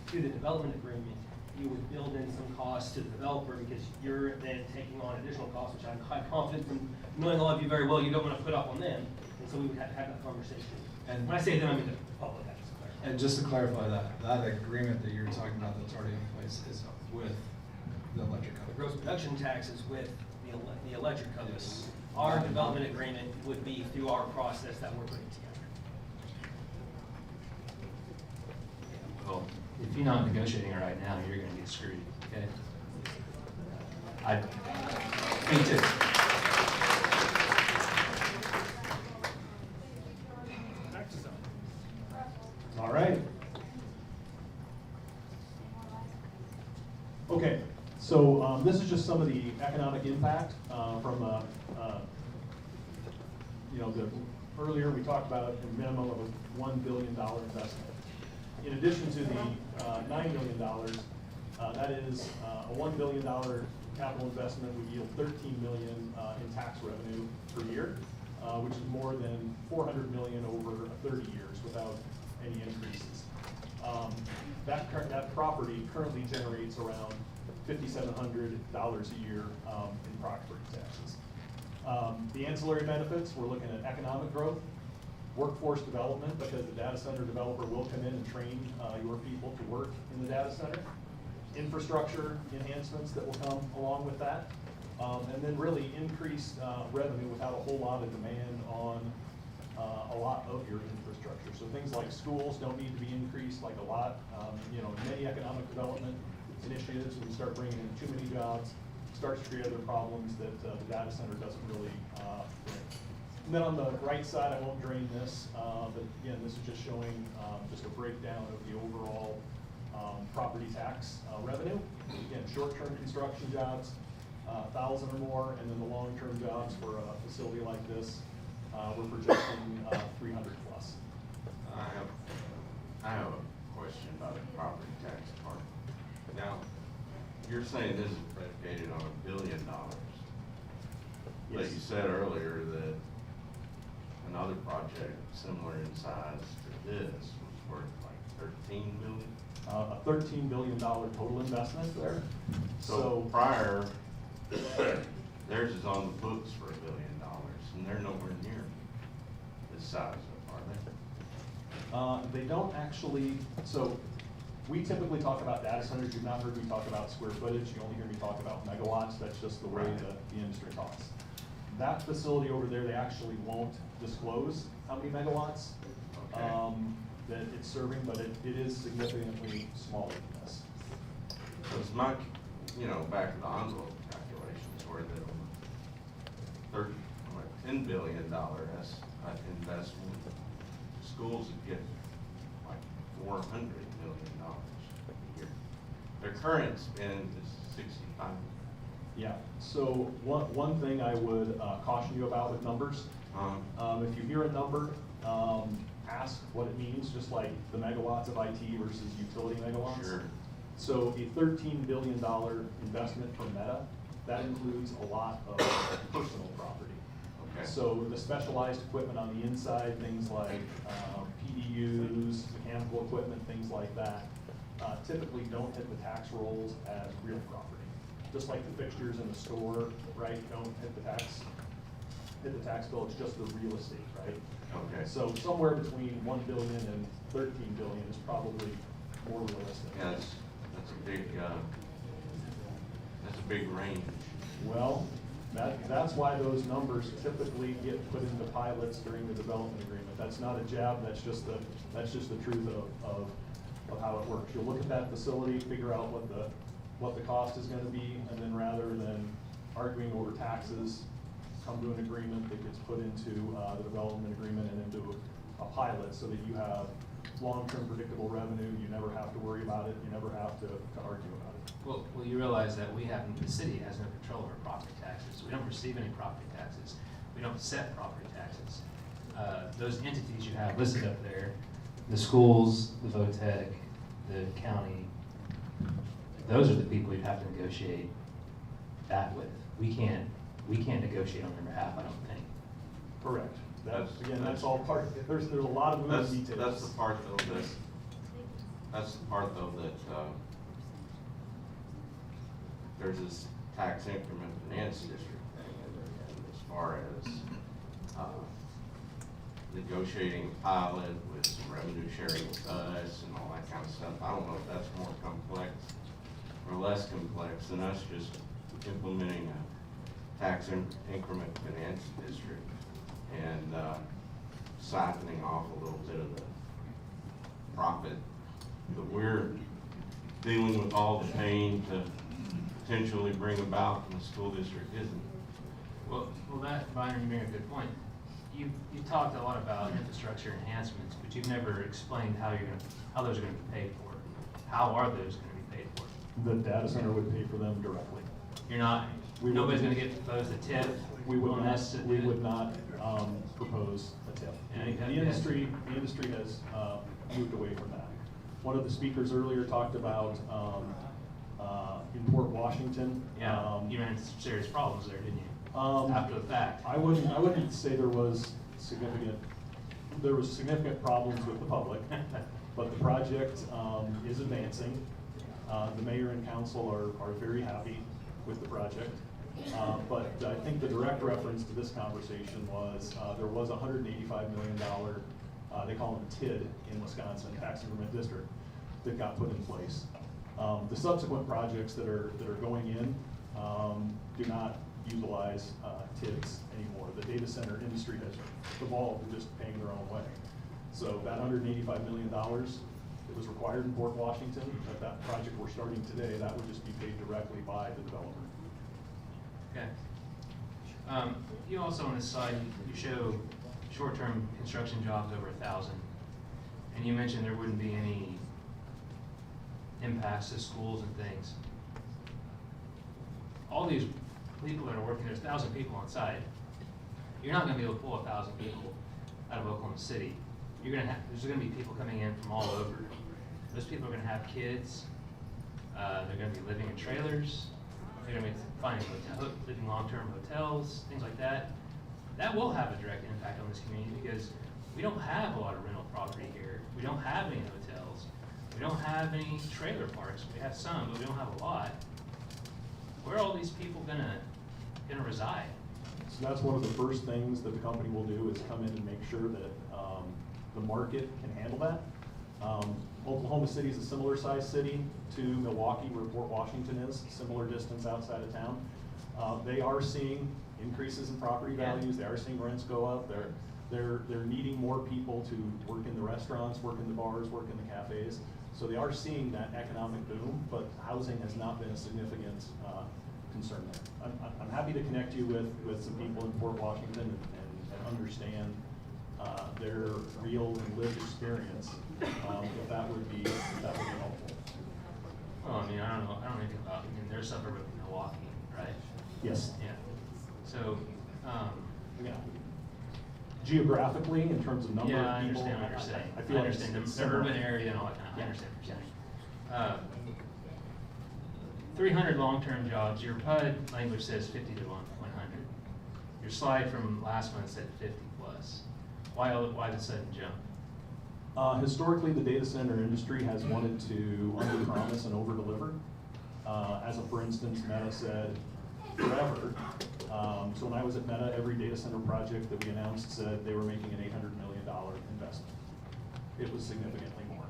through the development agreement, you would build in some costs to the developer because you're then taking on additional costs, which I'm quite confident from knowing all of you very well, you don't want to put up on them. And so we would have to have that conversation. And- When I say them, I mean the public, I just clarify. And just to clarify that agreement that you're talking about that's already in place is with the electric The company. gross production tax is with the electric company. Our development agreement would be through our process that we're putting together. Well, if you're not negotiating right now, you're gonna get screwed, okay? Me too. All right. Okay, so this is just some of the economic impact from, earlier we talked about a minimum of a $1 billion investment. In addition to the $9 million, that is a $1 billion capital investment would yield $13 million in tax revenue per year, which is more than $400 million over 30 years without any increases. That property currently generates around $5,700 a year in property taxes. The ancillary benefits, we're looking at economic growth, workforce development, because the data center developer will come in and train your people to work in the data center, infrastructure enhancements that will come along with that, and then really increased revenue without a whole lot of demand on a lot of your infrastructure. So things like schools don't need to be increased like a lot. Many economic development initiatives, when you start bringing in too many jobs, starts to create other problems that the data center doesn't really bring. And then on the right side, I won't drain this, but again, this is just showing just a breakdown of the overall property tax revenue. Again, short-term construction jobs, 1,000 or more, and then the long-term jobs for a facility like this, we're projecting 300 plus. I have a question about the property tax part. Now, you're saying this is predicated on $1 billion. But Yes. you said earlier that another project similar in size to this was worth like 13 million? A $13 billion total investment there. So prior, theirs is on the books for $1 billion, and they're nowhere near this size, are they? They don't actually, so we typically talk about data centers. You've not heard me talk about square footage. You only hear me talk about megawatts. That's just the way the industry talks. That facility over there, they actually won't disclose how many megawatts that it's serving, but it is significantly smaller than this. So it's not, back to the envelope calculations where the $10 billion investment, schools would get like $400 million a year. Their current spend is 65. Yeah, so one thing I would caution you about with numbers, if you hear a number, ask what it means, just like the megawatts of IT versus utility megawatts. Sure. So a $13 billion investment from Meta, that includes a lot of personal property. Okay. So the specialized equipment on the inside, things like PDUs, mechanical equipment, things like that, typically don't hit the tax rolls as real property. Just like the fixtures in the store, right, don't hit the tax bill, it's just the real estate, right? Okay. So somewhere between 1 billion and 13 billion is probably more realistic. Yeah, that's a big range. Well, that's why those numbers typically get put into pilots during the development agreement. That's not a jab, that's just the truth of how it works. You'll look at that facility, figure out what the cost is gonna be, and then rather than arguing over taxes, come to an agreement that gets put into the development agreement and into a pilot so that you have long-term predictable revenue. You never have to worry about it. You never have to argue about it. Well, you realize that the city has no control over property taxes. We don't receive any property taxes. We don't set property taxes. Those entities you have listed up there, the schools, the VOTEC, the county, those are the people you have to negotiate that with. We can't negotiate on their behalf, I don't think. Correct. That's all part, there's a lot of moving details. That's the part though that there's this tax increment finance district thing, and as far as negotiating a pilot with some revenue sharing with us and all that kind of stuff. I don't know if that's more complex or less complex than us just implementing a tax increment finance district and siphoning off a little bit of the profit that we're dealing with all the pain to potentially bring about and the school district isn't. Well, that, Byron, you bring a good point. You talked a lot about infrastructure enhancements, but you've never explained how those are gonna be paid for. How are those gonna be paid for? The data center would pay for them directly. You're not, nobody's gonna get proposed a TIF We would on not, this? we would not propose a TIF. Yeah, The industry has moved away from that. One of the speakers earlier talked about in Port Washington. Yeah, you ran into some serious problems there, didn't you? After the fact. I wouldn't say there was significant problems with the public, but the project is advancing. The mayor and council are very happy with the project. But I think the direct reference to this conversation was there was a $185 million, they call them TID in Wisconsin, Tax Increment District, that got put in place. The subsequent projects that are going in do not utilize TIDs anymore. The data center industry has evolved to just paying their own way. So that $185 million that was required in Port Washington, that project we're starting today, that would just be paid directly by the developer. Okay. You also on this slide, you show short-term construction jobs over 1,000. And you mentioned there wouldn't be any impacts to schools and things. All these people that are working, there's 1,000 people on site. You're not gonna be able to pull 1,000 people out of Oklahoma City. There's gonna be people coming in from all over. Those people are gonna have kids. They're gonna be living in trailers. They're gonna be living long-term hotels, things like that. That will have a direct impact on this community because we don't have a lot of rental property here. We don't have any hotels. We don't have any trailer parks. We have some, but we don't have a lot. Where are all these people gonna reside? So that's one of the first things that the company will do is come in and make sure that the market can handle that. Oklahoma City is a similar size city to Milwaukee, where Port Washington is, similar distance outside of town. They are seeing increases in property values. They are seeing rents go up. They're needing more people to work in the restaurants, work in the bars, work in the cafes. So they are seeing that economic boom, but housing has not been a significant concern there. I'm happy to connect you with some people in Port Washington and understand their real and lived experience, if that would be helpful. Well, I mean, I don't know anything about, they're a suburb of Milwaukee, right? Yes. Yeah. So, Yeah. Geographically, in terms of number of people. yeah, I understand what you're saying. I feel I like understand it's the similar. urban area and all that kind of, I understand what you're saying. 300 long-term jobs, your PUD language says 50 to 100. Your slide from last month said 50 plus. Why the sudden jump? Historically, the data center industry has wanted to under-promise and over-deliver. As a for instance, Meta said forever. So when I was at Meta, every data center project that we announced said they were making an $800 million investment. It was significantly more.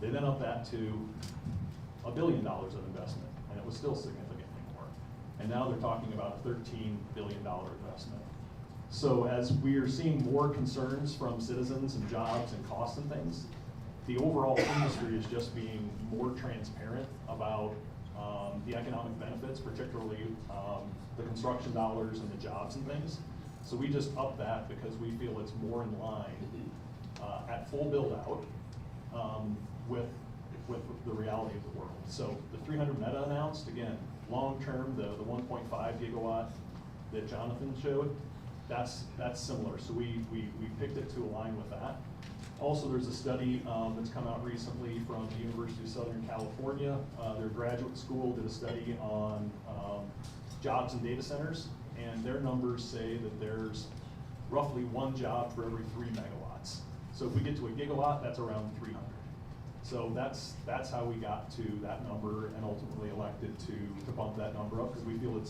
They then upped that to $1 billion of investment, and it was still significantly more. And now they're talking about a $13 billion investment. So as we are seeing more concerns from citizens and jobs and costs and things, the overall industry is just being more transparent about the economic benefits, particularly the construction dollars and the jobs and things. So we just up that because we feel it's more in line at full build out with the reality of the world. So the 300 Meta announced, again, long term, the 1.5 gigawatt that Jonathan showed, that's similar. So we picked it to align with that. Also, there's a study that's come out recently from the University of Southern California. Their graduate school did a study on jobs in data centers, and their numbers say that there's roughly one job for every 3 megawatts. So if we get to a gigawatt, that's around 300. So that's how we got to that number and ultimately elected to bump that number up, because we feel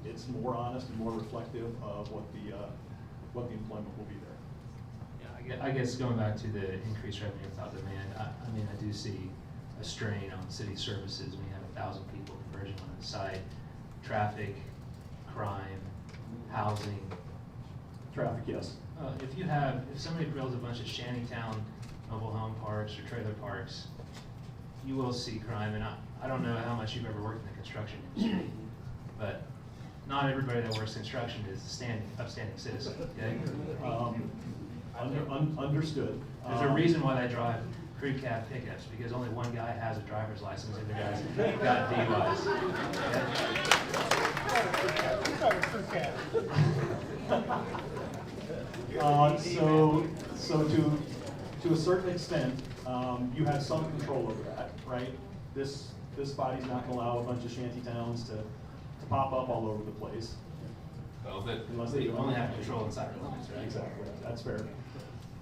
it's more honest and more reflective of what the employment will be there. Yeah, I guess going back to the increased revenue without demand, I mean, I do see a strain on city services when you have 1,000 people converging on the site. Traffic, crime, housing. Traffic, yes. If somebody builds a bunch of shantytown mobile home parks or trailer parks, you will see crime, and I don't know how much you've ever worked in the construction industry, but not everybody that works construction is a upstanding citizen, okay? Understood. There's a reason why they drive crew cab pickups, because only one guy has a driver's license and the guy's got DUIs. So to a certain extent, you have some control over that, right? This body's not gonna allow a bunch of shanty towns to pop up all over the place. Well, but Unless they do only have anything. control inside their limits, right? Exactly, that's fair.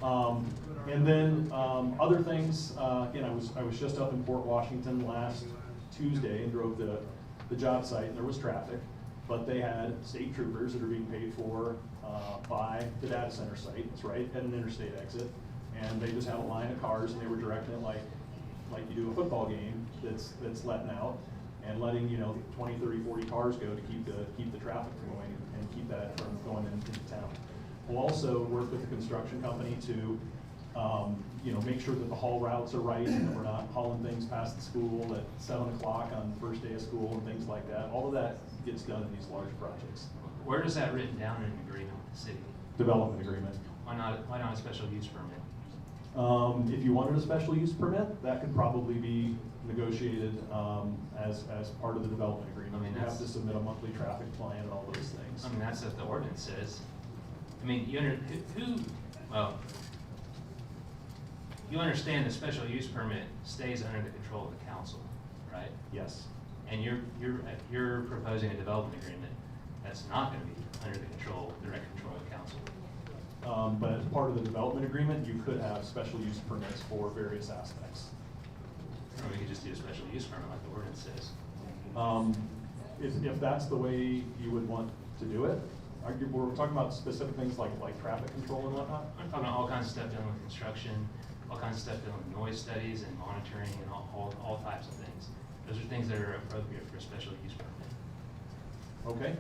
And then other things, again, I was just up in Port Washington last Tuesday and drove the job site, and there was traffic, but they had state troopers that are being paid for by the data center site. It's right at an interstate exit, and they just had a line of cars, and they were directing it like you do a football game that's letting out, and letting 20, 30, 40 cars go to keep the traffic going and keep that from going into town. We'll also work with the construction company to make sure that the haul routes are right, and that we're not hauling things past the school at 7 o'clock on the first day of school and things like that. All of that gets done in these large projects. Where does that written down in an agreement with the city? Development agreement. Why not a special use permit? If you wanted a special use permit, that could probably be negotiated as part of the development agreement. I mean, You have that's- to submit a monthly traffic plan and all those things. I mean, that's what the ordinance says. I mean, you understand the special use permit stays under the control of the council, right? Yes. And you're proposing a development agreement that's not gonna be under the direct control of the council. But as part of the development agreement, you could have special use permits for various aspects. Or we could just do a special use permit like the ordinance says. If that's the way you would want to do it, we're talking about specific things like traffic control and whatnot? I'm talking about all kinds of stuff dealing with construction, all kinds of stuff dealing with noise studies and monitoring and all types of things. Those are things that are appropriate for a special use permit. Okay.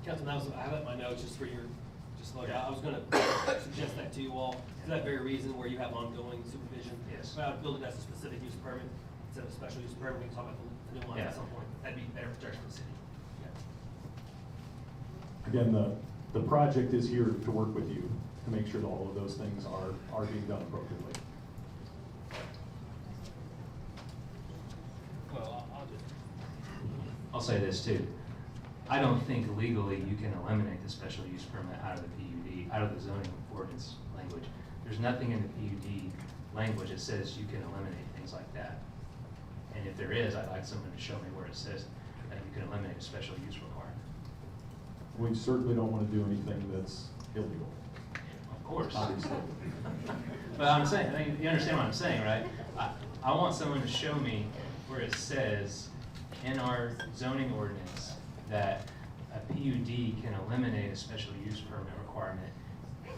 Councilman, I have it in my notes just for your, I was gonna suggest that to you all, for that very reason where you have ongoing supervision. Yes. But I would build it as a specific use permit instead of a special use permit. We can talk about the new one Yeah. at some point. That'd be better protection for the city. Again, the project is here to work with you to make sure that all of those things are being done appropriately. Well, I'll say this too. I don't think legally you can eliminate the special use permit out of the PUD, out of the zoning ordinance language. There's nothing in the PUD language that says you can eliminate things like that. And if there is, I'd like someone to show me where it says that you can eliminate a special use requirement. We certainly don't want to do anything that's illegal. Of course. Obviously. But I'm saying, I think you understand what I'm saying, right? I want someone to show me where it says in our zoning ordinance that a PUD can eliminate a special use permit requirement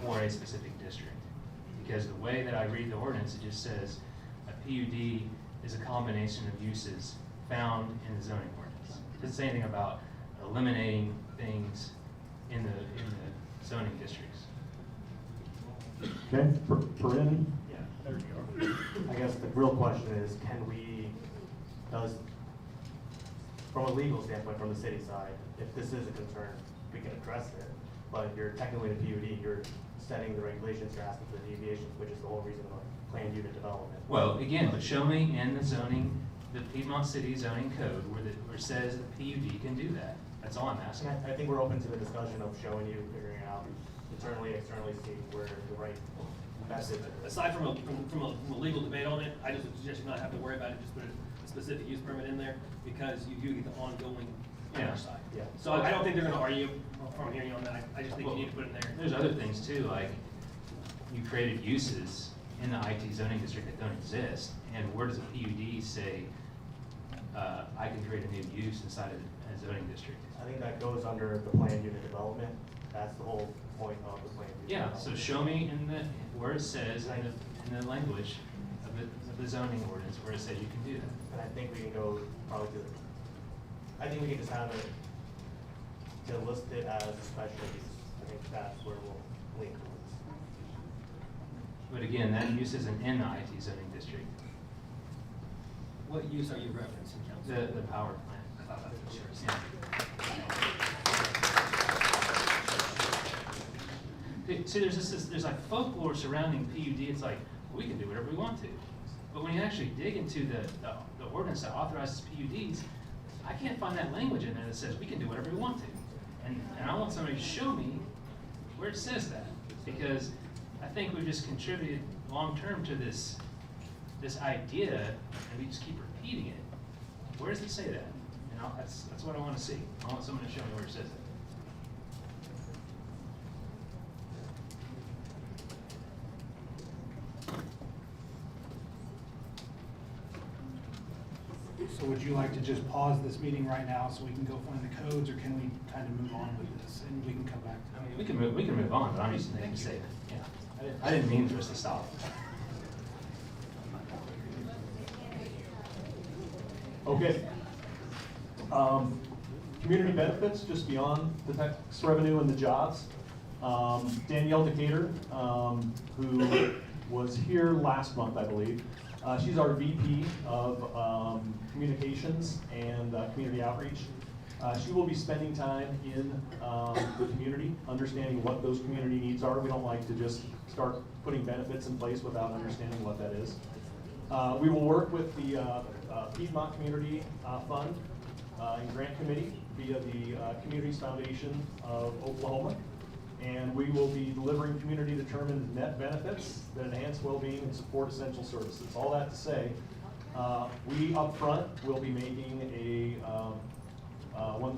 for a specific district. Because the way that I read the ordinance, it just says a PUD is a combination of uses found in the zoning ordinance. It doesn't say anything about eliminating things in the zoning districts. Okay, Perin? Yeah, there we go. I guess the real question is, from a legal standpoint, from the city side, if this is a concern, we can address it. But you're technically the PUD, you're setting the regulations, you're asking for the deviations, which is the whole reason of planned unit development. Well, again, but show me in the zoning, the Piedmont City zoning code where it says the PUD can do that. That's all I'm asking. I think we're open to the discussion of showing you, figuring out internally, externally, seeing where the right message is. Aside from a legal debate on it, I just would suggest you not have to worry about it, just put a specific use permit in there, because you do get the ongoing oversight. Yeah. So I don't think they're gonna argue from hearing you on that. I just think you need to put it in there. There's other things too, like you created uses in the IT zoning district that don't exist. And where does a PUD say, I can create a new use inside of a zoning district? I think that goes under the planned unit development. That's the whole point of the planned unit Yeah, development. so show me in the, where it says in the language of the zoning ordinance, where it says you can do that. And I think we can go probably to, I think we can just have it to list it as a special use. I think that's where we'll lean towards. But again, that use isn't in the IT zoning district, What use are you referencing, Council? the power plant. Yeah. See, there's like folklore surrounding PUD, it's like, we can do whatever we want to. But when you actually dig into the ordinance that authorizes PUDs, I can't find that language in there that says we can do whatever we want to. And I want somebody to show me where it says that, because I think we've just contributed long-term to this idea, and we just keep repeating it. Where does it say that? And that's what I want to see. I want someone to show me where it says it. So would you like to just pause this meeting right now so we can go find the codes, or can we kind of move on with this and we can come back to I mean, we can move on, but I'm just thinking to say that. Yeah, I didn't mean for us to stop. Okay. Community benefits, just beyond the tax revenue and the jobs. Danielle Decatur, who was here last month, I believe. She's our VP of Communications and Community Outreach. She will be spending time in the community, understanding what those community needs are. We don't like to just start putting benefits in place without understanding what that is. We will work with the Piedmont Community Fund and Grant Committee via the Communities Foundation of Oklahoma. And we will be delivering community-determined net benefits that enhance well-being and support essential services. All that to say, we up front will be making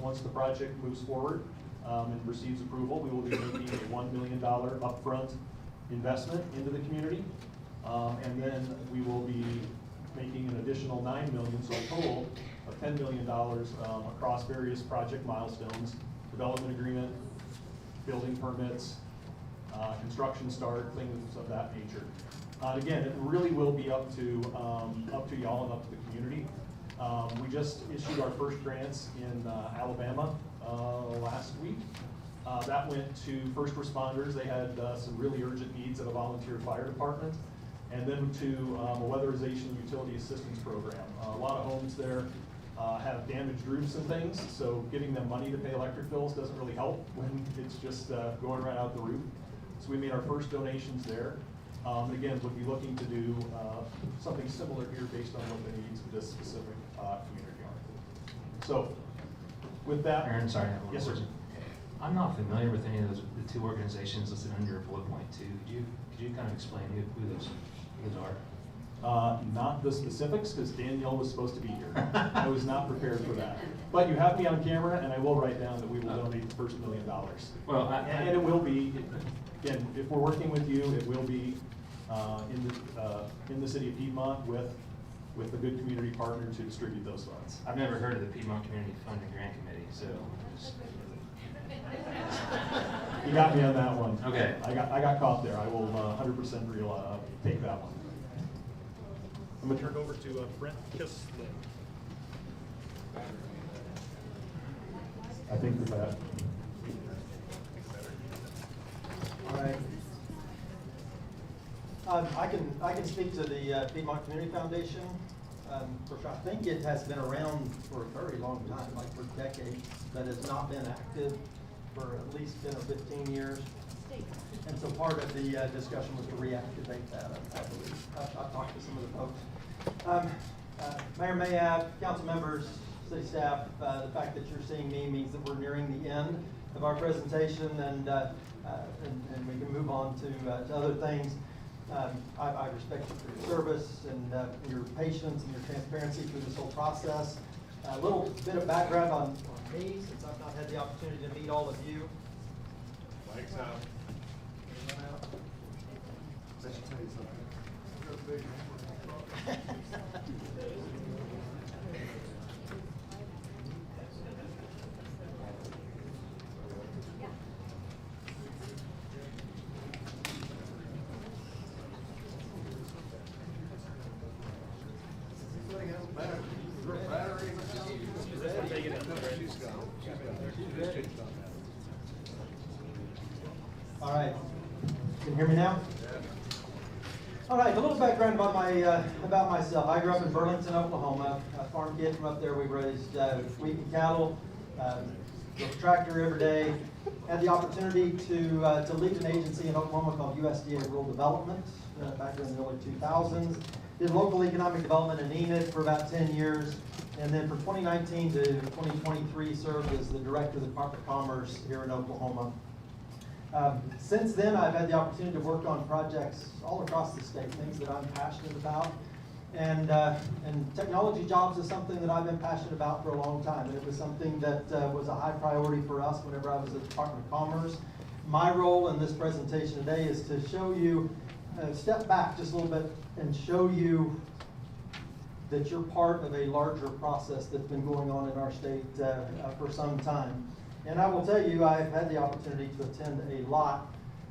once the project moves forward and receives approval, we will be making a $1 million upfront investment into the community. And then we will be making an additional $9 million, so a total of $10 million across various project milestones, development agreement, building permits, construction start, things of that nature. Again, it really will be up to y'all and up to the community. We just issued our first grants in Alabama last week. That went to first responders. They had some really urgent needs at a volunteer fire department. And then to a weatherization utility assistance program. A lot of homes there have damaged roofs and things, so giving them money to pay electric bills doesn't really help when it's just going right out the roof. So we made our first donations there. Again, we'll be looking to do something similar here based on what the needs of this specific community are. So with that. Aaron, sorry, I have one yes, sir. question. I'm not familiar with any of those, the two organizations listed under bullet point 2. Could you kind of explain who those are? Not the specifics, because Danielle was supposed to be here. I was not prepared for that. But you have me on camera, and I will write down that we will donate the first $1 million. Well, and it will be, again, if we're working with you, it will be in the city of Piedmont with a good community partner to distribute those funds. I've never heard of the Piedmont Community Fund and Grant Committee, so. You got me on that one. Okay. I got caught there. I will 100% take that one. I'm gonna turn it over to Brent Kislin. I think we're bad. All right. I can speak to the Piedmont Community Foundation. Of course, I think it has been around for a very long time, like for decades, but it's not been active for at least 10 or 15 years. And so part of the discussion was to reactivate that, I believe. I've talked to some of the folks. Mayor Mayab, council members, city staff, the fact that you're seeing me means that we're nearing the end of our presentation, and we can move on to other things. I respect you for your service and your patience and your transparency through this whole process. A little bit of background on me, since I've not had the opportunity to meet all of you. Mike's out. Anyone out? That should tell you something. All right, can you hear me now? All right, a little background about myself. I grew up in Burlington, Oklahoma. A farm kid from up there. We raised wheat and cattle, drove a tractor every day. Had the opportunity to lead an agency in Oklahoma called USDA Rural Development back in the early 2000s. Did local economic development in Enid for about 10 years. And then from 2019 to 2023 served as the director of the Department of Commerce here in Oklahoma. Since then, I've had the opportunity to work on projects all across the state, things that I'm passionate about. And technology jobs is something that I've been passionate about for a long time. And it was something that was a high priority for us whenever I was at the Department of Commerce. My role in this presentation today is to show you, step back just a little bit and show you that you're part of a larger process that's been going on in our state for some time. And I will tell you, I've had the opportunity to attend a lot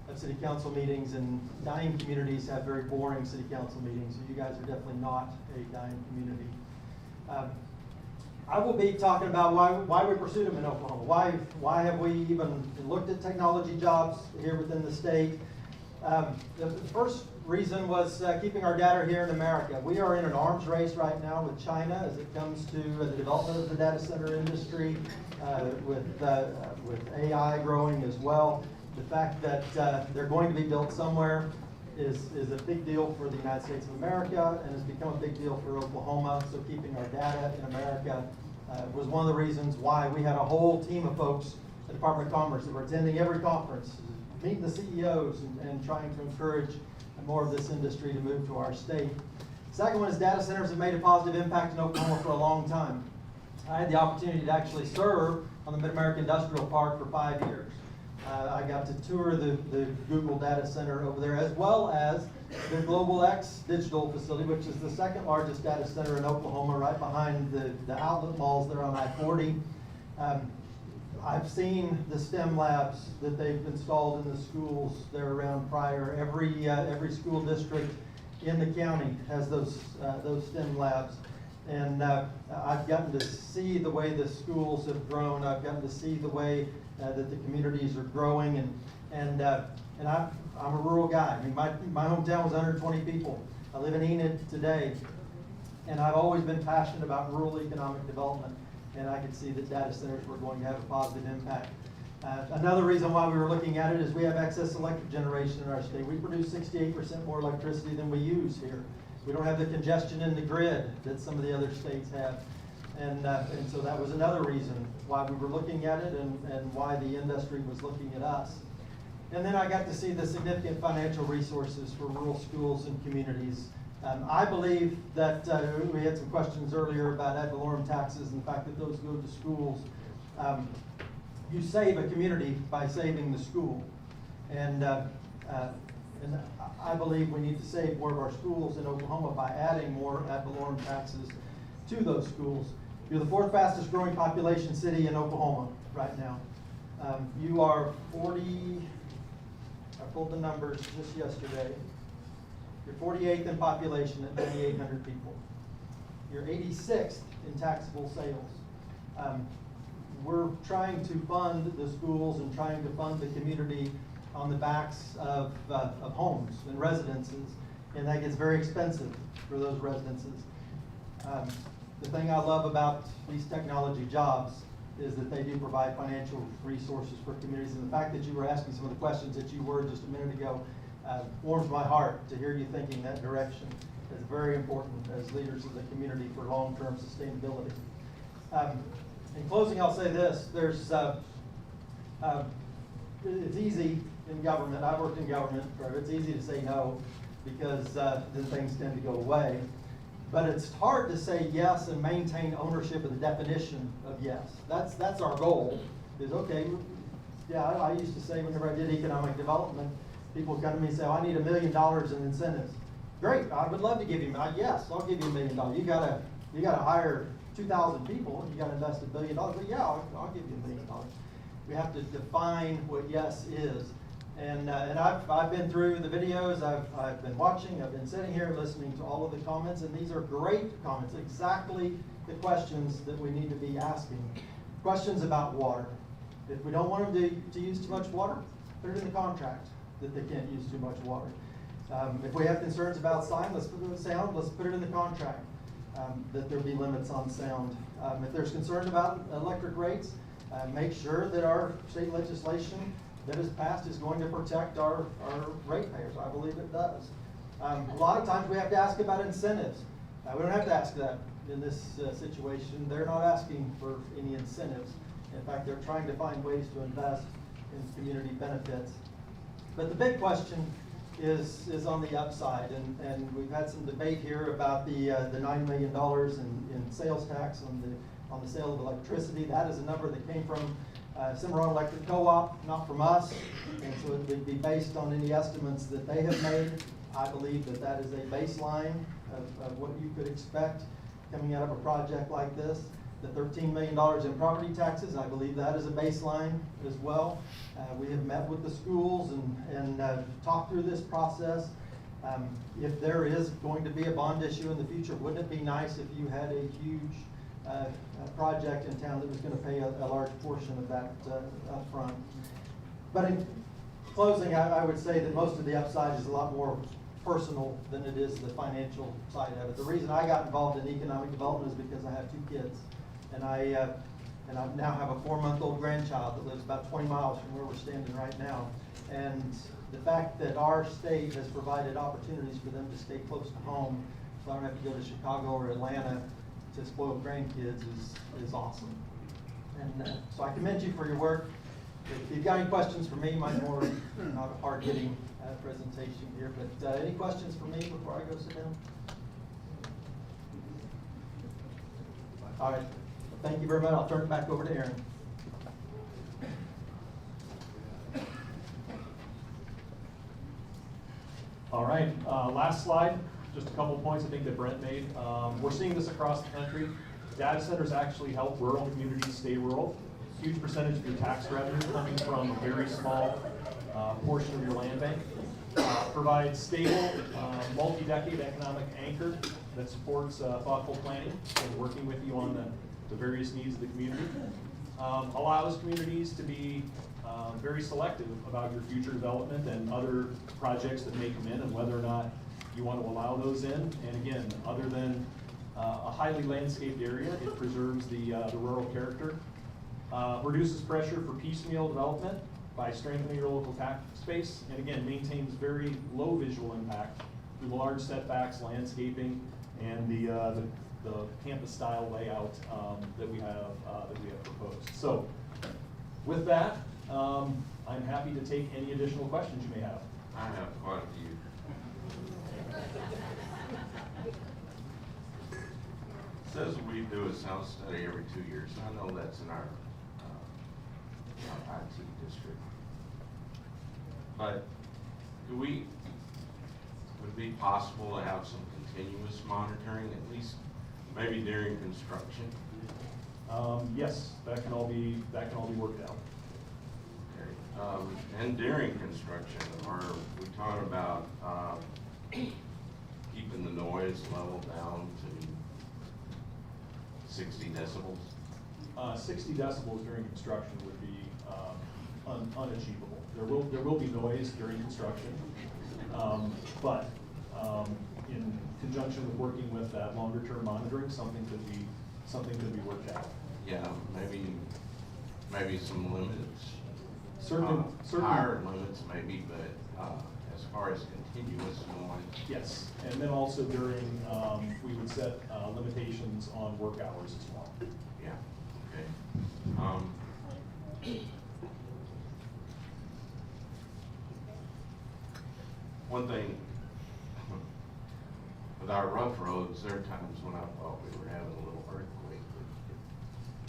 of city council meetings, and dying communities have very boring city council meetings, so you guys are definitely not a dying community. I will be talking about why we pursued them in Oklahoma. Why have we even looked at technology jobs here within the state? The first reason was keeping our data here in America. We are in an arms race right now with China as it comes to the development of the data center industry, with AI growing as well. The fact that they're going to be built somewhere is a big deal for the United States of America and has become a big deal for Oklahoma. So keeping our data in America was one of the reasons why we had a whole team of folks at the Department of Commerce that were attending every conference, meeting the CEOs and trying to encourage more of this industry to move to our state. Second one is data centers have made a positive impact in Oklahoma for a long time. I had the opportunity to actually serve on the Mid-America Industrial Park for 5 years. I got to tour the Google data center over there, as well as the Global X digital facility, which is the second largest data center in Oklahoma, right behind the outlet malls there on I-40. I've seen the STEM labs that they've installed in the schools there around Pryor. Every school district in the county has those STEM labs. And I've gotten to see the way the schools have grown. I've gotten to see the way that the communities are growing. And I'm a rural guy. I mean, my hometown was 120 people. I live in Enid today. And I've always been passionate about rural economic development. And I could see that data centers were going to have a positive impact. Another reason why we were looking at it is we have excess electric generation in our state. We produce 68% more electricity than we use here. We don't have the congestion in the grid that some of the other states have. And so that was another reason why we were looking at it and why the industry was looking at us. And then I got to see the significant financial resources for rural schools and communities. I believe that we had some questions earlier about ad valorem taxes and the fact that those go to schools. You save a community by saving the school. And I believe we need to save more of our schools in Oklahoma by adding more ad valorem taxes to those schools. You're the fourth fastest growing population city in Oklahoma right now. You are 40, I pulled the numbers just yesterday. You're 48th in population at 2,800 people. You're 86th in taxable sales. We're trying to fund the schools and trying to fund the community on the backs of homes and residences, and that gets very expensive for those residences. The thing I love about these technology jobs is that they do provide financial resources for communities, and the fact that you were asking some of the questions that you were just a minute ago warms my heart to hear you thinking that direction. It's very important as leaders of the community for long-term sustainability. In closing, I'll say this. It's easy in government. I worked in government. It's easy to say no because then things tend to go away. But it's hard to say yes and maintain ownership of the definition of yes. That's our goal. Is okay. Yeah, I used to say whenever I did economic development, people would come to me and say, oh, I need $1 million in incentives. great, I would love to give you, yes, I'll give you $1 million. You gotta hire 2,000 people, you gotta invest $1 billion, but yeah, I'll give you $1 million. We have to define what yes is. And I've been through the videos, I've been watching, I've been sitting here listening to all of the comments, and these are great comments, exactly the questions that we need to be asking. Questions about water. If we don't want them to use too much water, put it in the contract that they can't use too much water. If we have concerns about sound, let's put it in the contract, that there be limits on sound. If there's concern about electric rates, make sure that our state legislation that is passed is going to protect our ratepayers. I believe it does. A lot of times we have to ask about incentives. We don't have to ask that in this situation. They're not asking for any incentives. In fact, they're trying to find ways to invest in community benefits. But the big question is on the upside, and we've had some debate here about the $9 million in sales tax on the sale of electricity. That is a number that came from Cimarron Electric Co-op, not from us, and so it would be based on any estimates that they have made. I believe that that is a baseline of what you could expect coming out of a project like this. The $13 million in property taxes, I believe that is a baseline as well. We have met with the schools and talked through this process. If there is going to be a bond issue in the future, wouldn't it be nice if you had a huge project in town that was going to pay a large portion of that up front? But in closing, I would say that most of the upside is a lot more personal than it is the financial side of it. The reason I got involved in economic development is because I have 2 kids. And I now have a 4-month-old grandchild that lives about 20 miles from where we're standing right now. And the fact that our state has provided opportunities for them to stay close to home, so I don't have to go to Chicago or Atlanta to spoil grandkids is awesome. And so I commend you for your work. If you've got any questions for me, mine's more not a hard-hitting presentation here, but any questions for me before I go sit down? All right. Thank you very much. I'll turn it back over to Aaron. All right, last slide, just a couple of points I think that Brent made. We're seeing this across the country. Data centers actually help rural communities stay rural. Huge percentage of your tax revenue coming from a very small portion of your land bank. Provide stable, multi-decade economic anchor that supports thoughtful planning and working with you on the various needs of the community. Allows communities to be very selective about your future development and other projects that may come in and whether or not you want to allow those in. And again, other than a highly landscaped area, it preserves the rural character. Reduces pressure for piecemeal development by strengthening your local tax base, and again, maintains very low visual impact through the large setbacks, landscaping, and the campus-style layout that we have proposed. So, with that, I'm happy to take any additional questions you may have. I have quite a few. It says we do a sound study every 2 years. I know that's in our IT district. But would it be possible to have some continuous monitoring, at least maybe during construction? Yes, that can all be worked out. Okay. And during construction, are we talking about keeping the noise level down to 60 decibels? 60 decibels during construction would be unachievable. There will be noise during construction, but in conjunction with working with that longer term monitoring, something could be worked out. Yeah, maybe some limits. Certainly. Higher limits maybe, but as far as continuous noise. Yes, and then also during, we would set limitations on work hours as well. Yeah, okay. One thing, with our rough roads, there are times when I thought we were having a little earthquake.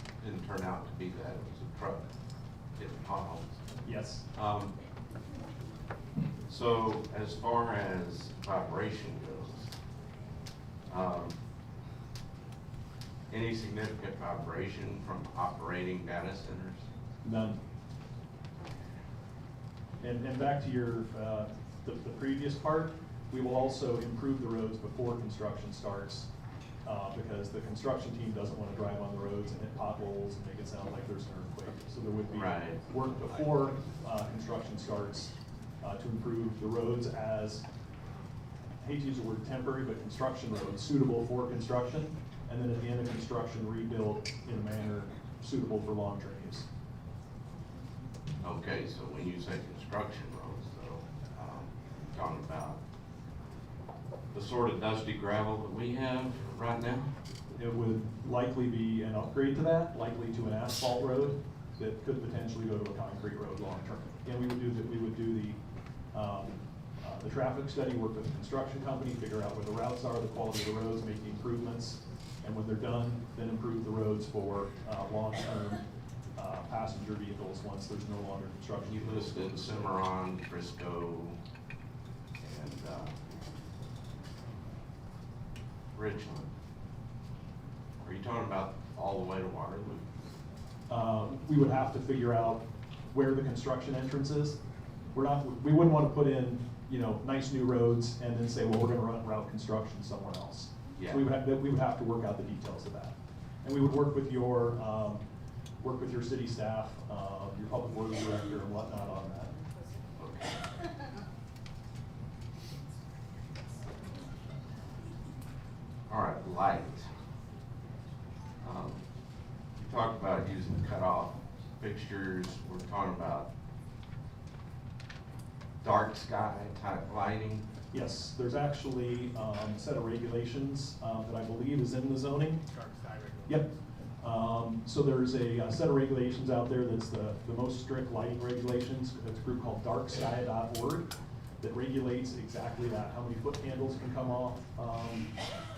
It didn't turn out to be that. It was a truck hitting potholes. Yes. So as far as vibration goes, Any significant vibration from operating data centers? None. And back to your, the previous part, we will also improve the roads before construction starts, because the construction team doesn't want to drive on the roads and hit potholes and make it sound like there's an earthquake. So there would be work before construction starts to improve the roads as, I hate to use the word temporary, but construction roads suitable for construction, and then at the end of construction, rebuild in a manner suitable for long-term use. Okay, so when you say construction roads, though, you're talking about the sort of dusty gravel that we have right now? It would likely be an upgrade to that, likely to an asphalt road that could potentially go to a concrete road long-term. And we would do the traffic study, work with the construction company, figure out where the routes are, the quality of the roads, make the improvements, and when they're done, then improve the roads for long-term passenger vehicles once there's no longer construction. You listed Cimarron, Frisco, and Richland. Are you talking about all the way to Waterloo? We would have to figure out where the construction entrance is. We wouldn't want to put in, nice new roads and then say, well, we're going to route construction somewhere else. Yeah. So we would have to work out the details of that. And we would work with your city staff, your public works director and whatnot on that. Okay. All right, light. You talked about using cutoff fixtures. We're talking about dark sky type lighting. Yes, there's actually a set of regulations that I believe is in the zoning. Dark sky regulation. Yep. So there's a set of regulations out there that's the most strict lighting regulations. It's a group called darksky.org that regulates exactly that, how many foot candles can come off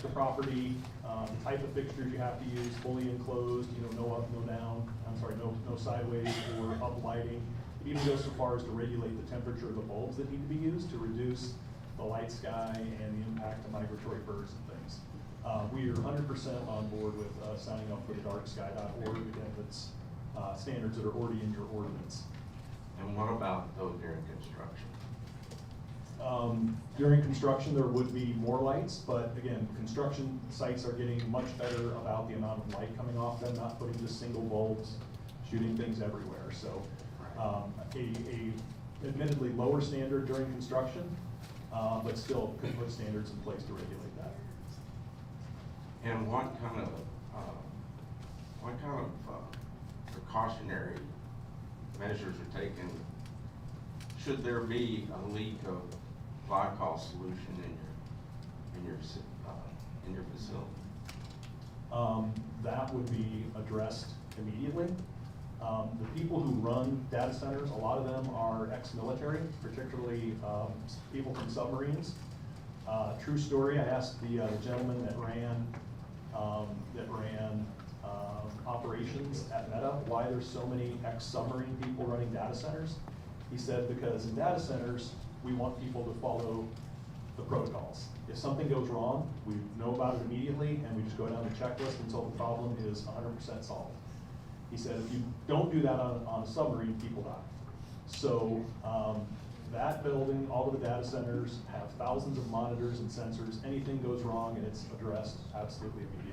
the property, the type of fixtures you have to use, fully enclosed, no up, no down, no sideways or up lighting. It even goes so far as to regulate the temperature of the bulbs that need to be used to reduce the light sky and the impact of migratory birds and things. We are 100% on board with signing up for the darksky.org. Again, it's standards that are already in your ordinance. And what about those during construction? During construction, there would be more lights, but again, construction sites are getting much better about the amount of light coming off them, not putting just single bulbs, shooting things everywhere. So a admittedly lower standard during construction, but still could put standards in place to regulate that. And what kind of precautionary measures are taken should there be a leak of glycol solution in your facility? That would be addressed immediately. The people who run data centers, a lot of them are ex-military, particularly people from submarines. True story, I asked the gentleman that ran operations at Meta why there's so many ex-submarine people running data centers. He said because in data centers, we want people to follow the protocols. If something goes wrong, we know about it immediately and we just go down the checklist until the problem is 100% solved. He said if you don't do that on a submarine, people die. So that building, all of the data centers have thousands of monitors and sensors. Anything goes wrong and it's addressed absolutely immediately.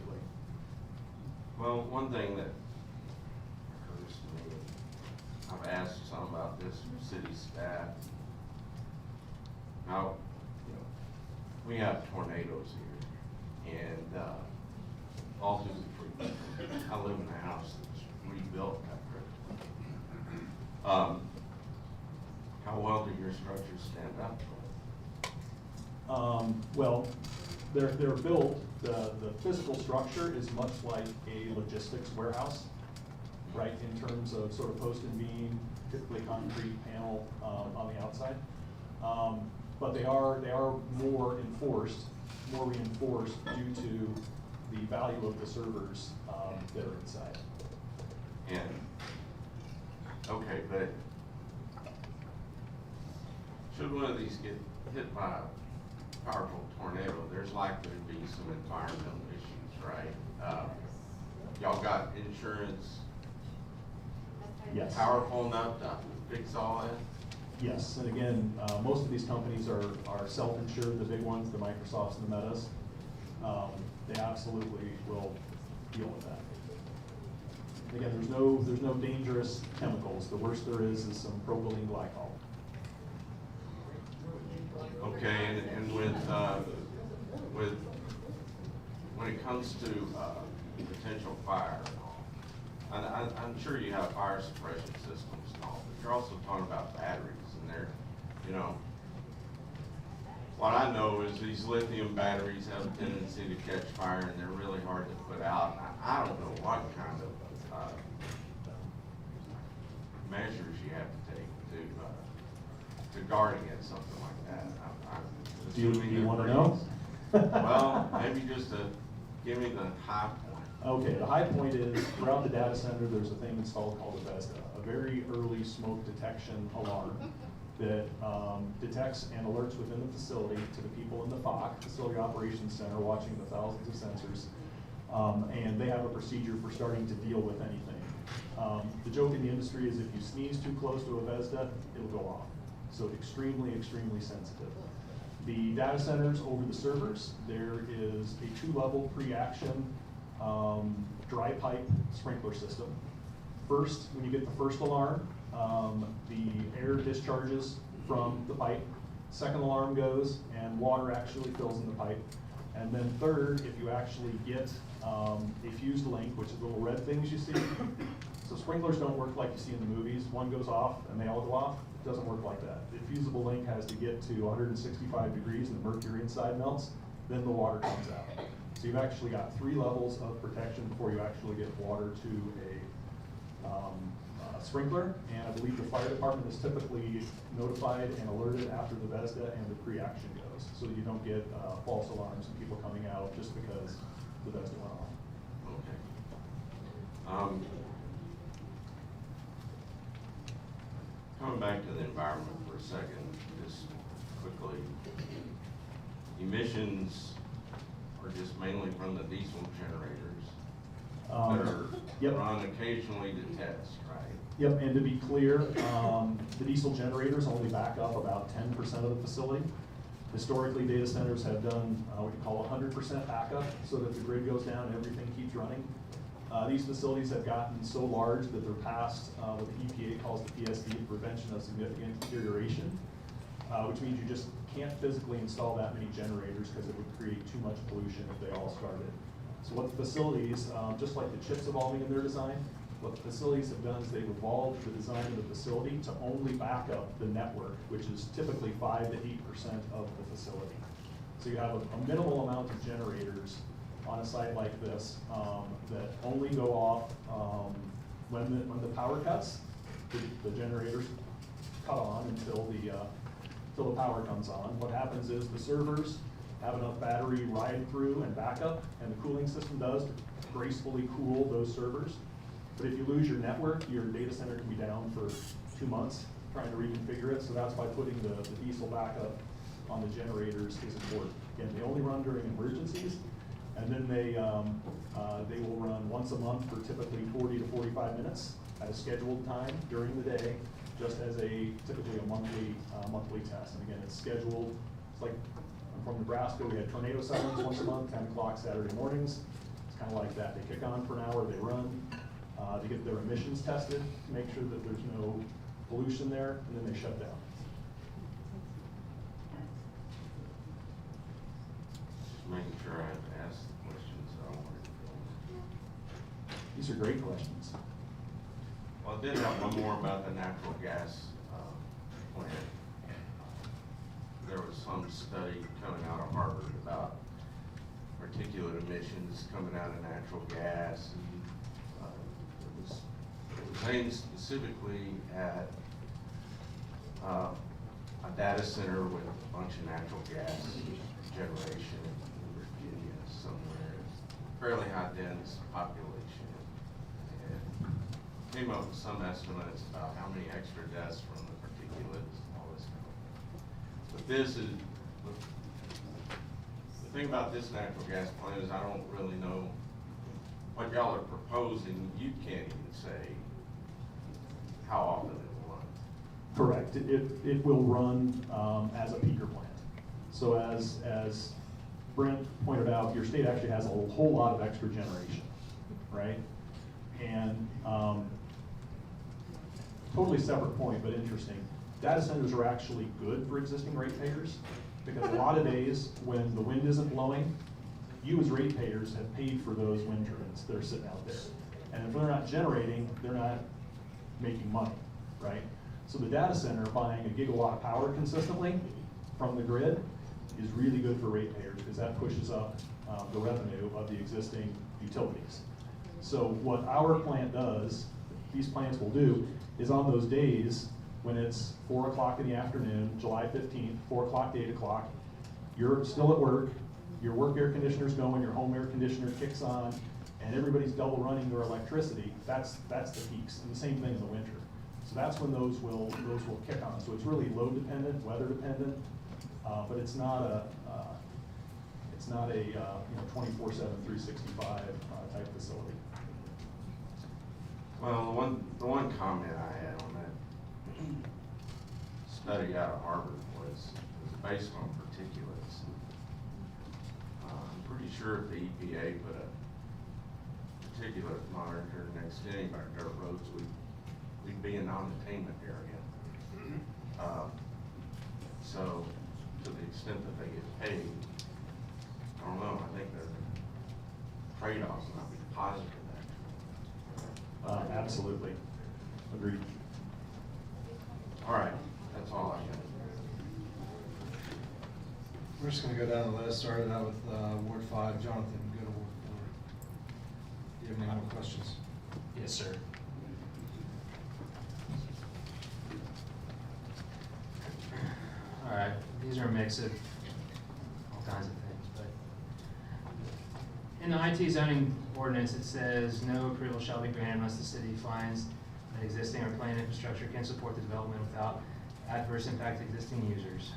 Well, one thing that occurs to me, I've asked some about this from city staff. Now, we have tornadoes here, and all through the creek. I live in a house that's rebuilt after it. How well do your structures stand up? Well, they're built, the physical structure is much like a logistics warehouse, right, in terms of sort of post and beam, typically concrete panel on the outside. But they are more reinforced due to the value of the servers that are inside. And, okay, but should one of these get hit by powerful tornado, there's likely to be some environmental issues, right? Y'all got insurance Yes. powerful enough to fix all that? Yes, and again, most of these companies are self-insured, the big ones, the Microsofts and the Metas. They absolutely will deal with that. Again, there's no dangerous chemicals. The worst there is some propylene glycol. Okay, and with, when it comes to, potential fire and all, I'm sure you have fire suppression systems and all, but you're also talking about batteries, and they're, you know, what I know is these lithium batteries have a tendency to catch fire, and they're really hard to put out. I don't know what kind of, measures you have to take to guard against something like that. I'm Do you assuming want to they're know? well, maybe just give me the high point. Okay, the high point is throughout the data center, there's a thing installed called a VESDA, a very early smoke detection alarm that detects and alerts within the facility to the people in the FOC, Facility Operations Center, watching the thousands of sensors. And they have a procedure for starting to deal with anything. The joke in the industry is if you sneeze too close to a VESDA, it'll go off. So extremely, extremely sensitive. The data centers over the servers, there is a 2-level pre-action dry pipe sprinkler system. First, when you get the first alarm, the air discharges from the pipe. Second alarm goes and water actually fills in the pipe. And then third, if you actually get a fused link, which is the little red things you see. So sprinklers don't work like you see in the movies. One goes off and they all go off. It doesn't work like that. The fusible link has to get to 165 degrees and the mercury inside melts, then the water comes out. So you've actually got 3 levels of protection before you actually get water to a sprinkler. And I believe the fire department is typically notified and alerted after the VESDA and the pre-action goes, so that you don't get false alarms and people coming out just because the VESDA went off. Okay. Coming back to the environment for a second, just quickly, emissions are just mainly from the diesel generators that are run occasionally to test, right? Yep, and to be clear, the diesel generators only back up about 10% of the facility. Historically, data centers have done what you call 100% backup, so that if the grid goes down, everything keeps running. These facilities have gotten so large that they're past what the EPA calls the PSD, Prevention of Significant Deterioration, which means you just can't physically install that many generators because it would create too much pollution if they all started. So what the facilities, just like the chips evolving in their design, what the facilities have done is they've evolved the design of the facility to only back up the network, which is typically 5 to 8% of the facility. So you have a minimal amount of generators on a site like this that only go off when the power cuts. The generators cut on until the power comes on. What happens is the servers have enough battery ride through and backup, and the cooling system does to gracefully cool those servers. But if you lose your network, your data center can be down for 2 months trying to reconfigure it. So that's why putting the diesel backup on the generators is important. Again, they only run during emergencies, and then they will run once a month for typically 40 to 45 minutes at a scheduled time during the day, just as typically a monthly test. And again, it's scheduled. It's like, I'm from Nebraska, we had tornado sirens once a month, 10 o'clock Saturday mornings. It's kind of like that. They kick on for an hour, they run. To get their emissions tested, to make sure that there's no pollution there, and then they shut down. Just making sure I have asked the questions that I wanted to go. These are great questions. Well, I did have one more about the natural gas plant. There was some study coming out of Harvard about particulate emissions coming out of natural gas. And, it was aimed specifically at a data center with a bunch of natural gas generation in Virginia somewhere, fairly high dense population, and came up with some estimates about how many extra deaths from the particulates and all this kind of thing. But this is, thing about this natural gas plant is I don't really know what y'all are proposing. You can't even say how often it will run. Correct. It will run as a peaker plant. So as Brent pointed out, your state actually has a whole lot of extra generation, right? And totally separate point, but interesting. Data centers are actually good for existing ratepayers because a lot of days when the wind isn't blowing, you as ratepayers have paid for those wind turbines that are sitting out there. And if they're not generating, they're not making money, right? So the data center buying a gigawatt of power consistently from the grid is really good for ratepayers because that pushes up the revenue of the existing utilities. So what our plant does, these plants will do, is on those days when it's 4 o'clock in the afternoon, July 15th, 4 o'clock to 8 o'clock, you're still at work, your work air conditioner's going, your home air conditioner kicks on, and everybody's double running their electricity, that's the peaks, and the same thing in the winter. So that's when those will kick on. So it's really load dependent, weather dependent, but it's not a 24/7, 365 type facility. Well, the one comment I had on that study out of Harvard was based on particulates. I'm pretty sure if the EPA put a particulate monitor next to any of our dirt roads, we'd be a non-attainment area. So to the extent that they get paid, I don't know, I think the trade-offs might be positive, actually. Absolutely. Agreed. All right, that's all I got. We're just gonna go down the list, started out with Ward 5, Jonathan, go to Ward 4. Do you have any more questions? Yes, sir. All right, these are a mix of all kinds of things, but in the IT zoning ordinance, it says no approval shall be granted unless the city finds that existing or planned infrastructure can support the development without adverse impact to existing users.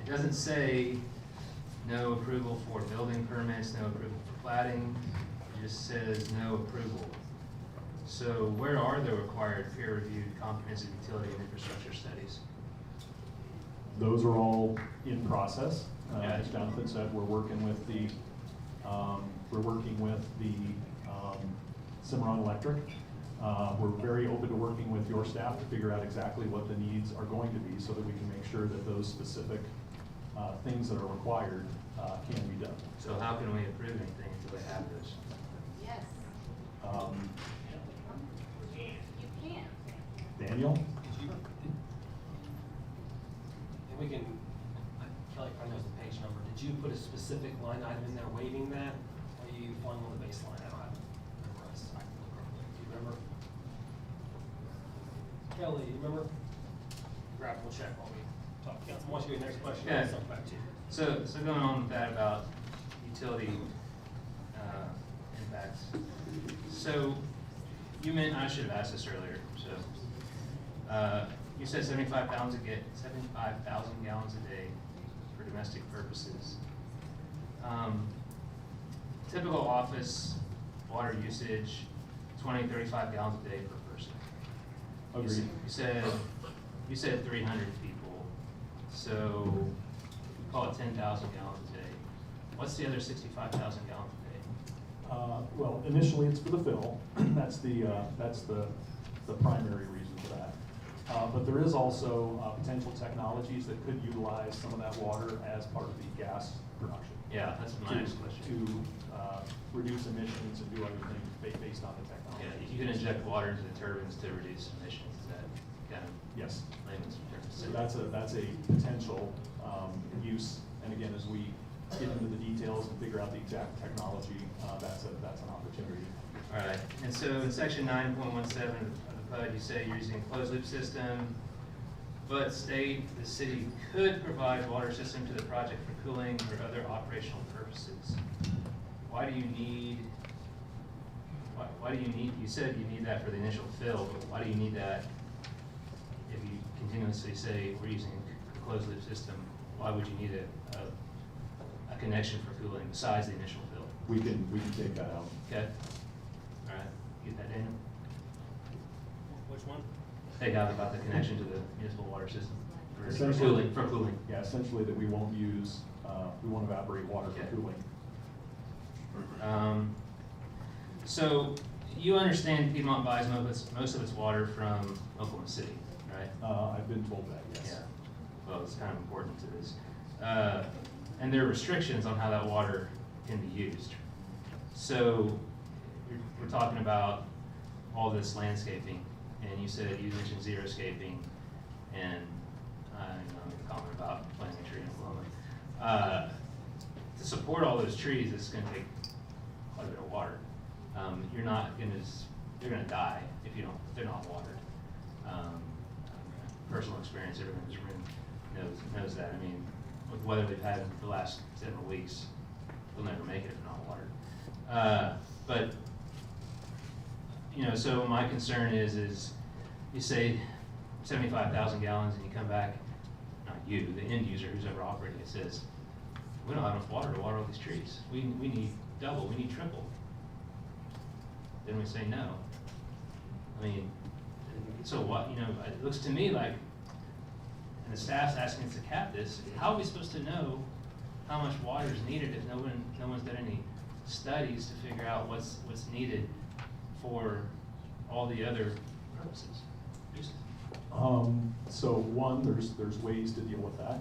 It doesn't say no approval for building permits, no approval for platting, it just says no approval. So where are the required peer-reviewed comprehensive utility and infrastructure studies? Those are all in process. Yeah. As Jonathan said, we're working with the Cimarron Electric. We're very open to working with your staff to figure out exactly what the needs are going to be so that we can make sure that those specific things that are required can be done. So how can we approve anything until they have those? Yes, you can. Daniel? And we can, Kelly probably knows the page number. Did you put a specific line item in there waiving that? Or are you following on the baseline? I don't have it memorized. I can look real quick. Do you remember? Kelly, you remember? Grab, we'll check while we talk. Councilman, why don't you go to the next question? Yeah. I'll come back to you. So going on with that about utility impacts. So you meant, I should have asked this earlier, so you said 75,000 gallons a day for domestic purposes. Typical office water usage, 20, 35 gallons a day per person. Agreed. You said 300 people, so call it 10,000 gallons a day. What's the other 65,000 gallons a day? Well, initially it's for the fill. That's the primary reason for that. But there is also potential technologies that could utilize some of that water as part of the gas production. Yeah, that's my next question. To reduce emissions and do everything based on the technology. Yeah, you can inject water into the turbines to reduce emissions. Is that kind of Yes. layman's terms? So that's a potential use. And again, as we get into the details and figure out the exact technology, that's an opportunity. All right, and so in section 9.17 of the PUD, you say you're using a closed loop system, but state the city could provide water system to the project for cooling or other operational purposes. Why do you need, you said you need that for the initial fill, but why do you need that if you continuously say we're using a closed loop system? Why would you need a connection for cooling besides the initial fill? We can take that out. Okay, all right, get that, Daniel? Which one? Take out about the connection to the municipal water system for Essentially- cooling. Yeah, essentially that we won't use, we won't evaporate water Okay. for cooling. So you understand Piedmont buys most of its water from Oklahoma City, right? I've been told that, yes. Yeah, well, it's kind of important to this. And there are restrictions on how that water can be used. So we're talking about all this landscaping, and you said, you mentioned xeriscaping, and a comment about planting a tree in Oklahoma. To support all those trees, it's gonna take quite a bit of water. You're gonna die if they're not watered. Personal experience, everyone in this room knows that. I mean, with the weather we've had for the last several weeks, they'll never make it if not watered. But, so my concern is you say 75,000 gallons and you come back, not you, the end user who's ever operating it says, we don't have enough water to water all these trees. We need double, we need triple. Then we say no. I mean, so what, it looks to me like, and the staff's asking us to cap this, how are we supposed to know how much water is needed if no one's done any studies to figure out what's needed for all the other purposes? So one, there's ways to deal with that.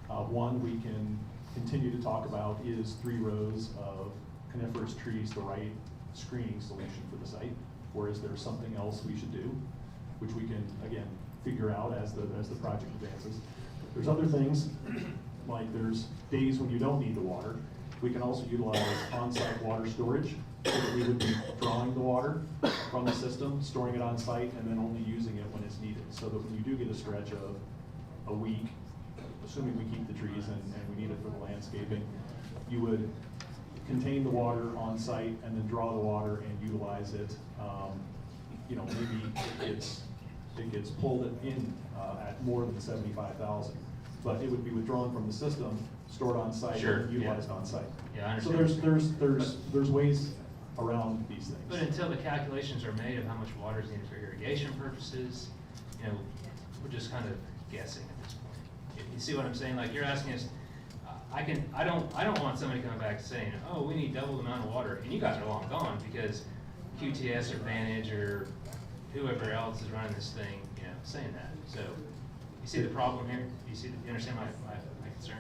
One we can continue to talk about is 3 rows of coniferous trees, the right screening solution for the site, or is there something else we should do, which we can, again, figure out as the project advances. There's other things, like there's days when you don't need the water. We can also utilize on-site water storage, so that we would be drawing the water from the system, storing it on site, and then only using it when it's needed. So that when you do get a stretch of a week, assuming we keep the trees and we need it for the landscaping, you would contain the water on site and then draw the water and utilize it. Maybe it gets pulled in at more than 75,000, but it would be withdrawn from the system, stored on site, Sure, and utilized on site. Yeah, I So understand. there's ways around these things. But until the calculations are made of how much water is needed for irrigation purposes, we're just kind of guessing at this point. You see what I'm saying? Like, you're asking us, I don't want somebody coming back saying, oh, we need double the amount of water, and you guys are long gone because QTS or Vantage or whoever else is running this thing, saying that. So, you see the problem here? You understand my concern?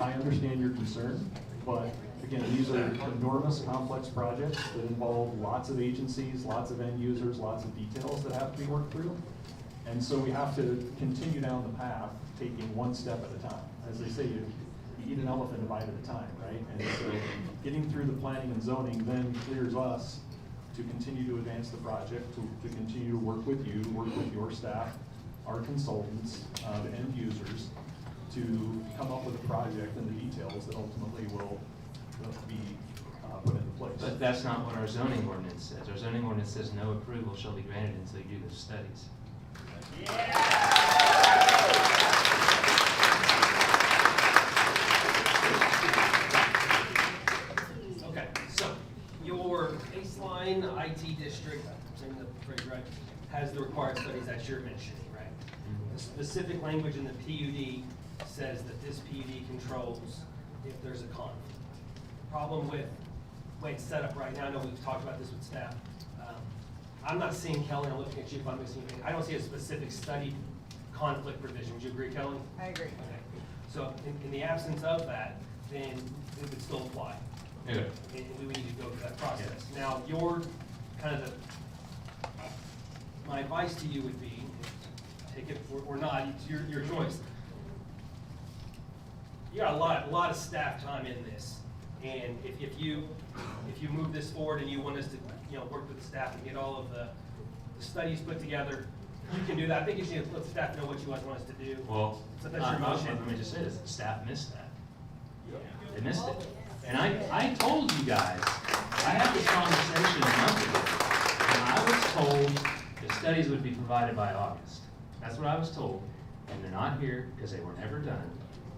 I understand your concern, but again, these are enormous, complex projects that involve lots of agencies, lots of end users, lots of details that have to be worked through. And so we have to continue down the path, taking one step at a time. As they say, you eat an elephant a bite at a time, right? And so getting through the planning and zoning then clears us to continue to advance the project, to continue to work with you, work with your staff, our consultants, the end users, to come up with a project and the details that ultimately will be put into place. But that's not what our zoning ordinance says. Our zoning ordinance says no approval shall be granted until you do the studies. Okay, so your baseline IT district, saying the phrase right, has the required studies that you're mentioning, right? The specific language in the PUD says that this PUD controls if there's a conflict. Problem with the way it's set up right now, I know we've talked about this with staff. I'm not seeing, Kelly, I'm looking at you if I'm missing anything. I don't see a specific study conflict provision. Would you agree, Kelly? I agree. Okay. So in the absence of that, then it would still apply. Okay. And we would need to go through that process. Now, your kind of my advice to you would be, take it or not, it's your choice. You got a lot of staff time in this, and if you move this forward and you want us to work with the staff and get all of the studies put together, you can do that. I think you should let the staff know what you guys want us to do. Well, So that's your motion. let me just say this, the staff missed that. They missed it. And I told you guys, I had this conversation a month ago, and I was told the studies would be provided by August. That's what I was told, and they're not here because they were never done.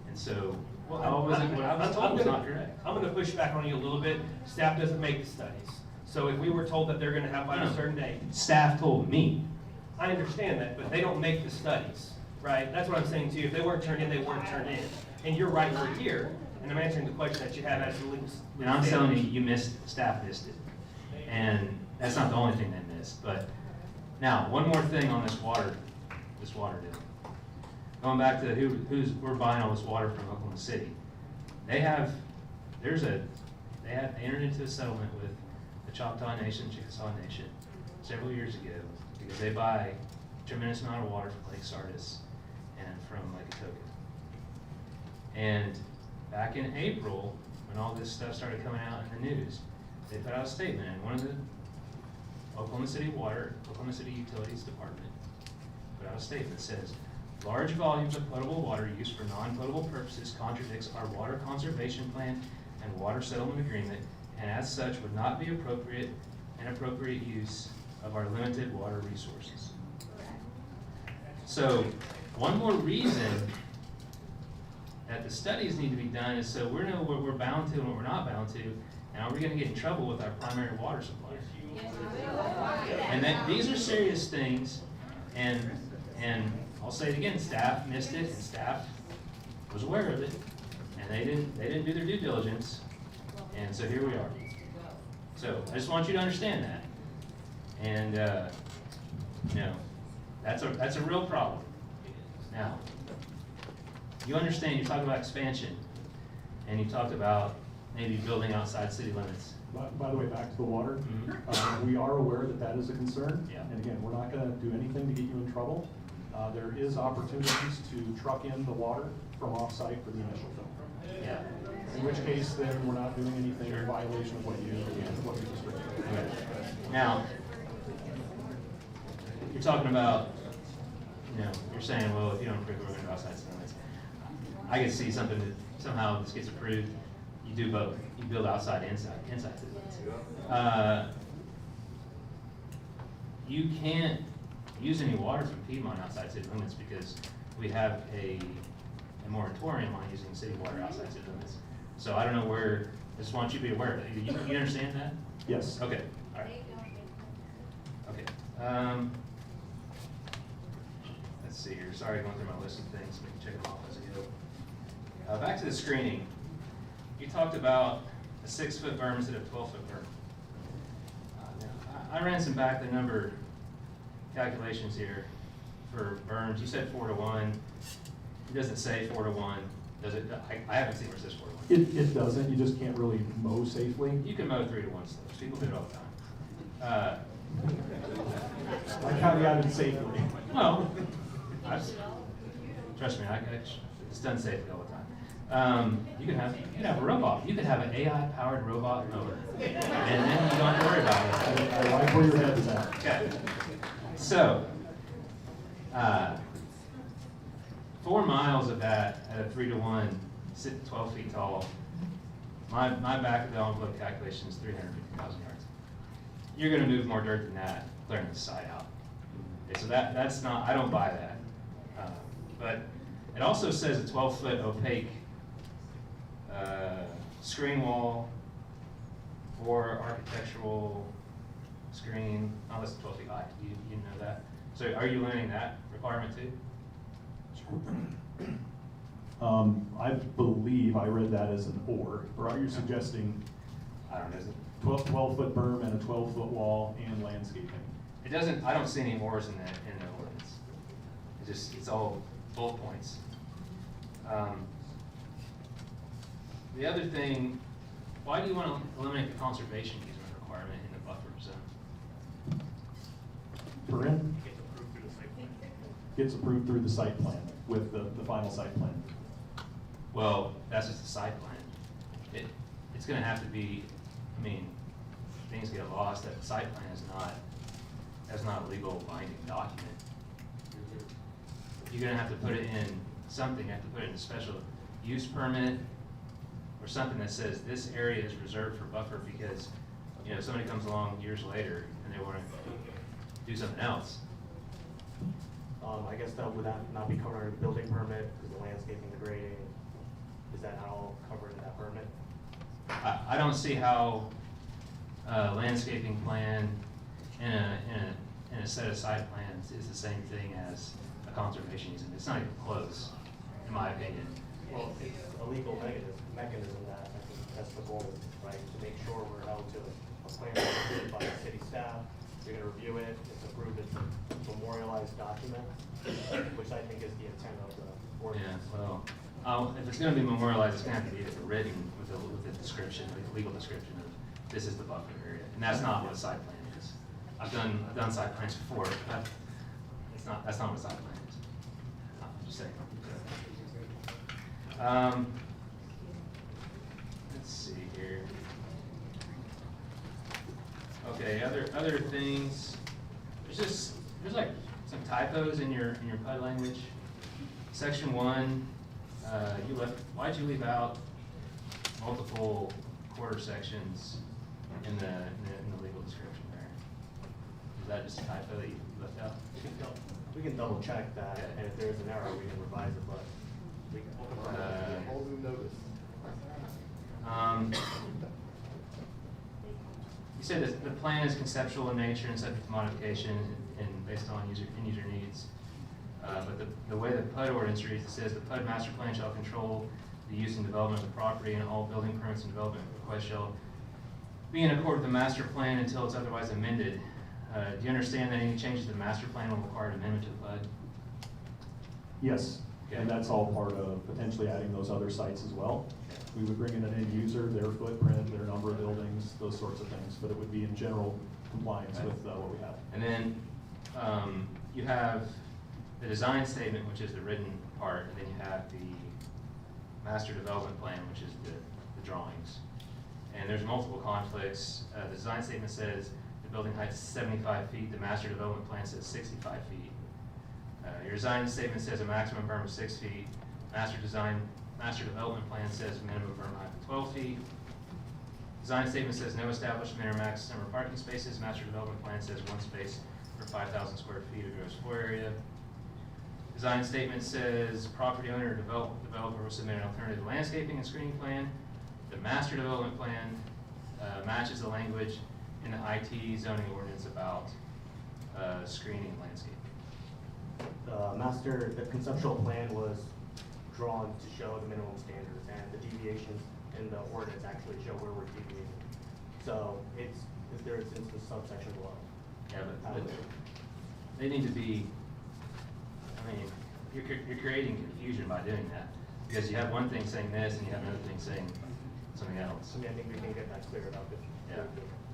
And so, Well, I wasn't, what I was told was not correct. I'm gonna push back on you a little bit. Staff doesn't make the studies. So if we were told that they're gonna have by a certain date, Staff told me. I understand that, but they don't make the studies, right? That's what I'm saying to you. If they weren't turned in, they weren't turned in. And you're right, we're here, and I'm answering the question that you have as the legal. And I'm telling you, you missed, staff missed it. And that's not the only thing they missed, but now, one more thing on this water deal. Going back to we're buying all this water from Oklahoma City. They entered into a settlement with the Choctaw Nation, Chickasaw Nation, several years ago, because they buy a tremendous amount of water from Lake Sardis and from Lake Atoka. And back in April, when all this stuff started coming out in the news, they put out a statement, and one of the Oklahoma City Utilities Department put out a statement that says, large volumes of potable water used for non-potable purposes contradicts our water conservation plan and water settlement agreement, and as such would not be an appropriate use of our limited water resources. So, one more reason that the studies need to be done is so we know what we're bound to and what we're not bound to, and are we gonna get in trouble with our primary water supply? And that, these are serious things, and I'll say it again, staff missed it, and staff was aware of it, and they didn't do their due diligence, and so here we are. So, I just want you to understand that. And, you know, that's a real problem. Now, you understand, you talk about expansion, and you talked about maybe building outside city limits. By the way, back to the water, we are aware that that is a concern. Yeah. And again, we're not gonna do anything to get you in trouble. There is opportunities to truck in the water from off-site for the initial fill. Yeah. In which case, then we're not doing anything in violation of what you restricted. Okay. Now, you're talking about, you know, you're saying, well, if you don't approve, we're gonna go outside city limits. I can see something that somehow this gets approved, you do both. You build outside, inside city limits. You can't use any water from Piedmont outside city limits because we have a moratorium on using city water outside city limits. So I don't know where, I just want you to be aware of it. You understand that? Yes. Okay, all right. Okay. Let's see here. Sorry, going through my list of things. We can check them off as I go. Back to the screening. You talked about a 6-foot berm instead of a 12-foot berm. Now, I ran some back the number calculations here for berms. You said 4-to-1. It doesn't say 4-to-1. Does it? I haven't seen where it says 4-to-1. It doesn't, you just can't really mow safely. You can mow 3-to-1 slopes. People do it all the time. I caveated safely. Well, trust me, it's done safely all the time. You can have a robot. You could have an AI-powered robot mower, and then you don't have to worry about it. I like where your head is at. Okay. So, 4 miles of that at a 3-to-1, 12 feet tall. My back of the envelope calculation is 350,000 yards. You're going to move more dirt than that, clearing the site out. Okay, so that's not, I don't buy that. But it also says a 12-foot opaque screen wall or architectural screen, not less than 12 feet high. You know that? So are you limiting that requirement too? I believe I read that as an or are you suggesting I don't know. 12-foot berm and a 12-foot wall and landscaping? It doesn't, I don't see any oars in the ordinance. It's all bullet points. The other thing, why do you want to eliminate the conservation easement requirement in the buffer zone? Corinne? Gets approved through the site plan with the final site plan. Well, that's just a site plan. It's going to have to be, I mean, things get lost. That site plan is not a legal binding document. You're going to have to put it in something. You have to put it in a special use permit or something that says this area is reserved for buffer because, you know, somebody comes along years later and they want to do something else. I guess that would not be covered under building permit, because the landscaping, the grading. Is that not all covered in that permit? I don't see how a landscaping plan and a set of site plans is the same thing as a conservation easement. It's not even close, in my opinion. Well, it's a legal mechanism that I think that's the goal, right? To make sure we're held to a plan that's approved by the city staff. You're gonna review it, it's approved, it's a memorialized document, which I think is the intent of the Yeah, ordinance. well, if it's gonna be memorialized, it's gonna have to be written with a description, like a legal description of this is the buffer area, and that's not what a site plan is. I've done site plans before. That's not what a site plan is. I'm just saying. Let's see here. Okay, other things. There's like some typos in your PUD language. Section 1, why'd you leave out multiple quarter sections in the legal description there? Is that just a typo that you left out? We can double check that, and if there's an error, we can revise it, but we can. Whole new notice. You said that the plan is conceptual in nature and subject to modification and based on user needs. But the way the PUD ordinance reads, it says the PUD master plan shall control the use and development of the property, and all building permits and development requests shall be in accord with the master plan until it's otherwise amended. Do you understand that any changes to the master plan will require an amendment to the PUD? Yes, and that's all part of potentially adding those other sites as well. We would bring in an end user, their footprint, their number of buildings, those sorts of things, but it would be in general compliance with what we have. And then you have the design statement, which is the written part, and then you have the master development plan, which is the drawings. And there's multiple conflicts. The design statement says the building height is 75 feet. The master development plan says 65 feet. Your design statement says a maximum berm of 6 feet. Master development plan says minimum berm height of 12 feet. Design statement says no established min or max number of parking spaces. Master development plan says 1 space per 5,000 square feet of gross floor area. Design statement says property owner or developer will submit an alternative landscaping and screening plan. The master development plan matches the language in the IT zoning ordinance about screening landscaping. The conceptual plan was drawn to show the minimum standards, and the deviations in the ordinance actually show where we're deviating. So it's the subsection below. Yeah, but they need to be, I mean, you're creating confusion by doing that, because you have one thing saying this and you have another thing saying something else. I think we can get that cleared up. Yeah.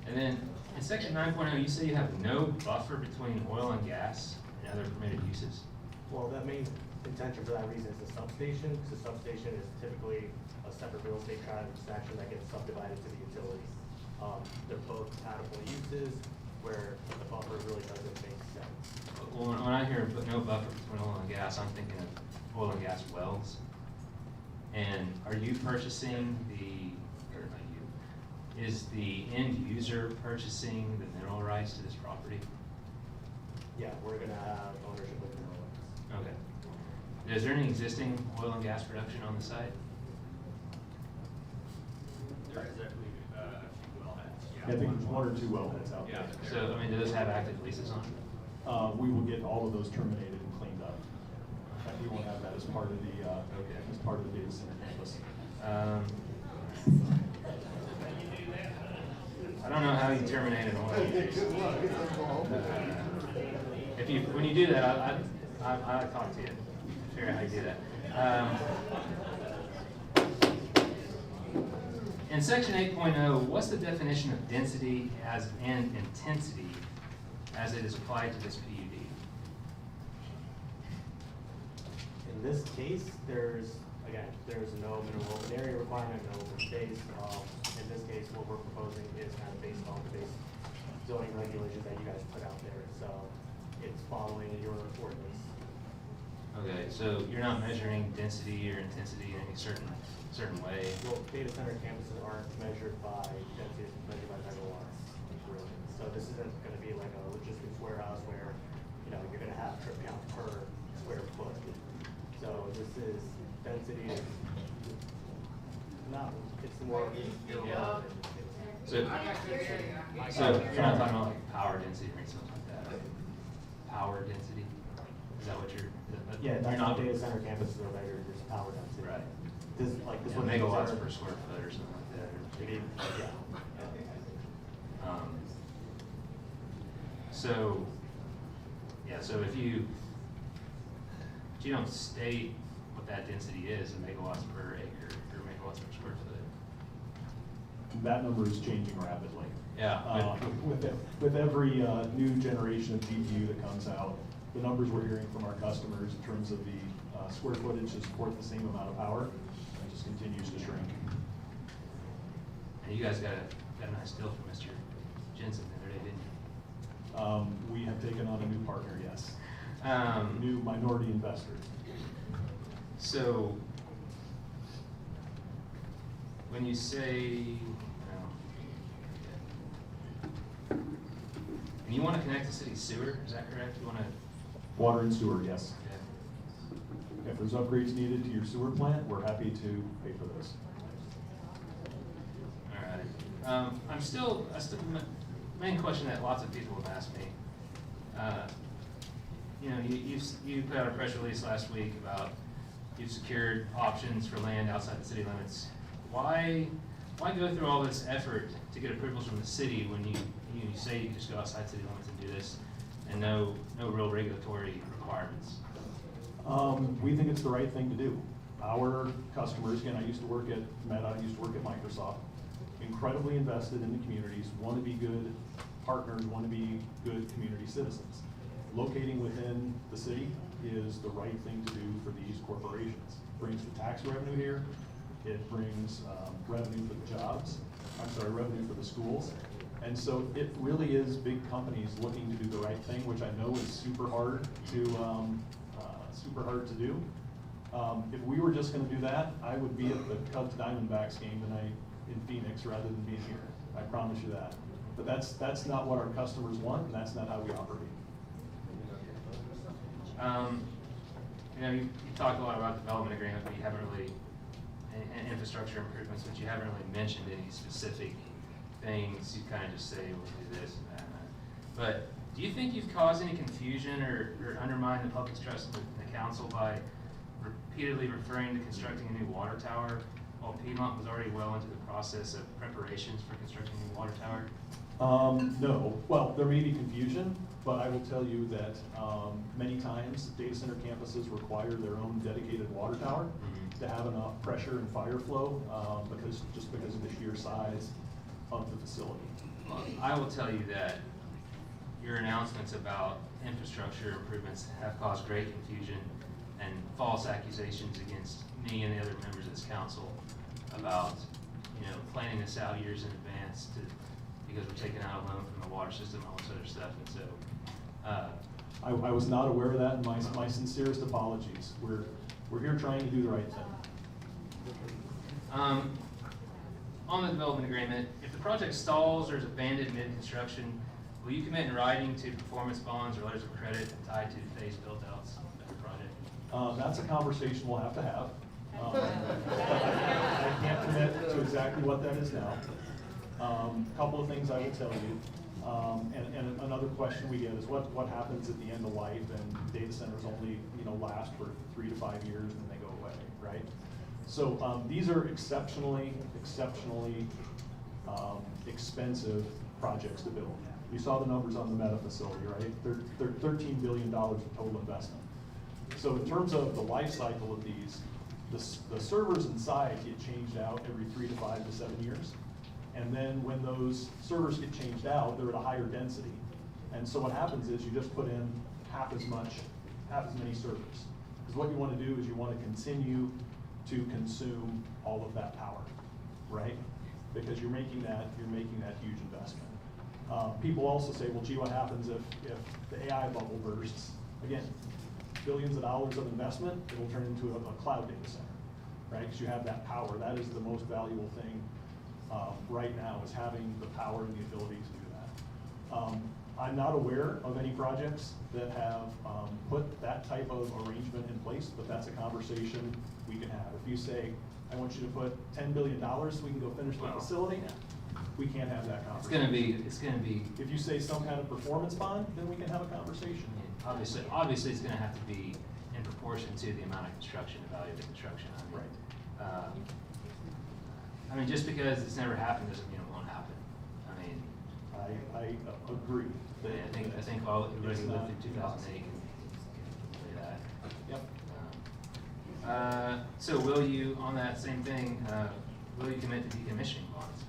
And then in section 9.0, you say you have no buffer between oil and gas and other permitted uses. Well, that main intention for that reason is the substation, because the substation is typically a separate real estate transaction that gets subdivided to the utilities. They're both compatible uses where the buffer really doesn't make sense. Well, when I hear no buffer between oil and gas, I'm thinking of oil and gas wells. And are you purchasing or not you, is the end user purchasing the mineral rights to this property? Yeah, we're gonna have ownership of mineral rights. Okay. Is there any existing oil and gas production on the site? There is actually a few wellheads. I think there's 1 or 2 wellheads out there. So, I mean, do those have active leases on them? We will get all of those terminated and cleaned up. We won't have that as part of the as part of the data center campus. I don't know how you terminate an oil lease. When you do that, I'll talk to you, figure out how you do that. In section 8.0, what's the definition of density and intensity as it is applied to this PUD? In this case, there's no minimum open area requirement, no open space. In this case, what we're proposing is kind of based on the base zoning regulations that you guys put out there. So it's following your ordinance. Okay, so you're not measuring density or intensity in any certain way? Well, data center campuses aren't measured by density, it's measured by megawatts. So this isn't gonna be like a logistics warehouse where, you're gonna have trip count per square foot. So this is density is No, it's more. So, you're not talking about like power density or something like that? Power density? Is that what you're? Yeah, you're that's not not data center campuses are bigger, there's power density. Right. This, like, this Yeah, one. megawatts per square foot or something like that. Maybe, yeah. So, yeah, so if you don't state what that density is in megawatts per acre or megawatts per square foot. That number is changing rapidly. Yeah. With every new generation of GPU that comes out, the numbers we're hearing from our customers in terms of the square footage to support the same amount of power, it just continues to shrink. And you guys got a nice deal from Mr. Jensen the other day, didn't you? We have taken on a new partner, yes. New minority investor. So, when you say, and you want to connect the city's sewer, is that correct? You want to? Water and sewer, yes. Okay. If there's upgrades needed to your sewer plant, we're happy to pay for those. All right. Main question that lots of people have asked me. You put out a press release last week about you've secured options for land outside the city limits. Why go through all this effort to get approvals from the city when you say you just go outside city limits and do this, and no real regulatory requirements? We think it's the right thing to do. Our customers, again, I used to work at Meta, I used to work at Microsoft, incredibly invested in the communities, want to be good partners, want to be good community citizens. Locating within the city is the right thing to do for these corporations. Brings the tax revenue here, it brings revenue for the jobs, revenue for the schools. And so it really is big companies looking to do the right thing, which I know is super hard to do. If we were just gonna do that, I would be at the Cubs Diamondbacks game tonight in Phoenix rather than being here. I promise you that. But that's not what our customers want, and that's not how we operate. You talked a lot about development agreement, but you haven't really, and infrastructure improvements, but you haven't really mentioned any specific things. You kind of just say, we'll do this and that. But do you think you've caused any confusion or undermined the public's trust in the council by repeatedly referring to constructing a new water tower while Piedmont was already well into the process of preparations for constructing a new water tower? No. Well, there may be confusion, but I will tell you that many times data center campuses require their own dedicated water tower to have enough pressure and fire flow because of the sheer size of the facility. I will tell you that your announcements about infrastructure improvements have caused great confusion and false accusations against me and the other members of this council about, planning this out years in advance because we're taking out a loan from the water system and all this other stuff. And so, I was not aware of that, and my sincerest apologies. We're here trying to do the right thing. On the development agreement, if the project stalls or is abandoned mid-construction, will you commit in writing to performance bonds or letters of credit tied to phase build-outs of the project? That's a conversation we'll have to have. I can't commit to exactly what that is now. Couple of things I will tell you. And another question we get is what happens at the end of life, and data centers only last for 3 to 5 years and then they go away, right? So these are exceptionally expensive projects to build. You saw the numbers on the Meta facility, right? They're $13 billion of total investment. So in terms of the life cycle of these, the servers inside get changed out every 3 to 5 to 7 years. And then when those servers get changed out, they're at a higher density. And so what happens is you just put in half as many servers. Because what you want to do is you want to continue to consume all of that power, right? Because you're making that huge investment. People also say, well, gee, what happens if the AI bubble bursts? Again, billions of dollars of investment, it will turn into a cloud data center, right? Because you have that power. That is the most valuable thing right now, is having the power and the ability to do that. I'm not aware of any projects that have put that type of arrangement in place, but that's a conversation we can have. If you say, I want you to put $10 billion so we can go finish the facility, we can't have that conversation. It's gonna be. If you say some kind of performance bond, then we can have a conversation. Obviously, it's gonna have to be in proportion to the amount of construction, the value of the construction. I mean, Right. I mean, just because it's never happened doesn't mean it won't happen. I mean, I agree. I think all everybody It's who lived not through 2008 can say that. Yep. So will you, on that same thing, will you commit to decommissioning bonds?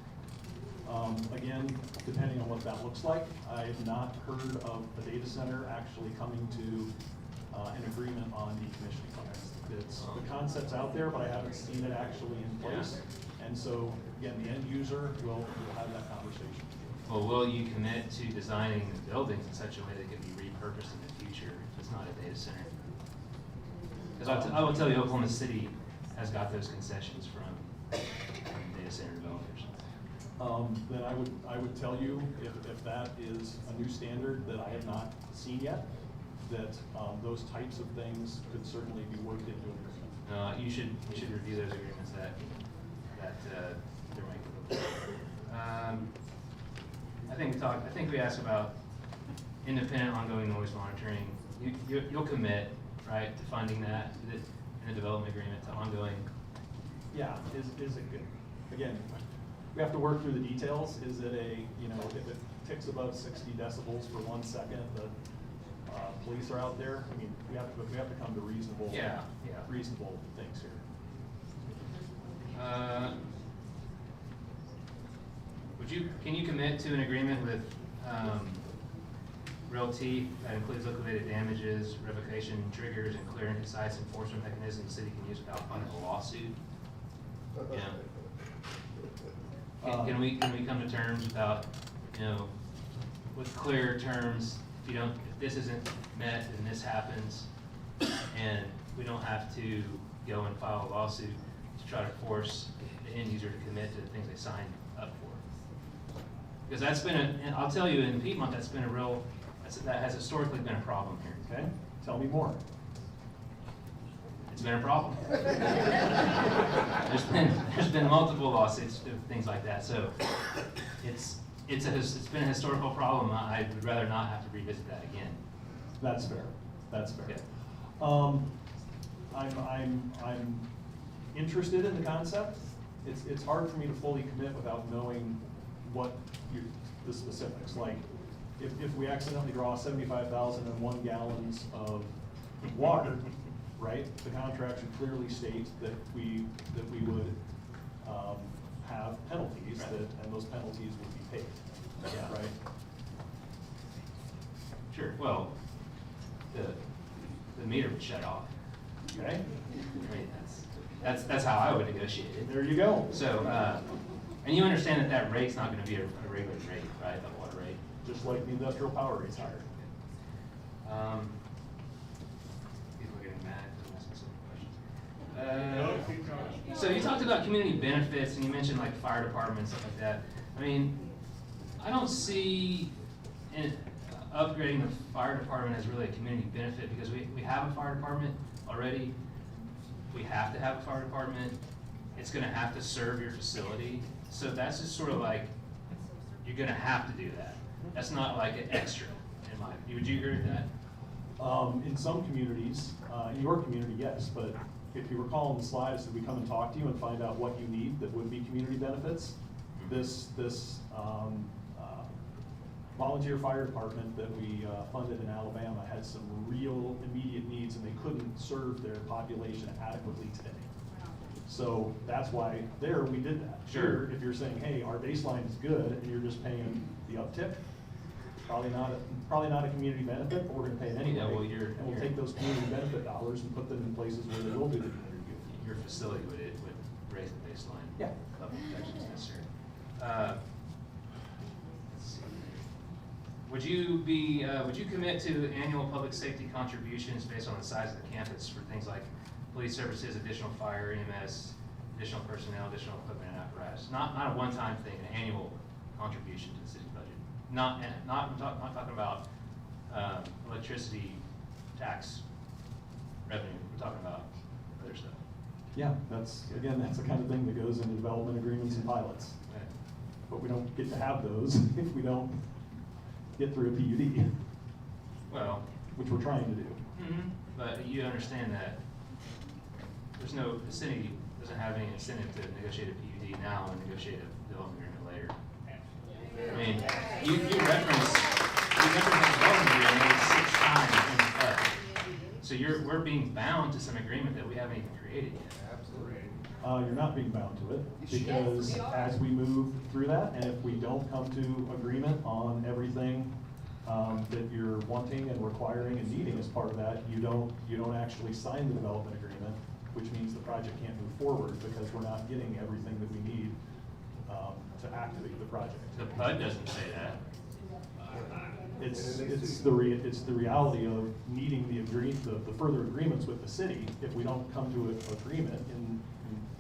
Again, depending on what that looks like, I have not heard of a data center actually coming to an agreement on decommissioning plans. The concept's out there, but I haven't seen it actually in place. And so, again, the end user will have that conversation. Well, will you commit to designing the buildings in such a way that can be repurposed in the future if it's not a data center? Because I will tell you, Oklahoma City has got those concessions from data center developers. Then I would tell you, if that is a new standard that I have not seen yet, that those types of things could certainly be worked into an agreement. You should review those agreements that they're making. I think we asked about independent ongoing noise monitoring. You'll commit, right, to funding that in the development agreement to ongoing. Yeah, is it good? Again, we have to work through the details. Is it if it ticks above 60 decibels for 1 second, the police are out there? I mean, we have to come to reasonable things here. Can you commit to an agreement with Realty that includes liquidated damages, revocation triggers, and clear and concise enforcement mechanisms the city can use without filing a lawsuit? Yeah. Can we come to terms without, with clear terms? If this isn't met, then this happens, and we don't have to go and file a lawsuit to try to force the end user to commit to the things they signed up for. Because that's been and I'll tell you, in Piedmont, that has historically been a problem here. Okay, tell me more. It's been a problem. There's been multiple lawsuits, things like that. So it's been a historical problem. I would rather not have to revisit that again. That's fair. That's fair. Yeah. I'm interested in the concept. It's hard for me to fully commit without knowing what the specifics. Like, if we accidentally draw 75,001 gallons of water, right? The contract should clearly state that we would have penalties, and those penalties would be paid. Yeah. Right? Sure. Well, the meter would shut off. Okay. I mean, that's how I would negotiate it. There you go. So, and you understand that rate's not going to be a regular rate, right? The water rate. Just like the industrial power rate's higher. People are getting mad because I'm asking some questions. So you talked about community benefits, and you mentioned like fire departments, stuff like that. I mean, I don't see upgrading the fire department as really a community benefit, because we have a fire department already. We have to have a fire department. It's gonna have to serve your facility. So that's just sort of like, you're gonna have to do that. That's not like an extra, in my view. Would you agree with that? In some communities, in your community, yes, but if you recall in the slides, did we come and talk to you and find out what you need that would be community benefits? This volunteer fire department that we funded in Alabama had some real immediate needs, and they couldn't serve their population adequately today. So that's why we did that. Sure. If you're saying, hey, our baseline is good, and you're just paying the uptick, probably not a community benefit, but we're gonna pay it anyway. Yeah, well, and we'll take those community benefit dollars and put them in places where they will do the community good. Your facility would raise the baseline. Yeah. Level of protections necessary. Let's see. Would you commit to annual public safety contributions based on the size of the campus for things like police services, additional fire, EMS, additional personnel, additional equipment and apparatus? Not a one-time thing, an annual contribution to the city's budget. not talking about, electricity tax revenue, we're talking about other stuff. Yeah, that's the kind of thing that goes into development agreements and pilots. Okay. But we don't get to have those if we don't get through a PUD, Well. which we're trying to do. But you understand that the city doesn't have any incentive to negotiate a PUD now and negotiate a development agreement later. I mean, you reference that development agreement 6 times in the PUD. So we're being bound to some agreement that we haven't even created yet. You're not being bound to it, because as we move through that, and if we don't come to agreement on everything that you're wanting and requiring and needing as part of that, you don't actually sign the development agreement, which means the project can't move forward because we're not getting everything that we need to activate the project. The PUD doesn't say that. It's the reality of needing the further agreements with the city. If we don't come to an agreement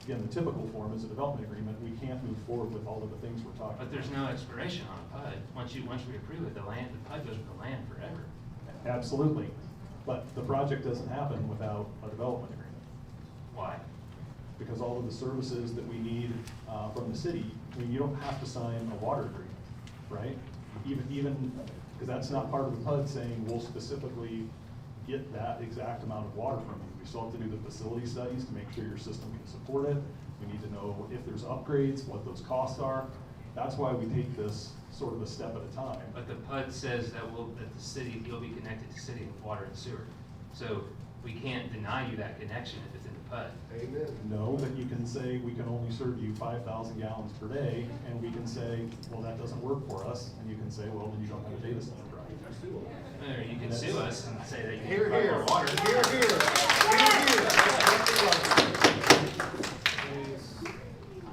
again, the typical form is a development agreement, we can't move forward with all of the things we're talking about. But there's no expiration on a PUD. Once we approve it, the PUD goes with the land forever. Absolutely, but the project doesn't happen without a development agreement. Why? Because all of the services that we need from the city, I mean, you don't have to sign a water agreement, right? Even, because that's not part of the PUD saying we'll specifically get that exact amount of water from you. We still have to do the facility studies to make sure your system can support it. We need to know if there's upgrades, what those costs are. That's why we take this sort of a step at a time. But the PUD says that you'll be connected to city with water and sewer. So we can't deny you that connection if it's in the PUD. Amen. No, but you can say we can only serve you 5,000 gallons per day, and we can say, well, that doesn't work for us, and you can say, well, then you don't have a data center project. Or you can sue us and say that you Here, can't here. provide more water. Here, here.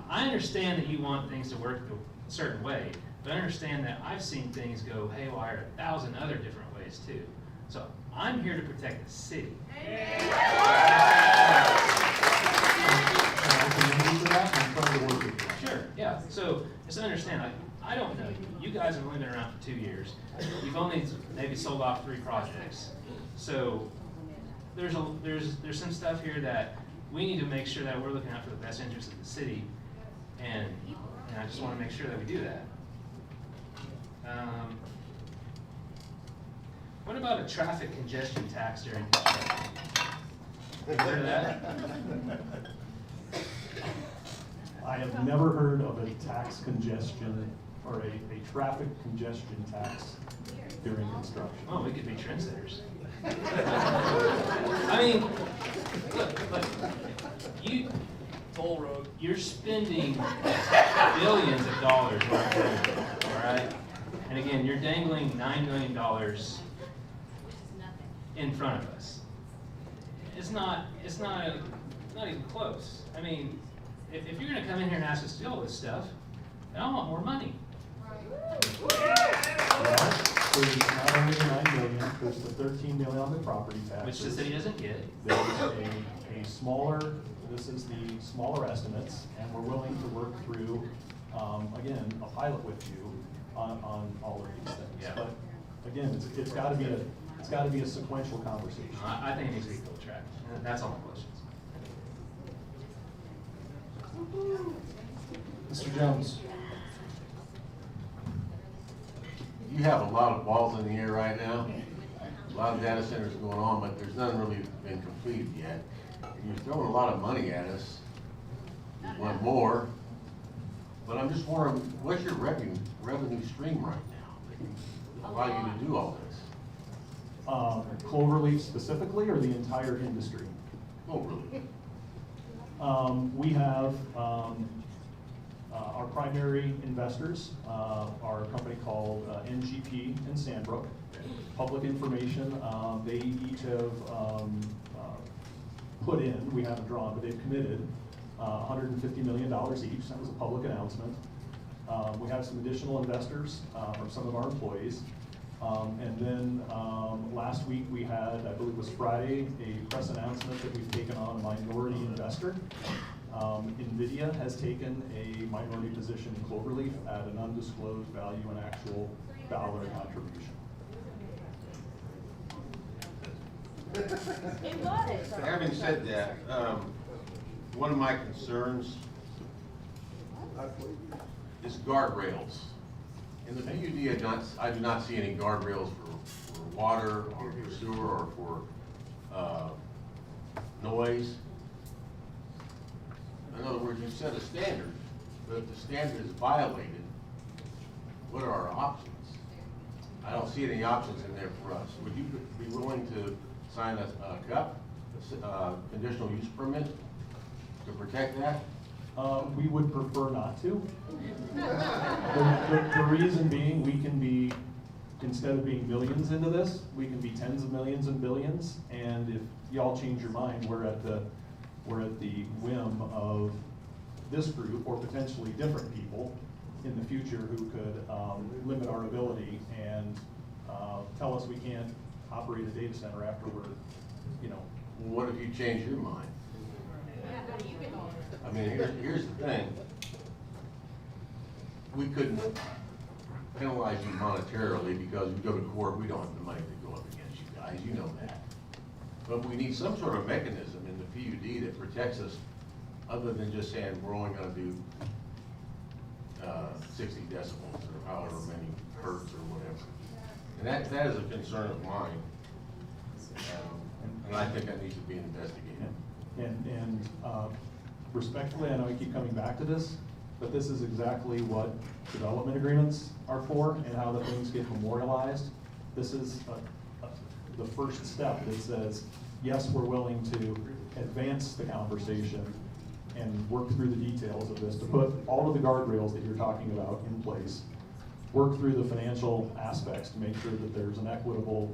I understand that you want things to work a certain way, but I understand that I've seen things go haywire 1,000 other different ways too. So I'm here to protect the city. Sure, yeah. So just understand, I don't know you. You guys have only been around for 2 years. You've only maybe sold off 3 projects. So there's some stuff here that we need to make sure that we're looking out for the best interest of the city, and I just want to make sure that we do that. What about a traffic congestion tax during construction? You heard of that? I have never heard of a tax congestion or a traffic congestion tax during construction. Oh, we could be trendsetters. I mean, look, Toll road. you're spending billions of dollars right there, all right? And again, you're dangling $9 million in front of us. It's not even close. I mean, if you're gonna come in here and ask us to do all this stuff, then I want more money. Well, there's not only the 9 million, there's the 13 million on the property taxes. Which the city doesn't get. There's a smaller, this is the smaller estimates, and we're willing to work through, again, a pilot with you on all of these things. Yeah. But again, it's gotta be a sequential conversation. I think it needs to be full track. That's all my questions. Mr. Jones. You have a lot of balls in the air right now, a lot of data centers going on, but there's none really been completed yet. And you're throwing a lot of money at us. You want more, but I'm just wondering, what's your revenue stream right now that allow you to do all this? Cloverleaf specifically, or the entire industry? Cloverleaf. We have our primary investors are a company called NGP and Sandbrook. Public information, they each have put in, we haven't drawn, but they've committed $150 million each. That was a public announcement. We have some additional investors from some of our employees. And then last week we had, I believe it was Friday, a press announcement that we've taken on a minority investor. NVIDIA has taken a minority position in Cloverleaf at an undisclosed value and actual dollar contribution. Having said that, one of my concerns is guardrails. In the PUD, I do not see any guardrails for water, or for sewer, or for noise. In other words, you set a standard, but if the standard is violated, what are our options? I don't see any options in there for us. Would you be willing to sign a conditional use permit to protect that? We would prefer not to. The reason being, we can be, instead of being millions into this, we can be tens of millions and billions. And if y'all change your mind, we're at the whim of this group or potentially different people in the future who could limit our ability and tell us we can't operate a data center after we're, you know. What if you change your mind? I mean, here's the thing. We couldn't penalize you monetarily because we go to court, we don't have the money to go up against you guys, you know that. But we need some sort of mechanism in the PUD that protects us other than just saying we're only gonna do 60 decibels or however many hertz or whatever. And that is a concern of mine. And I think that needs to be investigated. And respectfully, I know I keep coming back to this, but this is exactly what development agreements are for and how the things get memorialized. This is the first step that says, yes, we're willing to advance the conversation and work through the details of this, to put all of the guardrails that you're talking about in place, work through the financial aspects to make sure that there's an equitable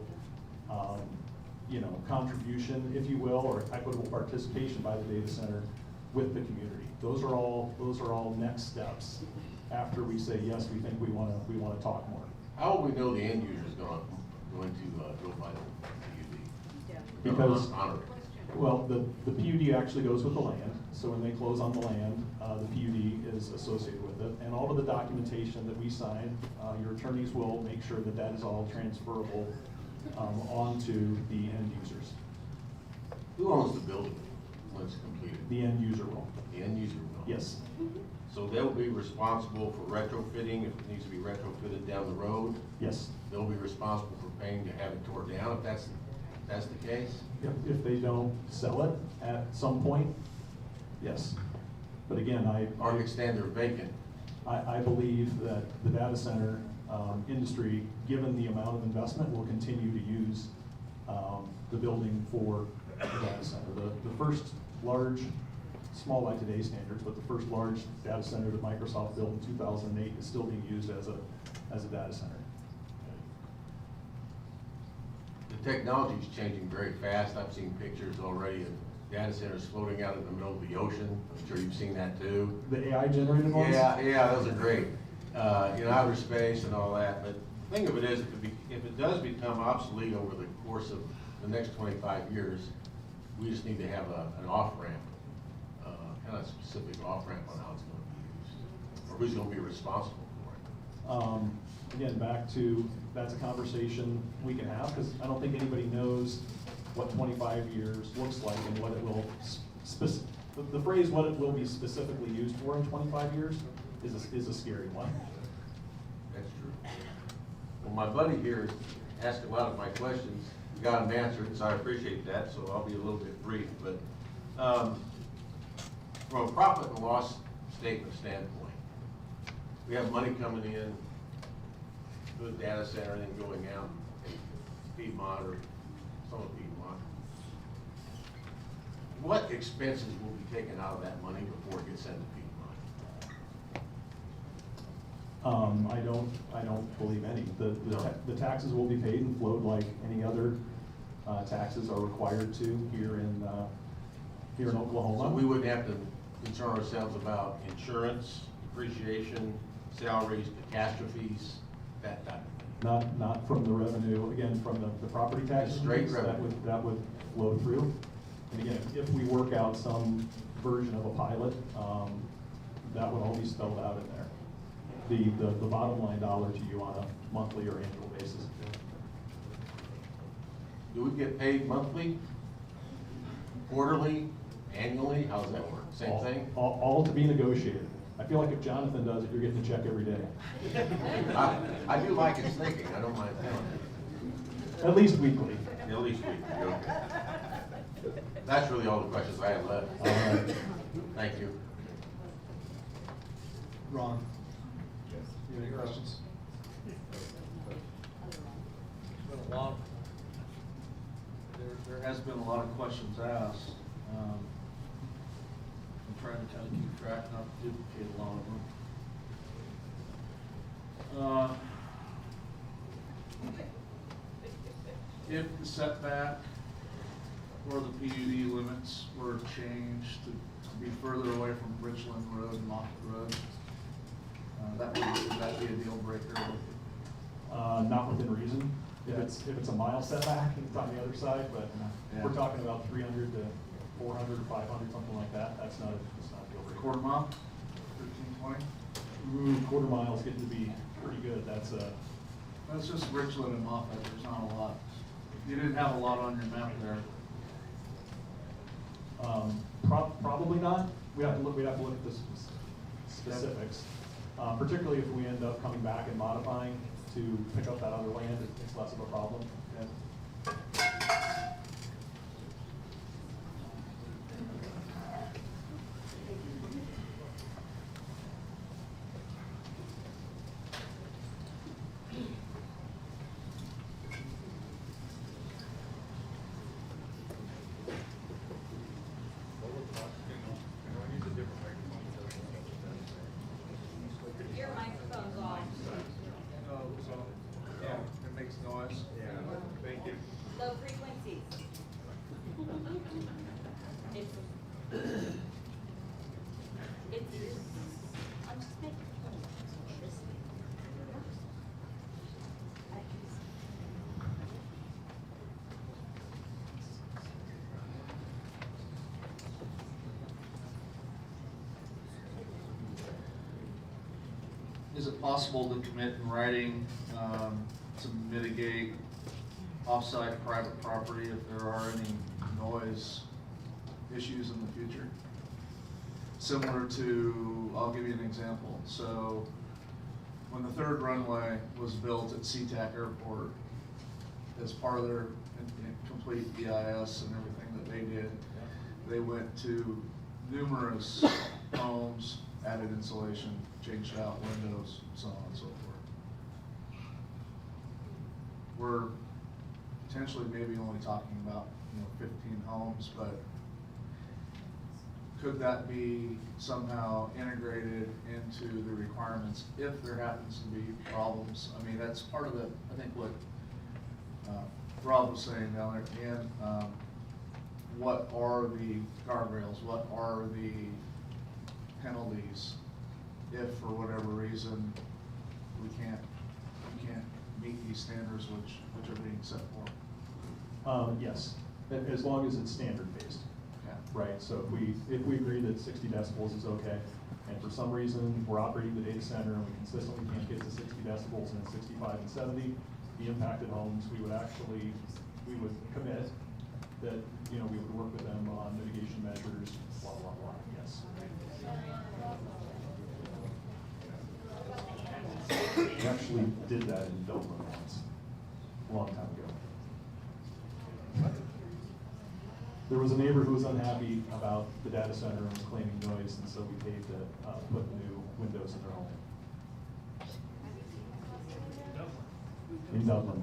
contribution, if you will, or equitable participation by the data center with the community. Those are all next steps after we say, yes, we think we want to talk more. How will we know the end user is going to go by the PUD? Because, Honor it. well, the PUD actually goes with the land, so when they close on the land, the PUD is associated with it, and all of the documentation that we sign, your attorneys will make sure that that is all transferable onto the end users. Who owns the building when it's completed? The end user will. The end user will? Yes. So they'll be responsible for retrofitting if it needs to be retrofitted down the road? Yes. They'll be responsible for paying to have it tore down if that's the case? If they don't sell it at some point, yes. But again, Or extend they're vacant? I believe that the data center industry, given the amount of investment, will continue to use the building for the data center. The first large, small by today's standards, but the first large data center that Microsoft built in 2008 is still being used as a data center. The technology is changing very fast. I've seen pictures already of data centers floating out in the middle of the ocean. I'm sure you've seen that too. The AI generated ones? Yeah, those are great. Outer space and all that. But the thing of it is, if it does become obsolete over the course of the next 25 years, we just need to have an off-ramp, kind of specific off-ramp on how it's going to be used, or who's going to be responsible for it. Again, back to, that's a conversation we can have, because I don't think anybody knows what 25 years looks like and what it will, the phrase what it will be specifically used for in 25 years is a scary one. That's true. Well, my buddy here asked a lot of my questions, got them answered, so I appreciate that, so I'll be a little bit brief. But from a profit and loss statement standpoint, we have money coming in to the data center and then going out to Piedmont or some of Piedmont. What expenses will be taken out of that money before it gets sent to Piedmont? I don't believe any. The taxes will be paid and flowed like any other taxes are required to here in Oklahoma. So we wouldn't have to concern ourselves about insurance, depreciation, salaries, catastrophes, that type of thing? Not from the revenue, again, from the property taxes. Straight revenue. That would flow through. And again, if we work out some version of a pilot, that would all be spelled out in there. the bottom line dollar to you on a monthly or annual basis. Do we get paid monthly, quarterly, annually? How does that work? Same thing? All to be negotiated. I feel like if Jonathan does it, you're getting a check every day. I do like his thinking, I don't mind telling you. At least weekly. At least weekly, okay. That's really all the questions I have left. All right. Thank you. Ron? You have any questions? Been a lot. There has been a lot of questions asked. I'm trying to kind of keep track, not to duplicate a lot of them. If the setback or the PUD limits were changed to be further away from Richland Road and Moffett Road, would that be a deal breaker? Not within reason. If it's a mile setback, it's on the other side, but Yeah. we're talking about 300 to 400 or 500, something like that. That's not a deal breaker. Quarter mile, 1320? Quarter mile's getting to be pretty good. That's just Richland and Moffett, there's not a lot. You didn't have a lot on your map there. Probably not. We'd have to look at the specifics. Particularly if we end up coming back and modifying to pick up that other land, it's less of a problem. Your microphone's off. Yeah, it makes noise. Yeah, thank you. Low frequencies. It's, I'm just making. Is it possible to commit in writing to mitigate off-site private property if there are any noise issues in the future? Similar to, I'll give you an example. So when the third runway was built at SeaTac Airport, as part of their complete EIS and everything that they did, they went to numerous homes, added insulation, changed out windows, so on and so forth. We're potentially maybe only talking about 15 homes, but could that be somehow integrated into the requirements if there happens to be problems? I mean, that's part of I think what Rob was saying down there, and what are the guardrails? What are the penalties if for whatever reason we can't meet these standards which are being set for? Yes, as long as it's standard based. Okay. Right, so if we agree that 60 decibels is okay, and for some reason we're operating the data center and we consistently can't get to 60 decibels and it's 65 and 70, the impacted homes, we would commit that, we would work with them on mitigation measures, blah, blah, blah, yes. We actually did that in Dublin once, a long time ago. There was a neighbor who was unhappy about the data center and was claiming noise, and so we paid to put new windows in their home. In Dublin.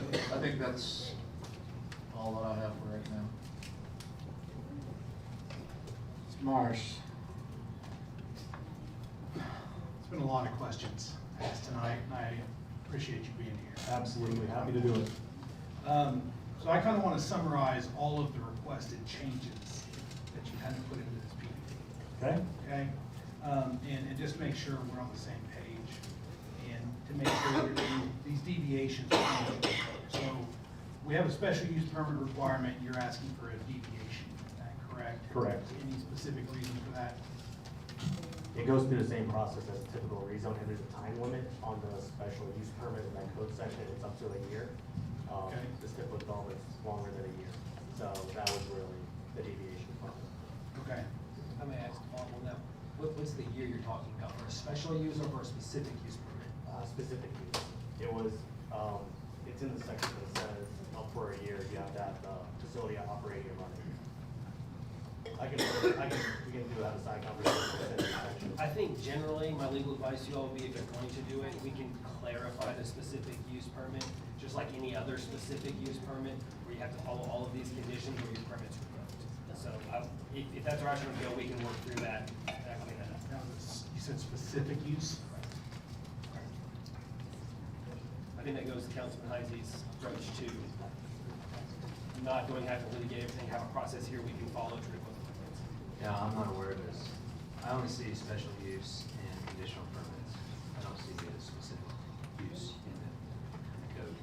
I think that's all that I have for right now. Marsh. It's been a lot of questions asked tonight, and I appreciate you being here. Absolutely, happy to do it. So I kind of want to summarize all of the requested changes that you kind of put into this PUD. Okay. Okay? And just make sure we're on the same page, and to make sure that these deviations are manageable. So we have a special use permit requirement, you're asking for a deviation, is that correct? Correct. Any specific reason for that? It goes through the same process as typical rezone, and there's a time limit on the special use permit in that code section, it's up to a year. Okay. The typical development is longer than a year, so that was really the deviation from it. Okay. I may ask a follow on that. What's the year you're talking about, for a special use or for a specific use permit? Specific use. It was, it's in the section that says up for a year, you have to have the facility operating and running. We can do have a side conversation. I think generally, my legal advice to you all would be, if you're going to do it, we can clarify the specific use permit, just like any other specific use permit, where you have to follow all of these conditions or your permit's revoked. So, if that's the route you want to go, we can work through that, and clean that up. Now, you said specific use? I think that goes to Councilman Heisey's approach to not going have to litigate everything, have a process here we can follow to revoke the permits. Yeah, I'm not aware of this. I only see special use and conditional permits. I don't see the specific use in the code.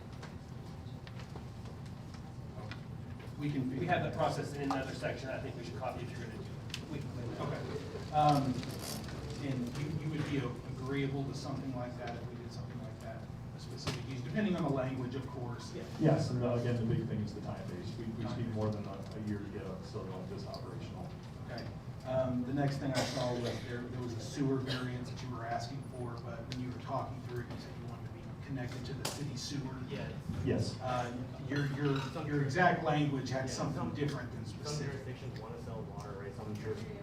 We have that process in another section, I think we should copy if you're gonna do it. We can clean that up. Okay. And you would be agreeable to something like that if we did something like that, a specific use, depending on the language, of course. Yes, and again, the big thing is the time base. We need more than a year to get a facility like this operational. Okay. The next thing I saw was there was a sewer variance that you were asking for, but when you were talking through it, you said you wanted to be connected to the city sewer. Yeah. Yes. Your exact language had something different than Some specific. jurisdictions want to sell water, right?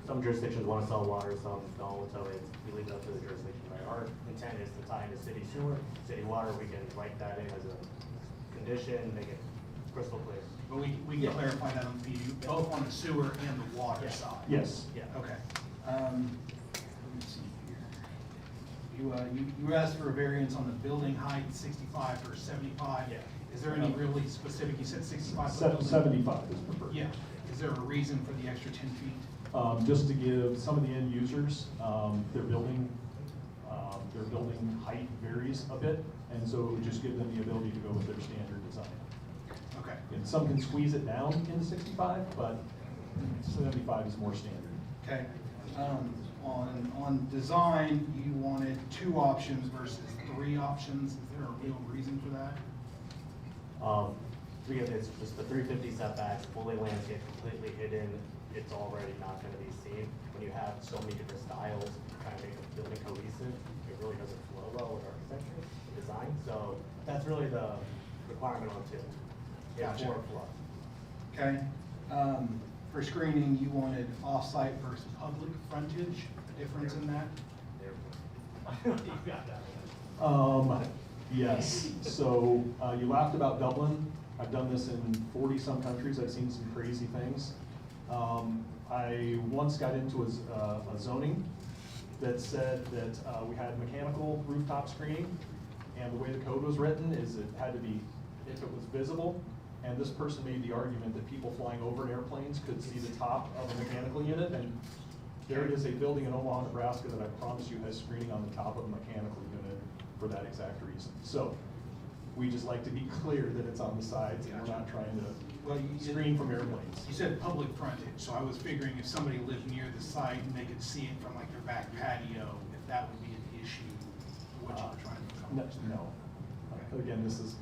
Some jurisdictions want to sell water, some don't, so we leave it up to the jurisdiction, right? Our intent is to tie into city sewer, city water, we can write that in as a condition, make it crystal clear. But we can clarify that on the, both on the sewer and the water side. Yes. Yeah. Okay. Let me see here. You asked for a variance on the building height, 65 or 75. Yeah. Is there any really specific, you said 65 for the building? 75 is preferred. Yeah. Is there a reason for the extra 10 feet? Just to give some of the end users, their building height varies a bit, and so it would just give them the ability to go with their standard design. Okay. And some can squeeze it down into 65, but 75 is more standard. Okay. On design, you wanted 2 options versus 3 options. Is there a real reason for that? It's just the 350 setbacks, fully landscaped, completely hidden, it's already not gonna be seen. When you have so many different styles, trying to make a building cohesive, it really doesn't flow well with architecture, design, so that's really the requirement on 2. Gotcha. For flow. Okay. For screening, you wanted off-site versus public frontage, a difference in that? You got that. Yes, so you laughed about Dublin. I've done this in 40-some countries. I've seen some crazy things. I once got into a zoning that said that we had mechanical rooftop screening, and the way the code was written is it had to be, if it was visible, and this person made the argument that people flying over in airplanes could see the top of a mechanical unit, and there is a building in Omaha, Nebraska that I promise you has screening on the top of a mechanical unit for that exact reason. So we just like to be clear that it's on the sides and we're not trying to screen from airplanes. You said public frontage, so I was figuring if somebody lived near the site and they could see it from like their back patio, if that would be an issue, what you were trying to accomplish. No. Again, this is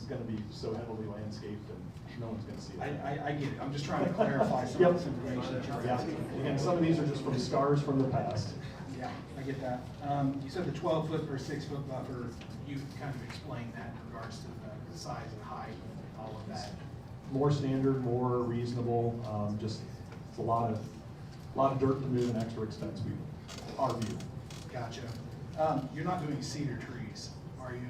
gonna be so heavily landscaped and no one's gonna see it. I get it, I'm just trying to clarify some of this information that you're Yeah, asking. again, some of these are just from scars from the past. Yeah, I get that. You said the 12-foot or 6-foot buffer, you kind of explained that in regards to the size and height and all of that. More standard, more reasonable, just, it's a lot of dirt to move and extra expense, our view. Gotcha. You're not doing cedar trees, are you?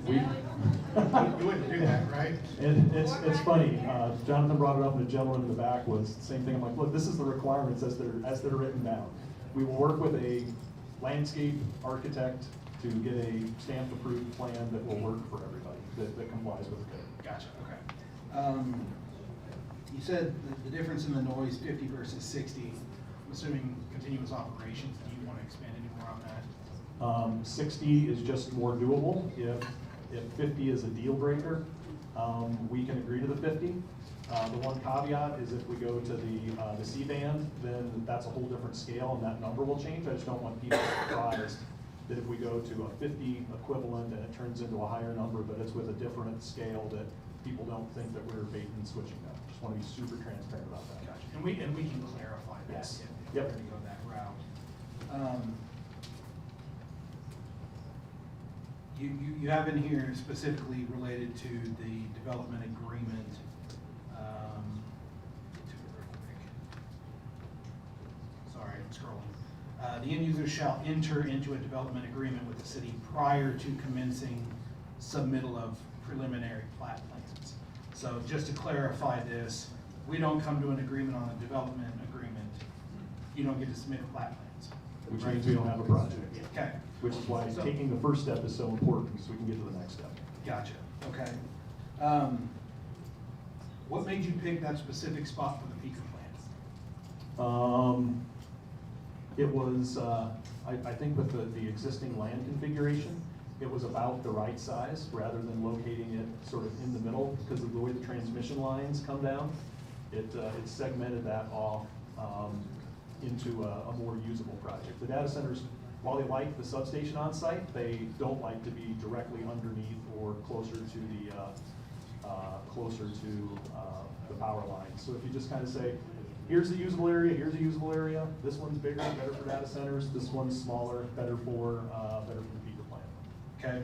We- You wouldn't do that, right? And it's funny, Jonathan brought it up and the gentleman in the back was the same thing. I'm like, look, this is the requirements as they're written down. We will work with a landscape architect to get a stamped approved plan that will work for everybody, that complies with the code. Gotcha, okay. You said the difference in the noise, 50 versus 60. I'm assuming continuous operations. Do you want to expand any more on that? 60 is just more doable. If 50 is a deal breaker, we can agree to the 50. The one caveat is if we go to the C band, then that's a whole different scale and that number will change. I just don't want people surprised that if we go to a 50 equivalent and it turns into a higher number, but it's with a different scale, that people don't think that we're bait and switching that. Just want to be super transparent about that. Gotcha. And we can clarify that Yes. if Yep. we're gonna go that route. You have in here specifically related to the development agreement. Get to it real quick. Sorry, I'm scrolling. The end user shall enter into a development agreement with the city prior to commencing submittal of preliminary plat plans. So just to clarify this, we don't come to an agreement on a development agreement, you don't get to submit plat plans. Which means we don't have a project. Okay. Which is why So- taking the first step is so important, so we can get to the next step. Gotcha, okay. What made you pick that specific spot for the peaker plant? It was, I think with the existing land configuration, it was about the right size rather than locating it sort of in the middle because of the way the transmission lines come down. It segmented that off into a more usable project. The data centers, while they like the substation on site, they don't like to be directly underneath or closer to the power line. So if you just kind of say, here's the usable area, here's a usable area, this one's bigger, better for data centers, this one's smaller, better for the peaker plant. Okay.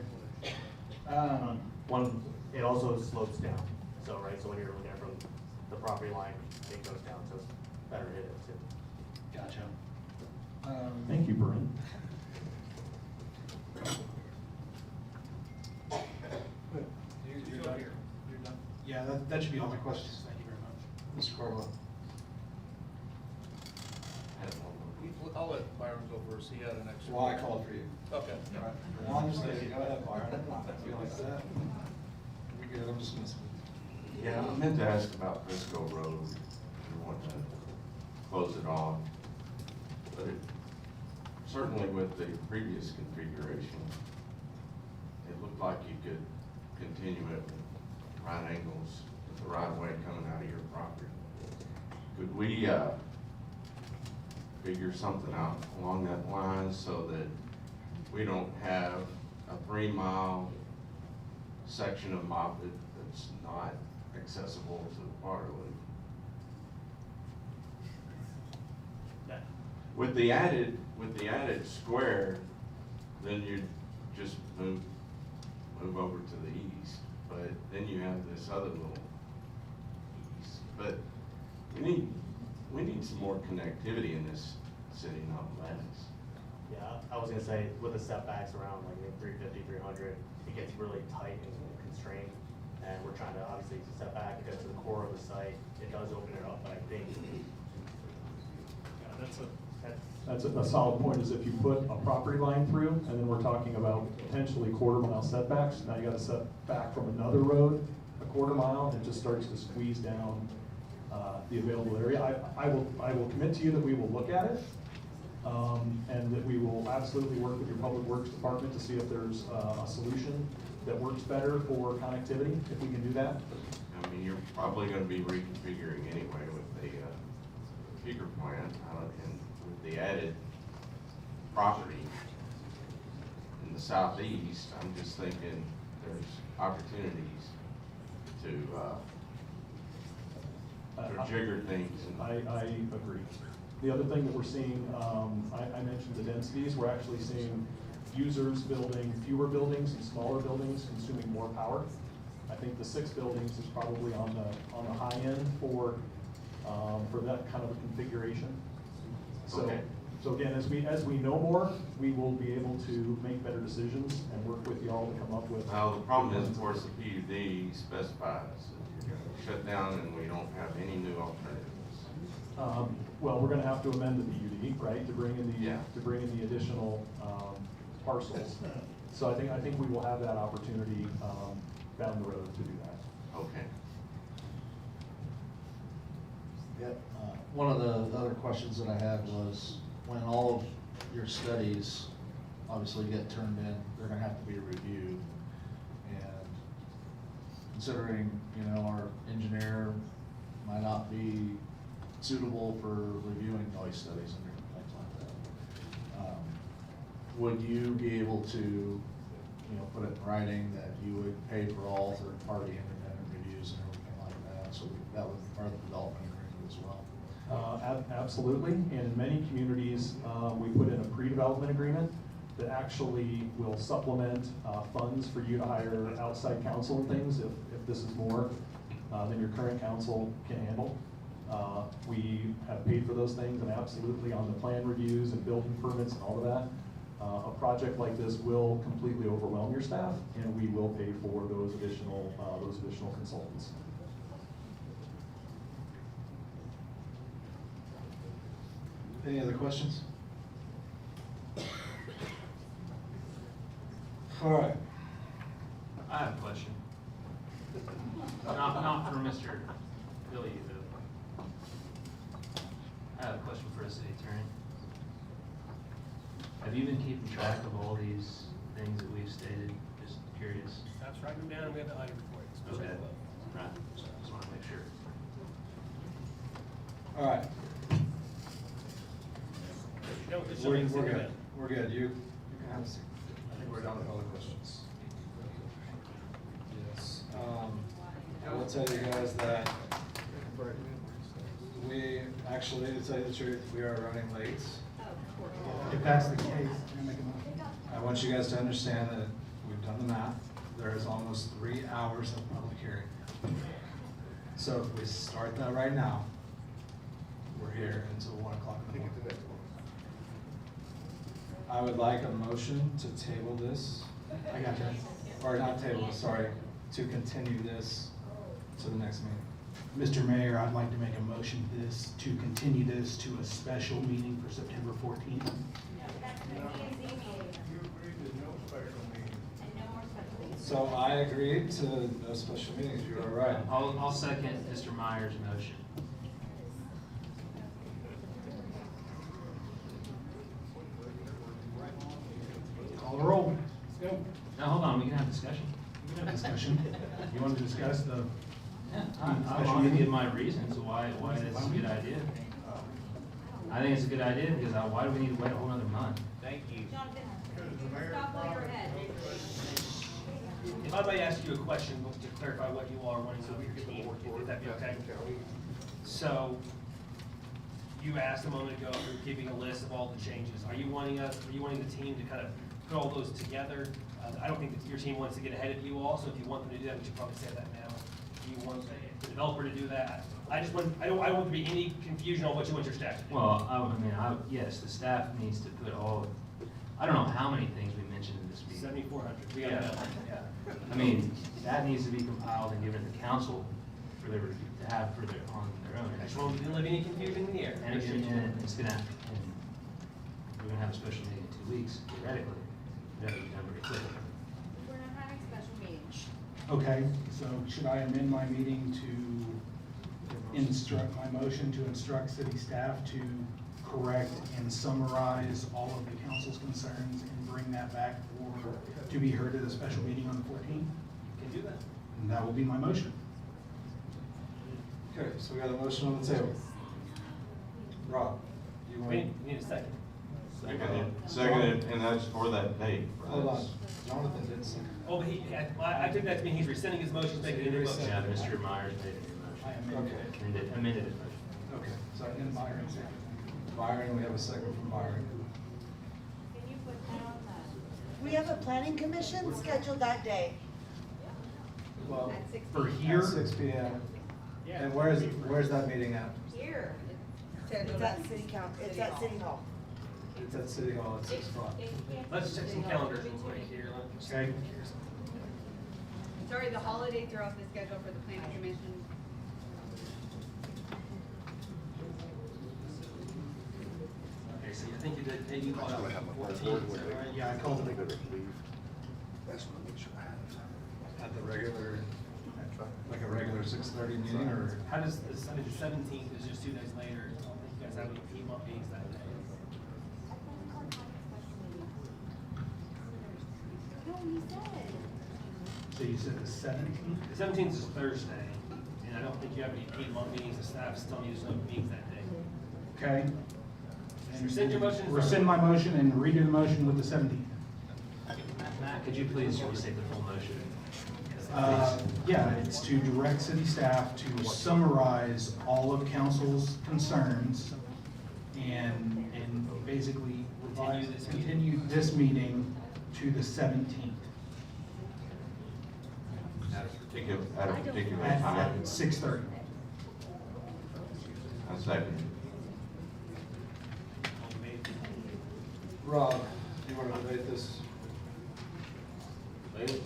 It also slopes down, so, right, so when you're looking at it from the property line, it goes down, so it's better to hit it too. Gotcha. Thank you, Brent. You're done here. You're done. Yeah, that should be all my questions. Thank you very much. Mr. Cardwell. I'll let Byron go first, he had an extra. Well, I called for you. Okay. All right. Well, I'm just kidding. Go ahead, Byron. I'm not gonna feel like that. You're good. I'm just messing with you. Yeah, I meant to ask about Frisco Road. We want to close it off. But it, certainly with the previous configuration, it looked like you could continue it with right angles with the right of way coming out of your property. Could we, figure something out along that line so that we don't have a 3-mile section of Moffett that's not accessible to the water loop? With the added square, then you just move over to the east, but then you have this other little east. But we need some more connectivity in this city, not less. Yeah, I was gonna say, with the setbacks around like 350, 300, it gets really tight and constrained. And we're trying to obviously set back, it goes to the core of the site, it does open it up, but I think. That's a solid point, is if you put a property line through, and then we're talking about potentially quarter-mile setbacks, now you gotta set back from another road a quarter mile, and it just starts to squeeze down the available area. I will commit to you that we will look at it, and that we will absolutely work with your public works department to see if there's a solution that works better for connectivity, if we can do that. I mean, you're probably gonna be reconfiguring anyway with the peaker plant, and with the added property in the southeast, I'm just thinking there's opportunities to jigger things. I agree. The other thing that we're seeing, I mentioned the densities, we're actually seeing users building fewer buildings and smaller buildings consuming more power. I think the 6 buildings is probably on the high end for that kind of a configuration. So, Okay. So again, as we know more, we will be able to make better decisions and work with y'all to come up with. Well, the problem is, of course, the PUD specifies that you're gonna shut down and we don't have any new alternatives. Well, we're gonna have to amend the PUD, right, to bring in Yeah. the additional parcels. So I think we will have that opportunity down the road to do that. Okay. Yep. One of the other questions that I had was, when all of your studies obviously get turned in, they're gonna have to be reviewed. And considering, you know, our engineer might not be suitable for reviewing noise studies and things like that. Would you be able to, you know, put it in writing that you would pay for all third-party independent reviews and everything like that? So that would be part of the development agreement as well. Absolutely. In many communities, we put in a pre-development agreement that actually will supplement funds for you to hire outside counsel and things if this is more than your current council can handle. We have paid for those things, and absolutely on the plan reviews and building permits and all of that. A project like this will completely overwhelm your staff, and we will pay for those additional consultants. Any other questions? All right. I have a question. Not for Mr. Billy, though. I have a question for the city attorney. Have you been keeping track of all these things that we've stated? Just curious. That's write them down, and we have the item for it. Okay. Right. Just want to make sure. All right. We're good. We're good. You can have a seat. I think we're done with all the questions. Yes. I will tell you guys that we actually, to tell you the truth, we are running late. If that's the case, I'm gonna make a motion. I want you guys to understand that we've done the math. There is almost 3 hours of public hearing. So if we start that right now, we're here until 1 o'clock in the morning. I would like a motion to table this. I got you. Or not table, sorry, to continue this to the next meeting. Mr. Mayor, I'd like to make a motion to continue this to a special meeting for September 14th. So I agree to no special meetings, you are right. I'll second Mr. Meyer's motion. Call the roll. Let's go. Now, hold on, we can have discussion. We can have discussion. You want to discuss the? Yeah, I want to give my reasons why that's a good idea. I think it's a good idea because why do we need to wait a whole other month? Thank you. Jonathan, stop while you're ahead. If I may ask you a question to clarify what you are wanting to your team, if that'd be okay? So, you asked a moment ago, if you're giving a list of all the changes. Are you wanting the team to kind of put all those together? I don't think that your team wants to get ahead of you all, so if you want them to do that, we should probably say that now. Do you want the developer to do that? I don't want there to be any confusion on what you want your staff to do. Well, yes, the staff needs to put I don't know how many things we mentioned in this meeting. 7,400. We Yeah. got that. Yeah. I mean, that needs to be compiled and given to the council for their, to have for their, on their own. I just want to leave any confusion in the air. And it's gonna, and we're gonna have a special meeting in 2 weeks, theoretically. We have to be done pretty quickly. We're not having special meetings. Okay, so should I amend my meeting to my motion to instruct city staff to correct and summarize all of the council's concerns and bring that back to be heard at a special meeting on the 14th? Can do that. And that will be my motion. Okay, so we got a motion on the table. Rob, do you want? We need a second. Seconded, and that's for that date. Hold on, Jonathan did second. Oh, but I took that to mean he's rescinding his motion, making a new motion. Yeah, Mr. Myers made a new motion. I amended it. Amended it. Okay, so and Byron second. Byron, we have a second from Byron. Can you put down We have a planning commission scheduled that day. Well, at 6 For p.m.? here? at 6 p.m. And where's that meeting at? Here. It's at city council, it's at city hall. It's at City Hall at 6 o'clock. Let's check some calendars real quick here. Okay. Sorry, the holiday threw off the schedule for the planning commission. Okay, so you think you did, you called out 14, is that right? Yeah, I called it. That's what I make sure I have. At the regular, like a regular 6:30 meeting, or? How does this, I mean, the 17th is just 2 days later. I don't think you guys have any Piedmont meetings that day. No, he said. So you said the 17th? The 17th is Thursday, and I don't think you have any Piedmont meetings, the staff's telling you there's no meetings that day. Okay. Rescind your motion. Rescind my motion and redo the motion with the 17th. Matt, could you please restate the full motion? Yeah, it's to direct city staff to summarize all of council's concerns and basically continue this meeting to the 17th. At a particular At time. 6:30. A second. Rob, do you want to debate this?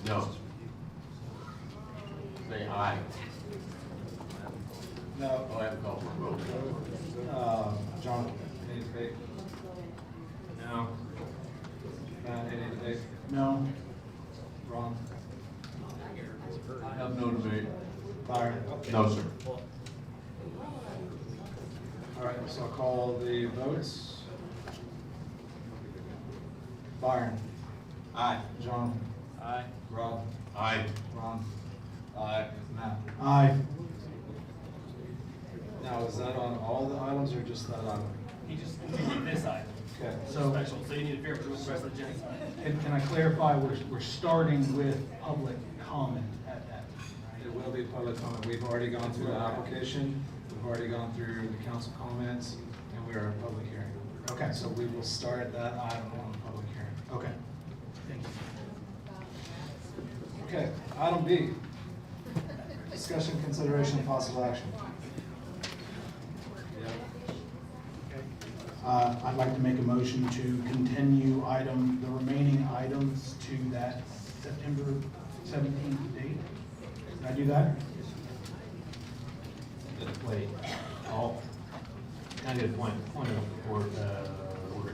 No. Say aye. No. Oh, I have a call for a vote. John, any debate? No. Matt, any debate? No. Ron? I have no debate. Byron? No, sir. All right, so I'll call the votes. Byron? Aye. John? Aye. Rob? Aye. Ron? Aye. Matt? Aye. Now, is that on all the items or just that item? He just continued this item. Okay. So- Special, so you need to fair approve the rest of the agenda tonight. Can I clarify, we're starting with public comment at that, It will be public comment. We've already gone through the application, we've already gone through the council comments, and we are in public hearing. Okay. So we will start that item on the public hearing. Okay. Thank you. Okay, item B. Discussion, consideration, and possible action. I'd like to make a motion to continue the remaining items to that September 17th date. Can I do that? Wait, can I get a point of order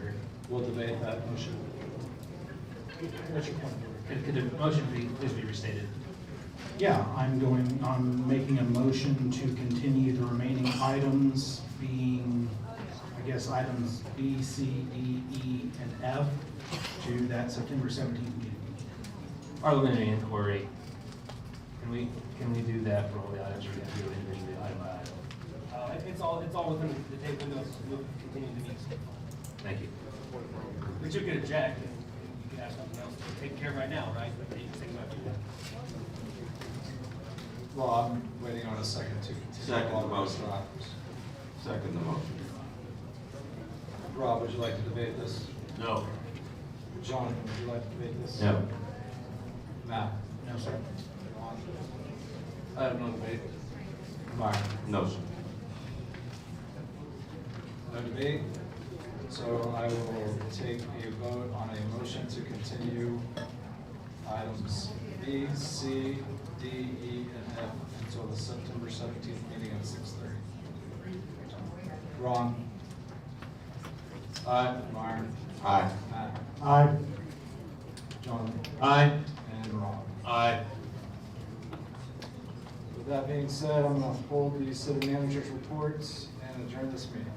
here? We'll debate that motion. What's your point? Could the motion please be restated? Yeah, I'm making a motion to continue the remaining items being, I guess, items B, C, D, E, and F to that September 17th meeting. Parliamentary inquiry, can we do that for all the items, or can we do it individually, item by item? It's all within the tape windows, we'll continue the meeting. Thank you. But you could object, and you could have something else to take care of right now, right? But you can think about it. Well, I'm waiting on a second to continue Second all the the rest of motion. the items. Second the motion. Rob, would you like to debate this? No. John, would you like to debate this? No. Matt? No, sir. Ron? I have no debate. Byron? No, sir. No debate? So I will take a vote on a motion to continue items B, C, D, E, and F until the September 17th meeting at 6:30. Ron? Aye. Byron? Aye. Matt? Aye. John? Aye. And Ron? Aye. With that being said, I'm going to hold the city manager's reports and adjourn this meeting.